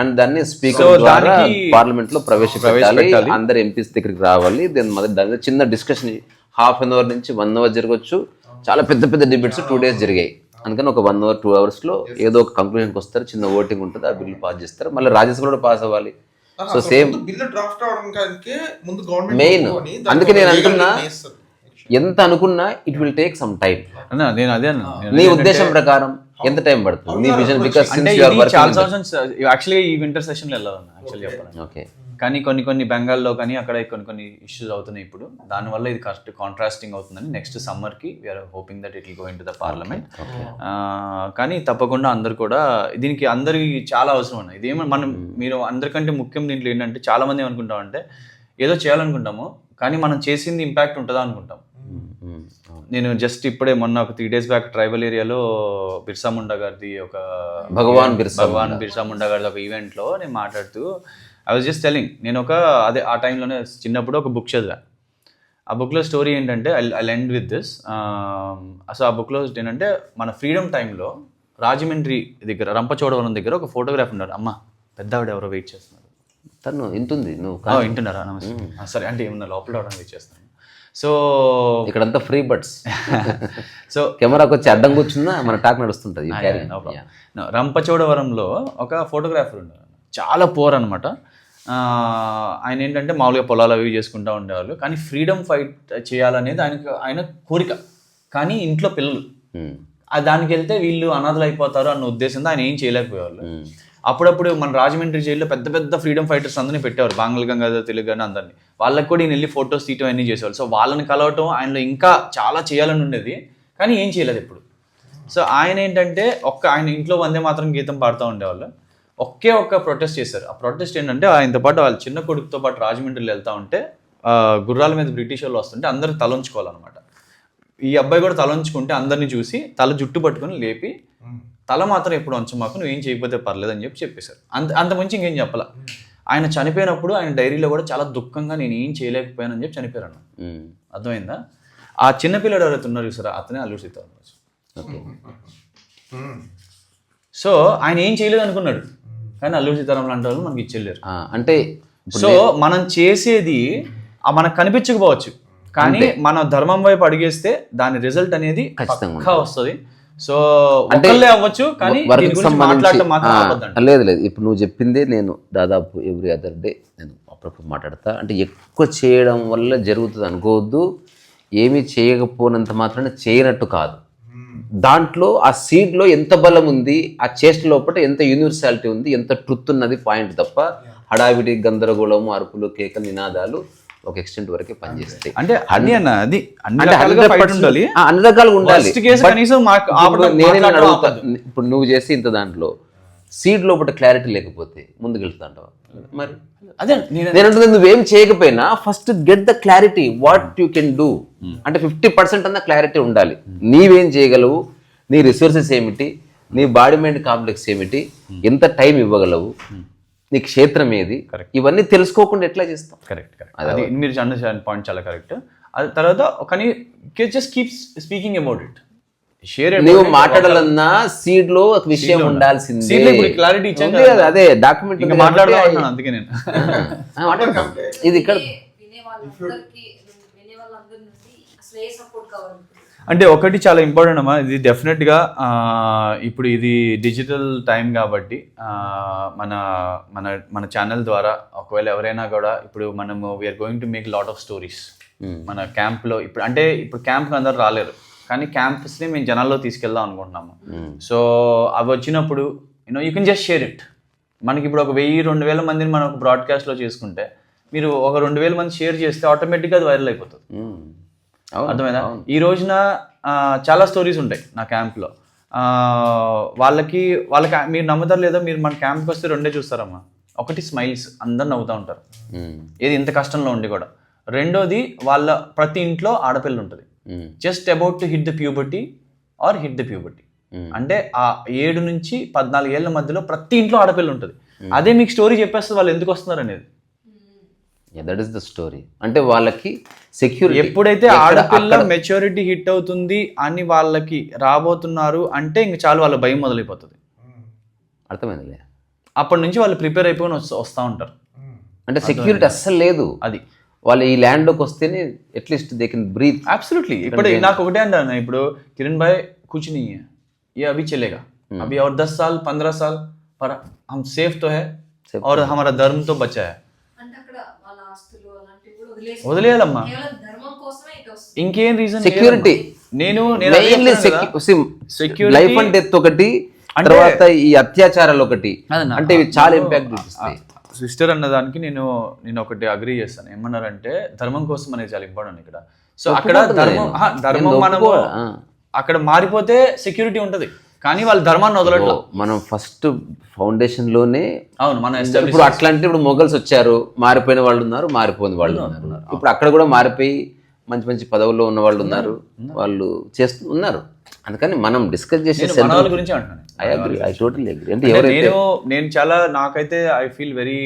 and దాన్ని స్పీకర్ ద్వారా పార్లమెంట్ లో ప్రవేశపెట్టాలి. అందరు ఎంపీస్ దగ్గరికి రావాలి. దాని చిన్న డిస్కషన్ హాఫ్ అన్ అవర్ నుంచి 1 hour జరగచ్చు. చాలా పెద్ద పెద్ద డిబేట్స్ 2 days జరిగాయి. అందుకని ఒక 1 hour 2 hours లో ఏదో ఒక కంక్లూజన్కి వస్తారు, చిన్న ఓటింగ్ ఉంటుంది, ఆ బిల్ పాస్ చేస్తారు, మళ్ళీ రాజ్యసభలో పాస్ అవ్వాలి. సో సేమ్ బిల్లు డ్రాఫ్ట్ అవడానికి ముందు గవర్నమెంట్ మెయిన్. అందుకే నేను అంటున్నా, ఎంత అనుకున్నా it will take some time. నేను అదే నీ ఉద్దేశం ప్రకారం ఎంత టైం పడుతుంది నీ విజన్? బికాస్ యాక్చువల్లీ ఈ వింటర్ సెషన్ లో వెళ్ళాలన్నా యాక్చువల్లీ చెప్పాలి. ఓకే, కానీ కొన్ని బెంగాల్లో కానీ అక్కడ కొన్ని ఇష్యూస్ అవుతున్నాయి ఇప్పుడు. దానివల్ల ఇది కాంట్రాస్టింగ్ అవుతుందని నెక్స్ట్ సమ్మర్కి we are hoping that it will go into the parliament. కానీ తప్పకుండా అందరు కూడా దీనికి అందరికి చాలా అవసరం అన్న. ఇదేమో మీరు అందరికంటే ముఖ్యం దీంట్లో ఏంటంటే చాలా మంది ఏమనుకుంటామంటే ఏదో చేయాలనుకుంటాము కానీ మనం చేసింది ఇంపాక్ట్ ఉంటుందా అనుకుంటాం. నేను జస్ట్ ఇప్పుడే మొన్న ఒక 3 days బ్యాక్ ట్రైబల్ ఏరియాలో బిర్సా ముండా గారిది ఒక భగవాన్ బిర్సా ముండా గారిది ఒక ఈవెంట్లో నేను మాట్లాడుతూ ఐ వాజ్ జస్ట్ టెలింగ్, నేను అదే ఆ టైంలోనే చిన్నప్పుడు ఒక బుక్ చదివా. ఆ బుక్లో స్టోరీ ఏంటంటే ఐ ఎండ్ విత్ దిస్. అసలు ఆ బుక్లో ఏంటంటే మన ఫ్రీడమ్ టైంలో రాజమండ్రి దగ్గర రంపచోడవరం దగ్గర ఒక ఫోటోగ్రాఫర్ ఉన్నారు. అమ్మ పెద్ద ఆవిడ ఎవరో వెయిట్ చేస్తున్నారు. తను ఇంటుంది, నువ్వు వింటున్నారా? నమస్తే. సరే అంటే ఏమన్నా లోపల రావడానికి వెయిట్ చేస్తాను. సో ఇక్కడంతా ఫ్రీ బర్డ్స్. సో కెమెరాకి వచ్చి అడ్డం కూర్చున్నా మన టాక్ నడుస్తుంటుంది. రంపచోడవరంలో ఒక ఫోటోగ్రాఫర్ ఉన్నారు, చాలా పోర్ అనమాట. ఆయన ఏంటంటే మామూలుగా పొలాలు అవి చేసుకుంటూ ఉండేవాళ్ళు, కానీ ఫ్రీడమ్ ఫైట్ చేయాలనేది ఆయన కోరిక. కానీ ఇంట్లో పిల్లలు దానికి వెళ్తే వీళ్ళు అనాథలు అయిపోతారు అన్న ఉద్దేశంతో ఆయన ఏం చేయలేకపోయేవాళ్ళు. అప్పుడప్పుడు మన రాజమండ్రి జైల్లో పెద్ద పెద్ద ఫ్రీడమ్ ఫైటర్స్ అందరినీ పెట్టేవారు, బాంగ్ల గంగాధర్ తిలక్ అని అందరినీ. వాళ్ళకి కూడా ఈయన వెళ్ళి ఫొటోస్ తీయటం అన్నీ చేసేవాళ్ళు. సో వాళ్ళని కలవటం ఆయనలో ఇంకా చాలా చేయాలని ఉండేది, కానీ ఏం చేయలేదు ఎప్పుడు. సో ఆయన ఏంటంటే ఆయన ఇంట్లో వందే మాత్రం గీతం పాడుతూ ఉండేవాళ్ళు. ఒక్క ప్రొటెస్ట్ చేశారు. ఆ ప్రొటెస్ట్ ఏంటంటే ఆయనతో పాటు వాళ్ళ చిన్న కొడుకుతో పాటు రాజమండ్రిలో వెళ్తూ ఉంటే గుర్రాల మీద బ్రిటిష్ వాళ్ళు వస్తుంటే అందరూ తలంచుకోవాలన్నమాట. ఈ అబ్బాయి కూడా తలంచుకుంటే అందరినీ చూసి తల జుట్టు పట్టుకొని లేపి తల మాత్రం ఎప్పుడు వంచమాకు, నువ్వు ఏం చేయకపోతే పర్లేదు అని చెప్పేశారు. అంత మంచి ఇంకేం చెప్పాల. ఆయన చనిపోయినప్పుడు ఆయన డైరీలో కూడా చాలా దుఃఖంగా నేను ఏం చేయలేకపోయానని చెప్పి చనిపోయారు అన్న. అర్థమైందా? ఆ చిన్నపిల్లడు ఎవరైతే ఉన్నారు చూసారా, అతనే అల్లూరి సీతారామరాజు. సో ఆయన ఏం చేయలేదు అనుకున్నాడు, కానీ అల్లూరి సీతారామరాజు అంటే వాళ్ళు మనకి ఇచ్చేళ్ళారు. అంటే సో మనం చేసేది మనకు కనిపించకపోవచ్చు, కానీ మన ధర్మం వైపు అడిగేస్తే దాని రిజల్ట్ అనేది ఖచ్చితంగా వస్తుంది. సో ఒకళ్ళే అవ్వచ్చు, కానీ లేదు ఇప్పుడు నువ్వు చెప్పిందే నేను దాదాపు ఎవ్రీ అదర్ డే నేను అప్పుడప్పుడు మాట్లాడతా. అంటే ఎక్కువ చేయడం వల్ల జరుగుతుంది అనుకోవద్దు, ఏమీ చేయకపోయినంత మాత్రాన చేయనట్టు కాదు. దాంట్లో ఆ సీడ్లో ఎంత బలం ఉంది, ఆ చేస్ట్ లోపల ఎంత యూనివర్సాలిటీ ఉంది, ఎంత ట్రుత్ ఉన్నది పాయింట్ తప్ప హడావిడి గందరగోళము అరుపులు కేకలు నినాదాలు ఒక ఎక్స్టెంట్ వరకే పనిచేస్తాయి. అంటే అన్ని అన్ని రకాలుగా ఉండాలి. ఇప్పుడు నువ్వు చేసి ఇంత దాంట్లో సీడ్ లోపల క్లారిటీ లేకపోతే ముందుకెళ్తాంటావా? మరి అదే నేను నువ్వేం చేయకపోయినా first get the clarity what you can do. అంటే 50% అన్న క్లారిటీ ఉండాలి. నీవేం చేయగలవు, నీ రిసోర్సెస్ ఏమిటి, నీ బాడీ మైండ్ కాంప్లెక్స్ ఏమిటి, ఎంత టైం ఇవ్వగలవు, నీ క్షేత్రం ఏది, ఇవన్నీ తెలుసుకోకుండా ఎట్లా చేస్తాం? కరెక్ట్. అది మీరు అన్న పాయింట్ చాలా కరెక్ట్. అది తర్వాత కానీ just keep speaking about it. నువ్వు మాట్లాడాలన్నా సీడ్ లో ఒక విషయం ఉండాల్సిందే. క్లారిటీ ఇచ్చాను, అదే డాక్యుమెంట్ మాట్లాడాలన్నాను, అందుకే నేను ఇది ఇక్కడ అంటే ఒకటి చాలా ఇంపార్టెంట్ అమ్మా, ఇది డెఫినెట్గా ఇప్పుడు ఇది డిజిటల్ టైం కాబట్టి మన మన మన ఛానల్ ద్వారా ఒకవేళ ఎవరైనా కూడా ఇప్పుడు మనము we are going to make lot of stories మన క్యాంప్లో. ఇప్పుడు క్యాంప్కి అందరు రాలేరు, కానీ క్యాంపస్ని మేము జనాల్లో తీసుకెళ్దాం అనుకుంటున్నాము. సో అవి వచ్చినప్పుడు you can just share it. మనకి ఇప్పుడు ఒక 1000-2000 మందిని మనం ఒక బ్రాడ్కాస్ట్లో చేసుకుంటే మీరు ఒక 2000 మంది షేర్ చేస్తే ఆటోమేటిక్గా అది వైరల్ అయిపోతుంది. అర్థమైందా? ఈ రోజున చాలా స్టోరీస్ ఉంటాయి నా క్యాంప్లో. వాళ్ళకి మీరు నమ్ముతారు లేదో, మీరు మన క్యాంప్కి వస్తే 2 చూస్తారమ్మా. ఒకటి స్మైల్స్, అందరు నవ్వుతూ ఉంటారు, ఏది ఇంత కష్టంలో ఉండి కూడా. రెండోది వాళ్ళ ప్రతి ఇంట్లో ఆడపిల్ల ఉంటుంది, just about to hit the puberty or hit the puberty. అంటే ఆ 7 నుంచి 14 ఏళ్ల మధ్యలో ప్రతి ఇంట్లో ఆడపిల్ల ఉంటుంది. అదే మీకు స్టోరీ చెప్పేస్తుంది వాళ్ళు ఎందుకు వస్తున్నారు అనేది. That is the story. అంటే వాళ్ళకి సెక్యూరిటీ, ఎప్పుడైతే ఆడపిల్ల మెచ్యూరిటీ హిట్ అవుతుంది అని వాళ్ళకి రాబోతున్నారు అంటే ఇంక చాలు, వాళ్ళ భయం మొదలైపోతుంది. అర్థమైందిలే. అప్పటి నుంచి వాళ్ళు ప్రిపేర్ అయిపోయి వస్తూ ఉంటారు. అంటే సెక్యూరిటీ అస్సలు లేదు. అది వాళ్ళు ఈ ల్యాండ్లోకి వస్తేనే at least they can breathe. Absolutely. ఇప్పుడు నాకు ఒకటే అంటాను, ఇప్పుడు కిరణ్ భాయ్ कुछ नहीं है, ये अभी चलेगा, अभी और 10 साल 15 साल पर हम सेफ तो है और हमारा धर्म तो बचा है. వదిలేయాలమ్మా, ఇంకేం రీజన్. సెక్యూరిటీ, నేను లైఫ్ అండ్ డెత్ ఒకటి, తర్వాత ఈ అత్యాచారాలు ఒకటి, అంటే ఇవి చాలా ఇంపాక్ట్ చూపిస్తాయి. సిస్టర్ అన్నదానికి నేను ఒకటి అగ్రీ చేస్తాను. ఏమన్నారంటే ధర్మం కోసం అనేది చాలా ఇంపార్టెంట్ ఇక్కడ. సో అక్కడ ధర్మం మనము అక్కడ మారిపోతే సెక్యూరిటీ ఉంటది, కానీ వాళ్ళ ధర్మాన్ని వదలట్లేదు. మనం ఫస్ట్ ఫౌండేషన్ లోనే. అవును, మనం ఇప్పుడు అట్లాంటి ఇప్పుడు మొఘల్స్ వచ్చారు, మారిపోయిన వాళ్ళు ఉన్నారు, మారిపోయిన వాళ్ళు ఉన్నారు. ఇప్పుడు అక్కడ కూడా మారిపోయి మంచి మంచి పదవుల్లో ఉన్న వాళ్ళు ఉన్నారు, వాళ్ళు ఉన్నారు. అందుకని మనం డిస్కస్ చేసే గురించి అంటున్నాను. నేను చాలా, నాకైతే I feel very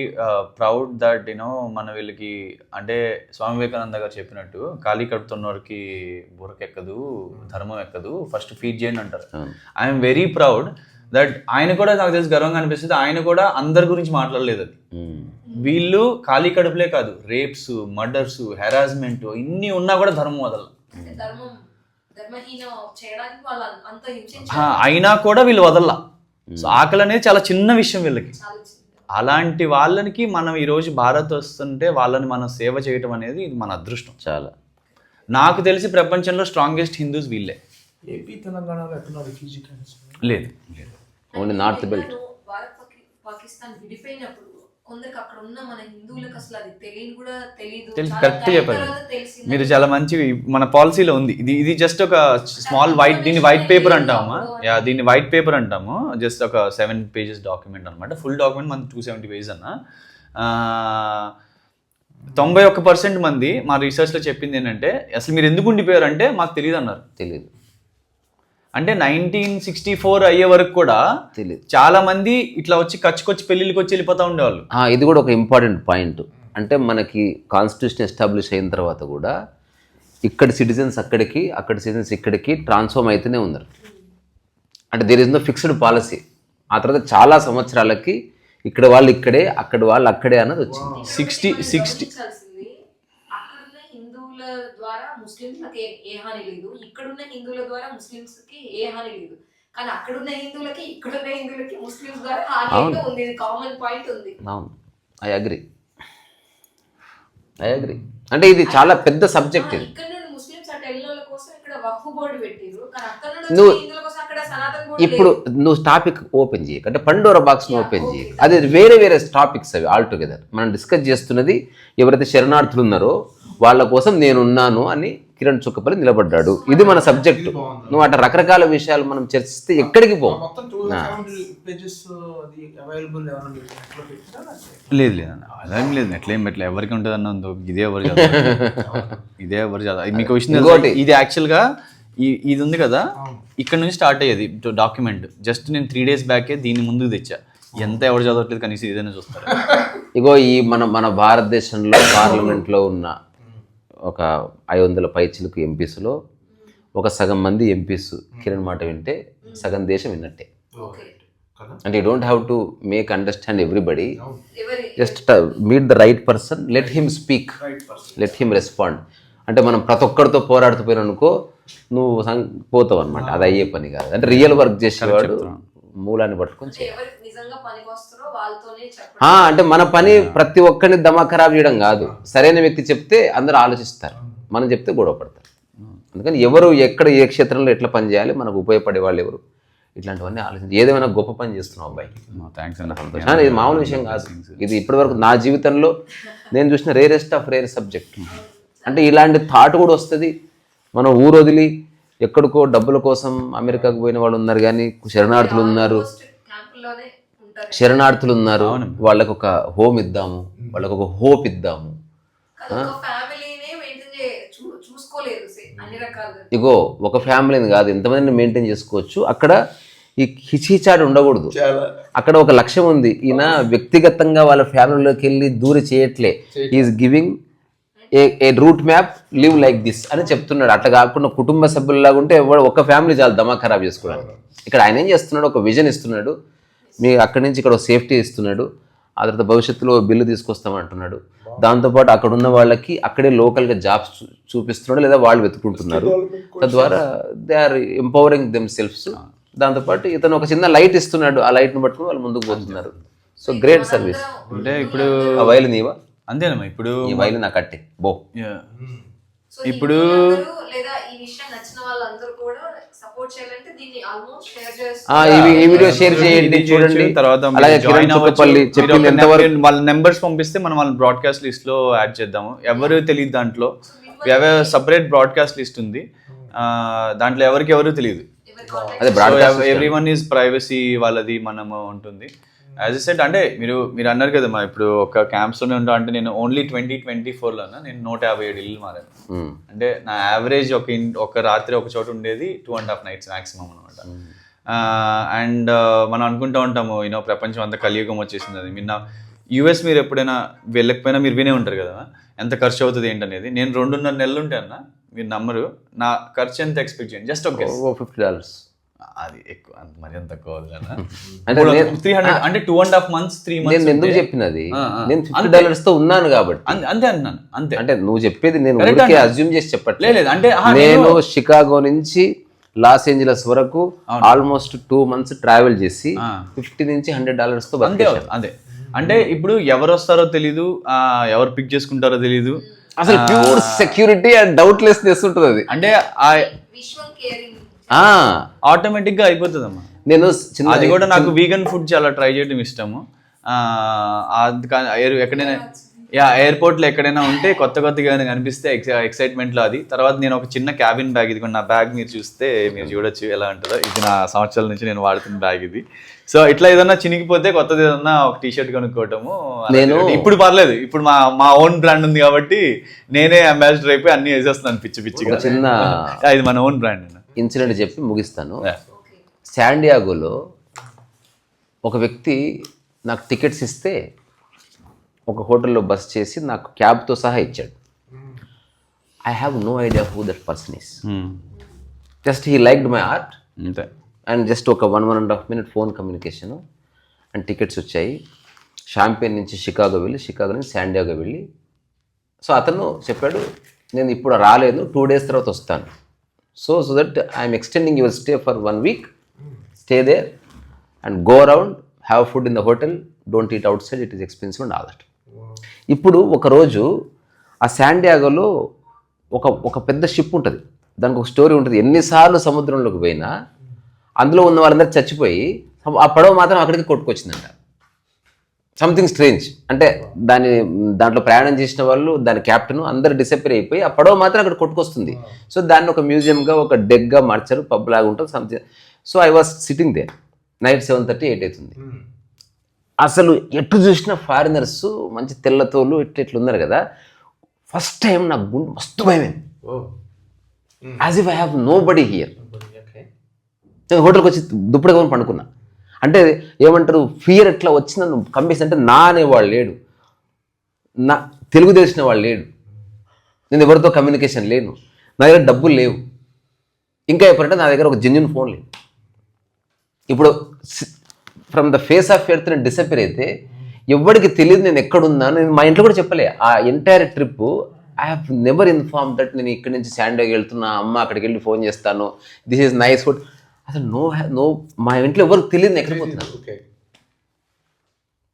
proud that మన వీళ్ళకి, అంటే స్వామి వివేకానంద గారు చెప్పినట్టు ఖాళీ కడుతున్నవారికి బుర్రకెక్కదు, ధర్మం ఎక్కదు, ఫస్ట్ ఫీడ్ చేయండి అంటారు. ఐఎమ్ వెరీ ప్రౌడ్ దట్ ఆయన కూడా, నాకు తెలిసి గర్వంగా అనిపిస్తుంది, ఆయన కూడా అందరి గురించి మాట్లాడలేదు. అది వీళ్ళు ఖాళీ కడుపులే కాదు, రేప్స్, మర్డర్స్, హెరాస్మెంట్ ఇన్ని ఉన్నా కూడా ధర్మం వదల, అయినా కూడా వీళ్ళు వదల్లా. సో ఆకలి అనేది చాలా చిన్న విషయం వీళ్ళకి. అలాంటి వాళ్ళకి మనం ఈరోజు భారత్ వస్తుంటే వాళ్ళని మనం సేవ చేయటం అనేది ఇది మన అదృష్టం. చాలా, నాకు తెలిసి ప్రపంచంలో స్ట్రాంగెస్ట్ హిందూస్ వీళ్ళే. ఏపీ తెలంగాణలో లేదు, ఓన్లీ నార్త్ బెల్ట్. పాకిస్తాన్ విడిపోయినప్పుడు కొందరికి అక్కడ ఉన్న మన హిందువులకు అసలు అది తెలియని కూడా తెలియదు. కరెక్ట్ చెప్పారు మీరు, చాలా మంచి. మన పాలసీలో ఉంది ఇది జస్ట్ ఒక స్మాల్ వైట్, దీన్ని వైట్ పేపర్ అంటామా, దీన్ని వైట్ పేపర్ అంటాము. జస్ట్ ఒక 7 pages డాక్యుమెంట్ అనమాట. ఫుల్ డాక్యుమెంట్ మన 270 pages అన్న. 91% మంది మా రీసెర్చ్లో చెప్పింది ఏంటంటే, అసలు మీరు ఎందుకు ఉండిపోయారు అంటే మాకు తెలియదు అన్నారు. తెలియదు అంటే 1964 అయ్యే వరకు కూడా తెలియదు. చాలా మంది ఇట్లా వచ్చి కచ్చుకొచ్చి పెళ్ళిళ్ళకి వచ్చి వెళ్ళిపోతూ ఉండేవాళ్ళు. ఇది కూడా ఒక ఇంపార్టెంట్ పాయింట్. అంటే మనకి కాన్స్టిట్యూషన్ ఎస్టాబ్లిష్ అయిన తర్వాత కూడా ఇక్కడ సిటిజన్స్ అక్కడికి, అక్కడ సిటిజన్స్ ఇక్కడికి ట్రాన్స్ఫార్మ్ అయితేనే ఉన్నారు. అంటే there is no fixed policy. ఆ తర్వాత చాలా సంవత్సరాలకి ఇక్కడ వాళ్ళు ఇక్కడే, అక్కడ వాళ్ళు అక్కడే అన్నది వచ్చింది. 60 ద్వారా ముస్లింస్కి ఏ హాని లేదు, ఇక్కడున్న హిందువుల ద్వారా ముస్లింస్కి ఏ హాని లేదు. కానీ అక్కడున్న హిందువులకి, ఇక్కడున్న హిందువులకి ముస్లింస్ ద్వారా హాని అయితే ఉంది. ఇది కామన్ పాయింట్ ఉంది. అవును, ఐ అగ్రీ. అంటే ఇది చాలా పెద్ద సబ్జెక్ట్. ఇది ఇక్కడ నుండి ముస్లింస్ అటు ఎల్లల కోసం ఇక్కడ వక్ఫ్ బోర్డు పెట్టిరు, కానీ అక్కడ నుండి హిందువుల కోసం అక్కడ సనాతన బోర్డు. ఇప్పుడు నువ్వు టాపిక్ ఓపెన్ చేయక, అంటే పండోరా బాక్స్ ఓపెన్ చేయక, అది వేరే టాపిక్స్ అవి ఆల్ టుగెదర్. మనం డిస్కస్ చేస్తున్నది ఎవరైతే శరణార్థులు ఉన్నారో వాళ్ళ కోసం నేనున్నాను అని కిరణ్ చుక్కపల్లి నిలబడ్డాడు. ఇది మన సబ్జెక్టు. నువ్వు అట్లా రకరకాల విషయాలు మనం చర్చిస్తే ఎక్కడికి పో. లేదు అదేం లేదు, ఎట్లేం పెట్టలే, ఎవరికి ఉంటుంది అన్న ఇదే ఎవరు చదవాలి. మీకు విషయం, ఇది యాక్చువల్గా ఇది ఉంది కదా, ఇక్కడ నుంచి స్టార్ట్ అయ్యేది డాక్యుమెంట్. జస్ట్ నేను 3 days బ్యాకే దీన్ని ముందుకు తెచ్చా. ఎంత ఎవరు చదవట్లేదు, కనీసం ఏదైనా చూస్తారు. ఇగో ఈ మన భారతదేశంలో పార్లమెంట్లో ఉన్న ఒక 500 పైచిలకు ఎంపీస్లో ఒక సగం మంది ఎంపీస్ కిరణ్ మాట వింటే సగం దేశం విన్నట్టే. అంటే you don't have to make understand everybody, just meet the right person, let him speak, let him respond. అంటే మనం ప్రతి ఒక్కరితో పోరాడుతూ పోయిననుకో నువ్వు పోతావు అనమాట. అది అయ్యే పని కాదు. అంటే రియల్ వర్క్ చేసేవాడు మూలాన్ని పట్టుకొని అంటే మన పని ప్రతి ఒక్కరిని దమా ఖరాబ్ చేయడం కాదు. సరైన వ్యక్తి చెప్తే అందరూ ఆలోచిస్తారు, మనం చెప్తే గొడవ పడతారు. అందుకని ఎవరు ఎక్కడ ఏ క్షేత్రంలో ఎట్లా పని చేయాలి, మనకు ఉపయోగపడే వాళ్ళు ఎవరు, ఇట్లాంటివన్నీ ఆలోచించి ఏదేమైనా గొప్ప పని చేస్తున్నావు అబ్బాయి. థ్యాంక్స్ అన్న. సంతోషం. ఇది మామూలు విషయం కాదు. ఇది ఇప్పటివరకు నా జీవితంలో నేను చూసిన రేరెస్ట్ ఆఫ్ రేర్ సబ్జెక్ట్. అంటే ఇలాంటి థాట్ కూడా వస్తుంది. మనం ఊరు వదిలి ఎక్కడికో డబ్బుల కోసం అమెరికాకు పోయిన వాళ్ళు ఉన్నారు, కానీ శరణార్థులు ఉన్నారు, క్యాంపుల్లోనే ఉంటారు. శరణార్థులు ఉన్నారు. వాళ్ళకు ఒక హోమ్ ఇద్దాము, వాళ్ళకు ఒక హోప్ ఇద్దాము. ఫ్యామిలీనే మెయింటైన్ చూసుకోలేదు అన్ని రకాలుగా. ఇగో ఒక ఫ్యామిలీని కాదు, ఎంతమందిని మెయింటైన్ చేసుకోవచ్చు. అక్కడ ఈ హిచిచాడు ఉండకూడదు. అక్కడ ఒక లక్ష్యం ఉంది. ఈయన వ్యక్తిగతంగా వాళ్ళ ఫ్యామిలీలోకి వెళ్ళి దూరి చేయట్లే. Is giving a route map, live like this అని చెప్తున్నాడు. అట్లా కాకుండా కుటుంబ సభ్యుల్లాగా ఉంటే ఒక ఫ్యామిలీ చాలా దమా ఖరాబ్ చేసుకోవడానికి. ఇక్కడ ఆయన ఏం చేస్తున్నాడు, ఒక విజన్ ఇస్తున్నాడు. మీ అక్కడి నుంచి ఇక్కడ సేఫ్టీ ఇస్తున్నాడు. ఆ తర్వాత భవిష్యత్తులో బిల్లు తీసుకొస్తామంటున్నాడు. దాంతోపాటు అక్కడ ఉన్న వాళ్ళకి అక్కడే లోకల్గా జాబ్స్ చూపిస్తున్నాడు, లేదా వాళ్ళు వెతుకుంటున్నారు. తద్వారా they are empowering them selves. దాంతోపాటు ఇతను ఒక చిన్న లైట్ ఇస్తున్నాడు. ఆ లైట్ను పట్టుకుని వాళ్ళు ముందుకు పోతున్నారు. So great service. అంటే ఇప్పుడు ఆ వైలు నీవా? అంతేనమ్మా. ఇప్పుడు ఈ వైలు నా కట్టే బో. ఇప్పుడు లేదా ఈ విషయం నచ్చిన వాళ్ళందరూ కూడా సపోర్ట్ చేయాలంటే దీన్ని ఆల్మోస్ట్ షేర్ చేస్తారు. ఈ వీడియో షేర్ చేయండి, చూడండి. తర్వాత అలాగే కిరణ్ చుక్కపల్లి చెప్పింది ఎంతవరకు వాళ్ళ నెంబర్స్ పంపిస్తే మనం వాళ్ళ బ్రాడ్కాస్ట్ లిస్ట్ లో యాడ్ చేద్దాము. ఎవరు తెలియదు దాంట్లో. సపరేట్ బ్రాడ్కాస్ట్ లిస్ట్ ఉంది. దాంట్లో ఎవరికి ఎవరు తెలియదు. ఎవ్రీవన్ ఈజ్ ప్రైవసీ వాళ్ళది మనము ఉంటుంది. యాజ్ ఎ సెట్ అంటే మీరు అన్నారు కదమ్మా, ఇప్పుడు ఒక క్యాంప్స్లోనే ఉంటా అంటే నేను ఓన్లీ 2024లోనా నేను 157 ఇల్లు మారాను. అంటే నా యావరేజ్ ఒక రాత్రి ఒక చోట ఉండేది 2.5 nights మ్యాక్సిమం అనమాట. అండ్ మనం అనుకుంటూ ఉంటాము ప్రపంచం అంతా కలియుగం వచ్చేసింది అది. నిన్న యూఎస్ మీరు ఎప్పుడైనా వెళ్ళకపోయినా మీరు వినే ఉంటారు కదా ఎంత ఖర్చు అవుతుంది ఏంటనేది. నేను 2.5 నెలలు ఉంటే అన్న, మీరు నమ్మరు, నా ఖర్చు ఎంత ఎక్స్పెక్ట్ చేయండి. జస్ట్ ఒక $50. అది ఎక్కువ, మరి అంత తక్కువ అంటే 300 అంటే 2.5 months 3 months. నేను ఎందుకు చెప్పినది, నేను $50 తో ఉన్నాను కాబట్టి అంతే అన్నాను. అంతే అంటే నువ్వు చెప్పేది నేను అజ్యూమ్ చేసి చెప్పట్లేదు. అంటే నేను షికాగో నుంచి లాస్ ఏంజలస్ వరకు ఆల్మోస్ట్ 2 months ట్రావెల్ చేసి $50 నుంచి $100 తో బతికేశాను. అదే అంటే ఇప్పుడు ఎవరు వస్తారో తెలీదు, ఎవరు పిక్ చేసుకుంటారో తెలీదు. అసలు ప్యూర్ సెక్యూరిటీ అండ్ డౌట్లెస్నెస్ ఉంటుంది అది. అంటే విశ్వం కేరింగ్ ఆటోమేటిక్ గా అయిపోతుందమ్మా. నేను అది కూడా నాకు వీగన్ ఫుడ్ చాలా ట్రై చేయడం ఇష్టము. ఎక్కడైనా ఎయిర్పోర్ట్ లో ఎక్కడైనా ఉంటే కొత్తగా కనిపిస్తే ఎక్సైట్మెంట్ లో అది. తర్వాత నేను ఒక చిన్న క్యాబిన్ బ్యాగ్, ఇది నా బ్యాగ్ మీరు చూస్తే మీరు చూడొచ్చు ఎలా ఉంటుందో. ఇది నా సంవత్సరాల నుంచి నేను వాడుతున్న బ్యాగ్ ఇది. సో ఇట్లా ఏదన్నా చినిగిపోతే కొత్తది ఏదన్నా ఒక టీషర్ట్ కొనుక్కోవటము. నేను ఇప్పుడు పర్లేదు, ఇప్పుడు మా ఓన్ బ్రాండ్ ఉంది కాబట్టి నేనే అంబాసిడర్ అయిపోయి అన్ని వేసేస్తున్నాను పిచ్చి పిచ్చిగా. చిన్న ఇది మన ఓన్ బ్రాండ్. ఇన్సిడెంట్ చెప్పి ముగిస్తాను. శాండియాగోలో ఒక వ్యక్తి నాకు టికెట్స్ ఇస్తే ఒక హోటల్లో బస్ చేసి నాకు క్యాబ్తో సహా ఇచ్చాడు. I have no idea who that person is. Just he liked my art and just ఒక 1.5 minute phone communication and tickets వచ్చాయి. షాంపేన్ నుంచి షికాగో వెళ్ళి, షికాగో నుంచి శాండియాగో వెళ్ళి. సో అతను చెప్పాడు, నేను ఇప్పుడు రాలేదు, 2 days తర్వాత వస్తాను. So that I'm extending your stay for 1 week. Stay there and go around, have food in the hotel, don't eat outside, it is expensive and all that. ఇప్పుడు ఒకరోజు ఆ శాండియాగోలో ఒక పెద్ద షిప్ ఉంటుంది, దానికి ఒక స్టోరీ ఉంటుంది. ఎన్నిసార్లు సముద్రంలోకి పోయినా అందులో ఉన్న వాళ్ళందరూ చచ్చిపోయి ఆ పడవ మాత్రం అక్కడికి కొట్టుకొచ్చిందంట. Something strange. అంటే దాంట్లో ప్రయాణం చేసిన వాళ్ళు, దాని క్యాప్టెన్ అందరు డిసప్పేర్ అయిపోయి ఆ పడవ మాత్రం అక్కడ కొట్టుకొస్తుంది. సో దాన్ని ఒక మ్యూజియంగా, ఒక డెక్గా మార్చారు, పబ్ లాగా ఉంటుంది something. So I was sitting there. Night 7:30, 8 అవుతుంది. అసలు ఎటు చూసిన ఫారినర్స్, మంచి తెల్లతోళ్ళు ఇట్లా ఉన్నారు కదా. ఫస్ట్ టైం నాకు గుండె మస్తు భయమైంది. As if I have nobody here. నేను హోటల్కి వచ్చి దుప్పటిగా పండుకున్నా. అంటే ఏమంటారు, ఫియర్ ఎట్లా వచ్చి నన్ను కంపేసి, అంటే నా అనేవాళ్ళు లేడు, నా తెలుగు తెలిసిన వాళ్ళు లేడు, నేను ఎవరితో కమ్యూనికేషన్ లేను, నా దగ్గర డబ్బులు లేవు, ఇంకా ఎప్పుడంటే నా దగ్గర ఒక జెన్యున్ ఫోన్ లేదు. ఇప్పుడు from the face of earth నేను డిసప్పేర్ అయితే ఎవరికి తెలియదు నేను ఎక్కడున్నా. నేను మా ఇంట్లో కూడా చెప్పలే ఆ entire trip. I have never inform that నేను ఇక్కడి నుంచి శాండియాగో వెళ్తున్నా, అమ్మ అక్కడికి వెళ్ళి ఫోన్ చేస్తాను, దిస్ ఈజ్ నైస్ ఫుడ్. అసలు నో మా ఇంట్లో ఎవరికి తెలియదు నేను ఎక్కడికి పోతున్నాను.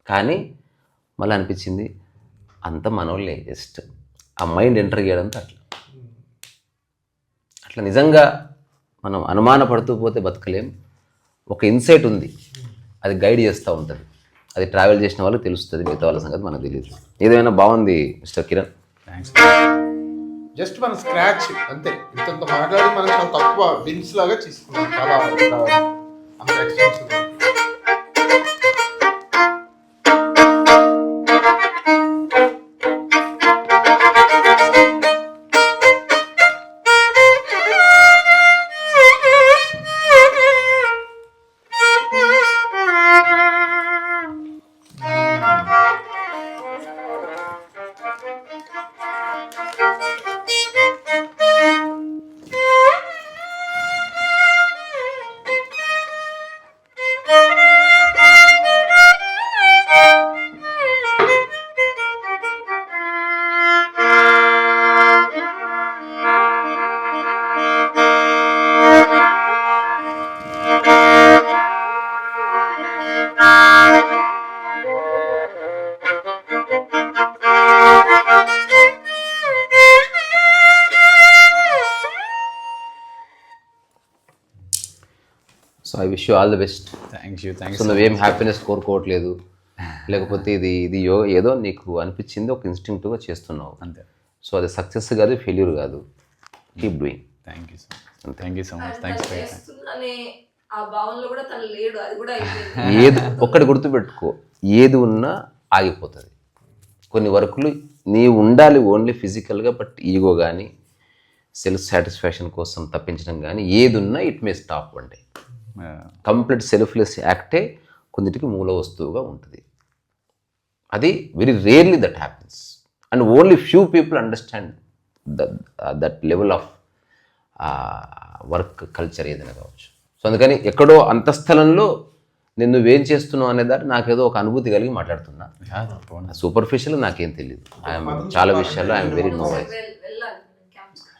కానీ మళ్ళీ అనిపించింది అంత మనోళ్ళే, జస్ట్ ఆ మైండ్ ఎంటర్ చేయడంతో అట్లా అట్లా నిజంగా మనం అనుమానపడుతూ పోతే బతకలేం. ఒక ఇన్సైట్ ఉంది, అది గైడ్ చేస్తూ ఉంటుంది. అది ట్రావెల్ చేసిన వాళ్ళకి తెలుస్తుంది, మిగతా వాళ్ళ సంగతి మనకు తెలియదు. ఏదైనా బాగుంది మిస్టర్ కిరణ్. థ్యాంక్స్. జస్ట్ మన స్క్రాచ్ అంతే, ఇంత మాట్లాడి మనం చాలా తక్కువ బిన్స్ లాగా తీసుకున్నాం, చాలా అంత expensive. So I wish you all the best. Thank you. So నువ్వేం హ్యాపీనెస్ కోరుకోవట్లేదు, లేకపోతే ఇది ఏదో నీకు అనిపించింది ఒక ఇన్స్టింక్టివ్గా చేస్తున్నావు అంతే. సో అది సక్సెస్ కాదు, ఫెయిల్యూర్ కాదు. Keep doing. Thank you so much. Thanks for చేస్తున్నానే ఆ భావనలో కూడా తను లేడు, అది కూడా అయిపోయింది. ఏది ఒక్కటి గుర్తుపెట్టుకో, ఏది ఉన్నా ఆగిపోతుంది. కొన్ని వర్కులు నీవు ఉండాలి ఓన్లీ ఫిజికల్గా, బట్ ఈగో కానీ సెల్ఫ్ సాటిస్ఫాక్షన్ కోసం తప్పించడం కానీ ఏది ఉన్నా ఇట్ మే స్టాప్ అంటే కంప్లీట్ సెల్ఫ్లెస్ యాక్టే కొన్నిటికి మూల వస్తువుగా ఉంటుంది. అది very rarely that happens and only few people understand that level of work culture ఏదైనా కావచ్చు. సో అందుకని ఎక్కడో అంతఃస్థలంలో నేను నువ్వేం చేస్తున్నావు అనే దాన్ని నాకేదో ఒక అనుభూతి కలిగి మాట్లాడుతున్నా. సూపర్ఫిషియల్ నాకేం తెలియదు. ఐఎమ్ చాలా విషయాల్లో ఐఎమ్ వెరీ నో వైస్.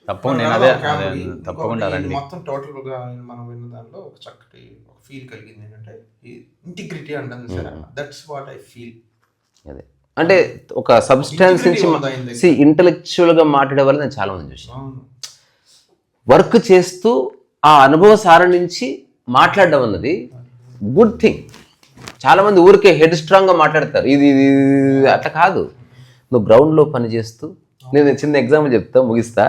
తప్పకుండా రండి. మొత్తం టోటల్ గా మనం విన్న దానిలో ఒక చక్కటి ఒక ఫీల్ కలిగింది ఏంటంటే ఇంటిగ్రిటీ అంటుంది sir. That's what I feel. అదే అంటే ఒక సబ్స్టాన్స్ నుంచి ఇంటలెక్చువల్గా మాట్లాడే వాళ్ళు నేను చాలా మంది చూసాను. వర్క్ చేస్తూ ఆ అనుభవ సార నుంచి మాట్లాడడం అన్నది గుడ్ థింగ్. చాలామంది ఊరికే హెడ్ స్ట్రాంగ్గా మాట్లాడతారు, ఇది అట్లా కాదు. నువ్వు గ్రౌండ్లో పనిచేస్తూ, నేను చిన్న ఎగ్జాంపుల్ చెప్తా ముగిస్తా.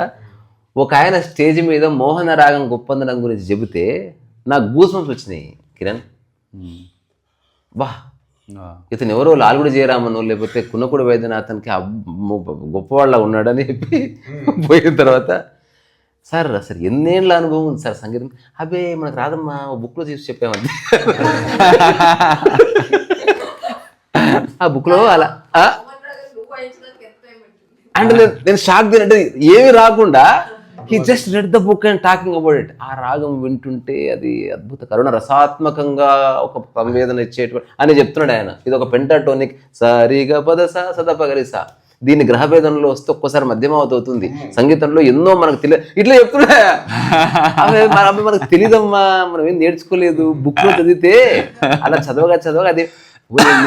ఒక ఆయన స్టేజ్ మీద మోహన రాగం గొప్పందనం గురించి చెబితే నాకు గూస్బంప్స్ వచ్చినాయి కిరణ్. బా ఇతను ఎవరో లాల్గుడి జయరామనో లేకపోతే కున్నకుడి వైద్యనాథన్కి గొప్పవాళ్ళ ఉన్నాడని చెప్పి పోయిన తర్వాత, సార్ అసలు ఎన్నేళ్ళ అనుభవం ఉంది సార్ సంగీతం. అబ్బే మనకు రాదమ్మా, బుక్లో చూసి చెప్పామండి. ఆ బుక్లో అలా అంటే నేను షాక్ తినంటే ఏమి రాకుండా he just read the book and talking about it. ఆ రాగం వింటుంటే అది అద్భుత కరుణ రసాత్మకంగా ఒక సంవేదన ఇచ్చేటువంటి అని చెప్తున్నాడు ఆయన. ఇది ఒక పెంటాటోనిక్ సరిగా పదసా సదపగరిసా. దీని గ్రహభేదంలో వస్తే ఒక్కోసారి మధ్యమావతి అవుతుంది. సంగీతంలో ఎన్నో మనకు తెలియదు, ఇట్లా చెప్తున్నా. మనకు తెలియదమ్మా, మనం ఏం నేర్చుకోలేదు, బుక్లో చదివితే అలా చదవగా అది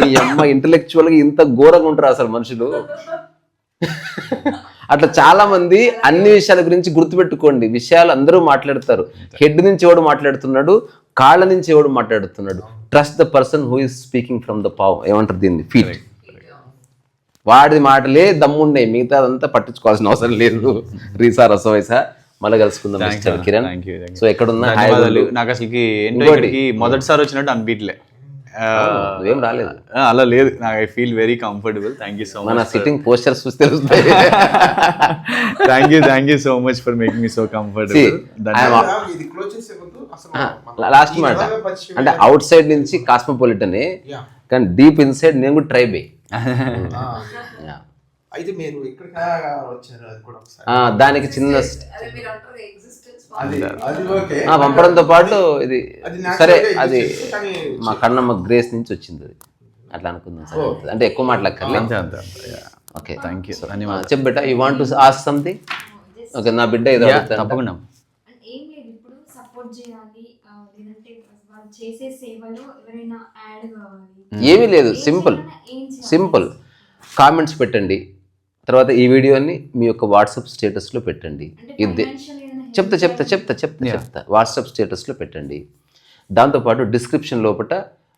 నీ అమ్మ ఇంటలెక్చువల్గా ఇంత ఘోరంగా ఉంటారు అసలు మనుషులు. అట్లా చాలా మంది అన్ని విషయాల గురించి గుర్తుపెట్టుకోండి. విషయాలు అందరూ మాట్లాడతారు. హెడ్ నుంచి ఎవడు మాట్లాడుతున్నాడు, కాళ్ళ నుంచి ఎవడు మాట్లాడుతున్నాడు. Trust the person who is speaking from the pav, ఏమంటారు దీన్ని, ఫీట్. వాడి మాటలే దమ్మున్నాయి, మిగతా అదంతా పట్టించుకోవాల్సిన అవసరం లేదు. రీసా రసవైసా మళ్ళీ కలుసుకుందాం మిస్టర్ కిరణ్. సో ఎక్కడున్నా నాకు అసలు మొదటిసారి వచ్చినట్టు అనిపించలే. ఏం రాలేదు, అలా లేదు. నాకు I feel very comfortable. Thank you so much. మన సిట్టింగ్ పోస్టర్స్ చూస్తే తెలుస్తాయి. Thank you so much for making me so comfortable. Last మాట అంటే అవుట్ సైడ్ నుంచి కాస్మోపాలిటనే, కానీ డీప్ ఇన్సైడ్ నేను కూడా ట్రైబే. అయితే మీరు ఇక్కడ వచ్చారు, అది కూడా దానికి చిన్న అది పంపడంతో పాటు ఇది సరే, అది మా కన్నమ్మ గ్రేస్ నుంచి వచ్చింది, అది అట్లా అనుకుందాం సార్. అంటే ఎక్కువ మాట్లాడక్కర్లేదు. Okay, thank you. చెప్పు బెటా, you want to ask something? Okay, నా బిడ్డ ఏదో తప్పకుండా. ఏమీ లేదు, సింపుల్ కామెంట్స్ పెట్టండి. తర్వాత ఈ వీడియోని మీ యొక్క వాట్సాప్ స్టేటస్లో పెట్టండి. ఇది చెప్తా వాట్సాప్ స్టేటస్లో పెట్టండి. దాంతోపాటు డిస్క్రిప్షన్ లోపల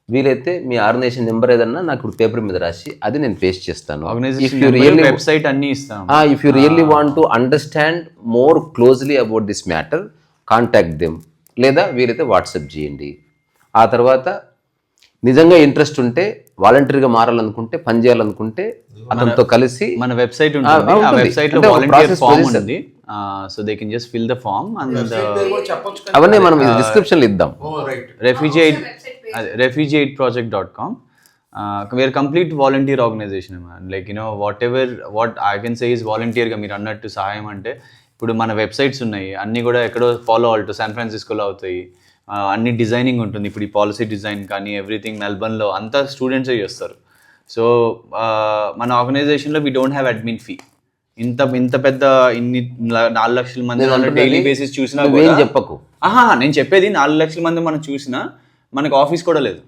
వీలైతే మీ ఆర్గనైజేషన్ నెంబర్ ఏదన్నా నాకు పేపర్ మీద రాసి అది నేను పేస్ట్ చేస్తాను. వెబ్సైట్ అన్ని ఇస్తాం. If you really want to understand more closely about this matter contact them, లేదా వీలైతే వాట్సాప్ చేయండి. ఆ తర్వాత నిజంగా ఇంట్రెస్ట్ ఉంటే వాలంటరీగా మారాలనుకుంటే పని చేయాలనుకుంటే అతనితో కలిసి మన వెబ్సైట్ ఉంటుంది. ఆ వెబ్సైట్ లో వాలంటీర్ ఫామ్ ఉంటుంది. So they can just fill the form and అవన్నీ మనం డిస్క్రిప్షన్ లో ఇద్దాం. refugeaidproject.com. We're complete volunteer organization, man. Like, you know, what I can say is volunteer గా మీరు అన్నట్టు సహాయం అంటే ఇప్పుడు మన వెబ్సైట్స్ ఉన్నాయి, అన్నీ కూడా ఎక్కడో ఫాలో అవుతూ శాన్ ఫ్రాన్సిస్కోలో అవుతాయి. అన్ని డిజైనింగ్ ఉంటుంది. ఇప్పుడు ఈ పాలసీ డిజైన్ కానీ ఎవ్రీథింగ్ మెల్బర్న్లో అంతా స్టూడెంట్సే చేస్తారు. సో మన ఆర్గనైజేషన్లో we don't have admin fee. ఇంత పెద్ద 4 లక్షల మంది డైలీ బేసిస్ చూసినా చెప్పకు. నేను చెప్పేది 4 లక్షల మంది మనం చూసినా మనకు ఆఫీస్ కూడా లేదు.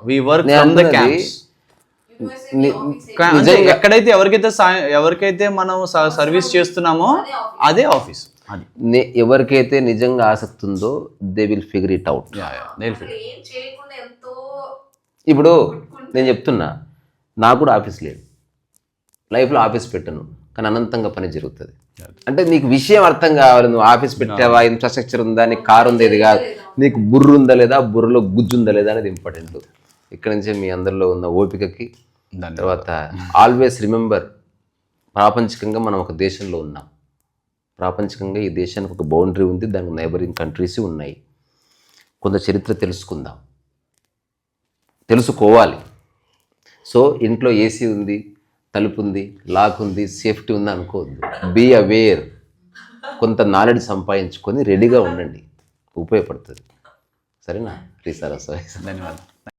We work from the camps. ఎక్కడైతే ఎవరికైతే మనం సర్వీస్ చేస్తున్నామో అదే ఆఫీస్. ఎవరికైతే నిజంగా ఆసక్తి ఉందో they will figure it out. ఇప్పుడు నేను చెప్తున్నా, నాకు కూడా ఆఫీస్ లేదు, లైఫ్లో ఆఫీస్ పెట్టను, కానీ అనంతంగా పని జరుగుతుంది. అంటే నీకు విషయం అర్థం కావాలి. నువ్వు ఆఫీస్ పెట్టావా, ఇన్ఫ్రాస్ట్రక్చర్ ఉందా, నీకు కారు ఉంది, ఇది కాదు, నీకు బుర్ర ఉందా లేదా, బుర్రలో గుజ్జు ఉందా లేదా అనేది ఇంపార్టెంట్. ఇక్కడి నుంచే మీ అందరిలో ఉన్న ఓపికకి, తర్వాత ఆల్వేస్ రిమెంబర్, ప్రాపంచికంగా మనం ఒక దేశంలో ఉన్నాం. ప్రాపంచికంగా ఈ దేశానికి ఒక బౌండరీ ఉంది, దానికి నైబరింగ్ కంట్రీస్ ఉన్నాయి. కొంత చరిత్ర తెలుసుకోవాలి. సో ఇంట్లో ఏసీ ఉంది, తలుపు ఉంది, లాక్ ఉంది, సేఫ్టీ ఉంది అనుకోవద్దు. Be aware. కొంత నాలెడ్జ్ సంపాదించుకొని రెడీగా ఉండండి, ఉపయోగపడుతుంది. సరేనా? Please sir. ధన్యవాదాలు.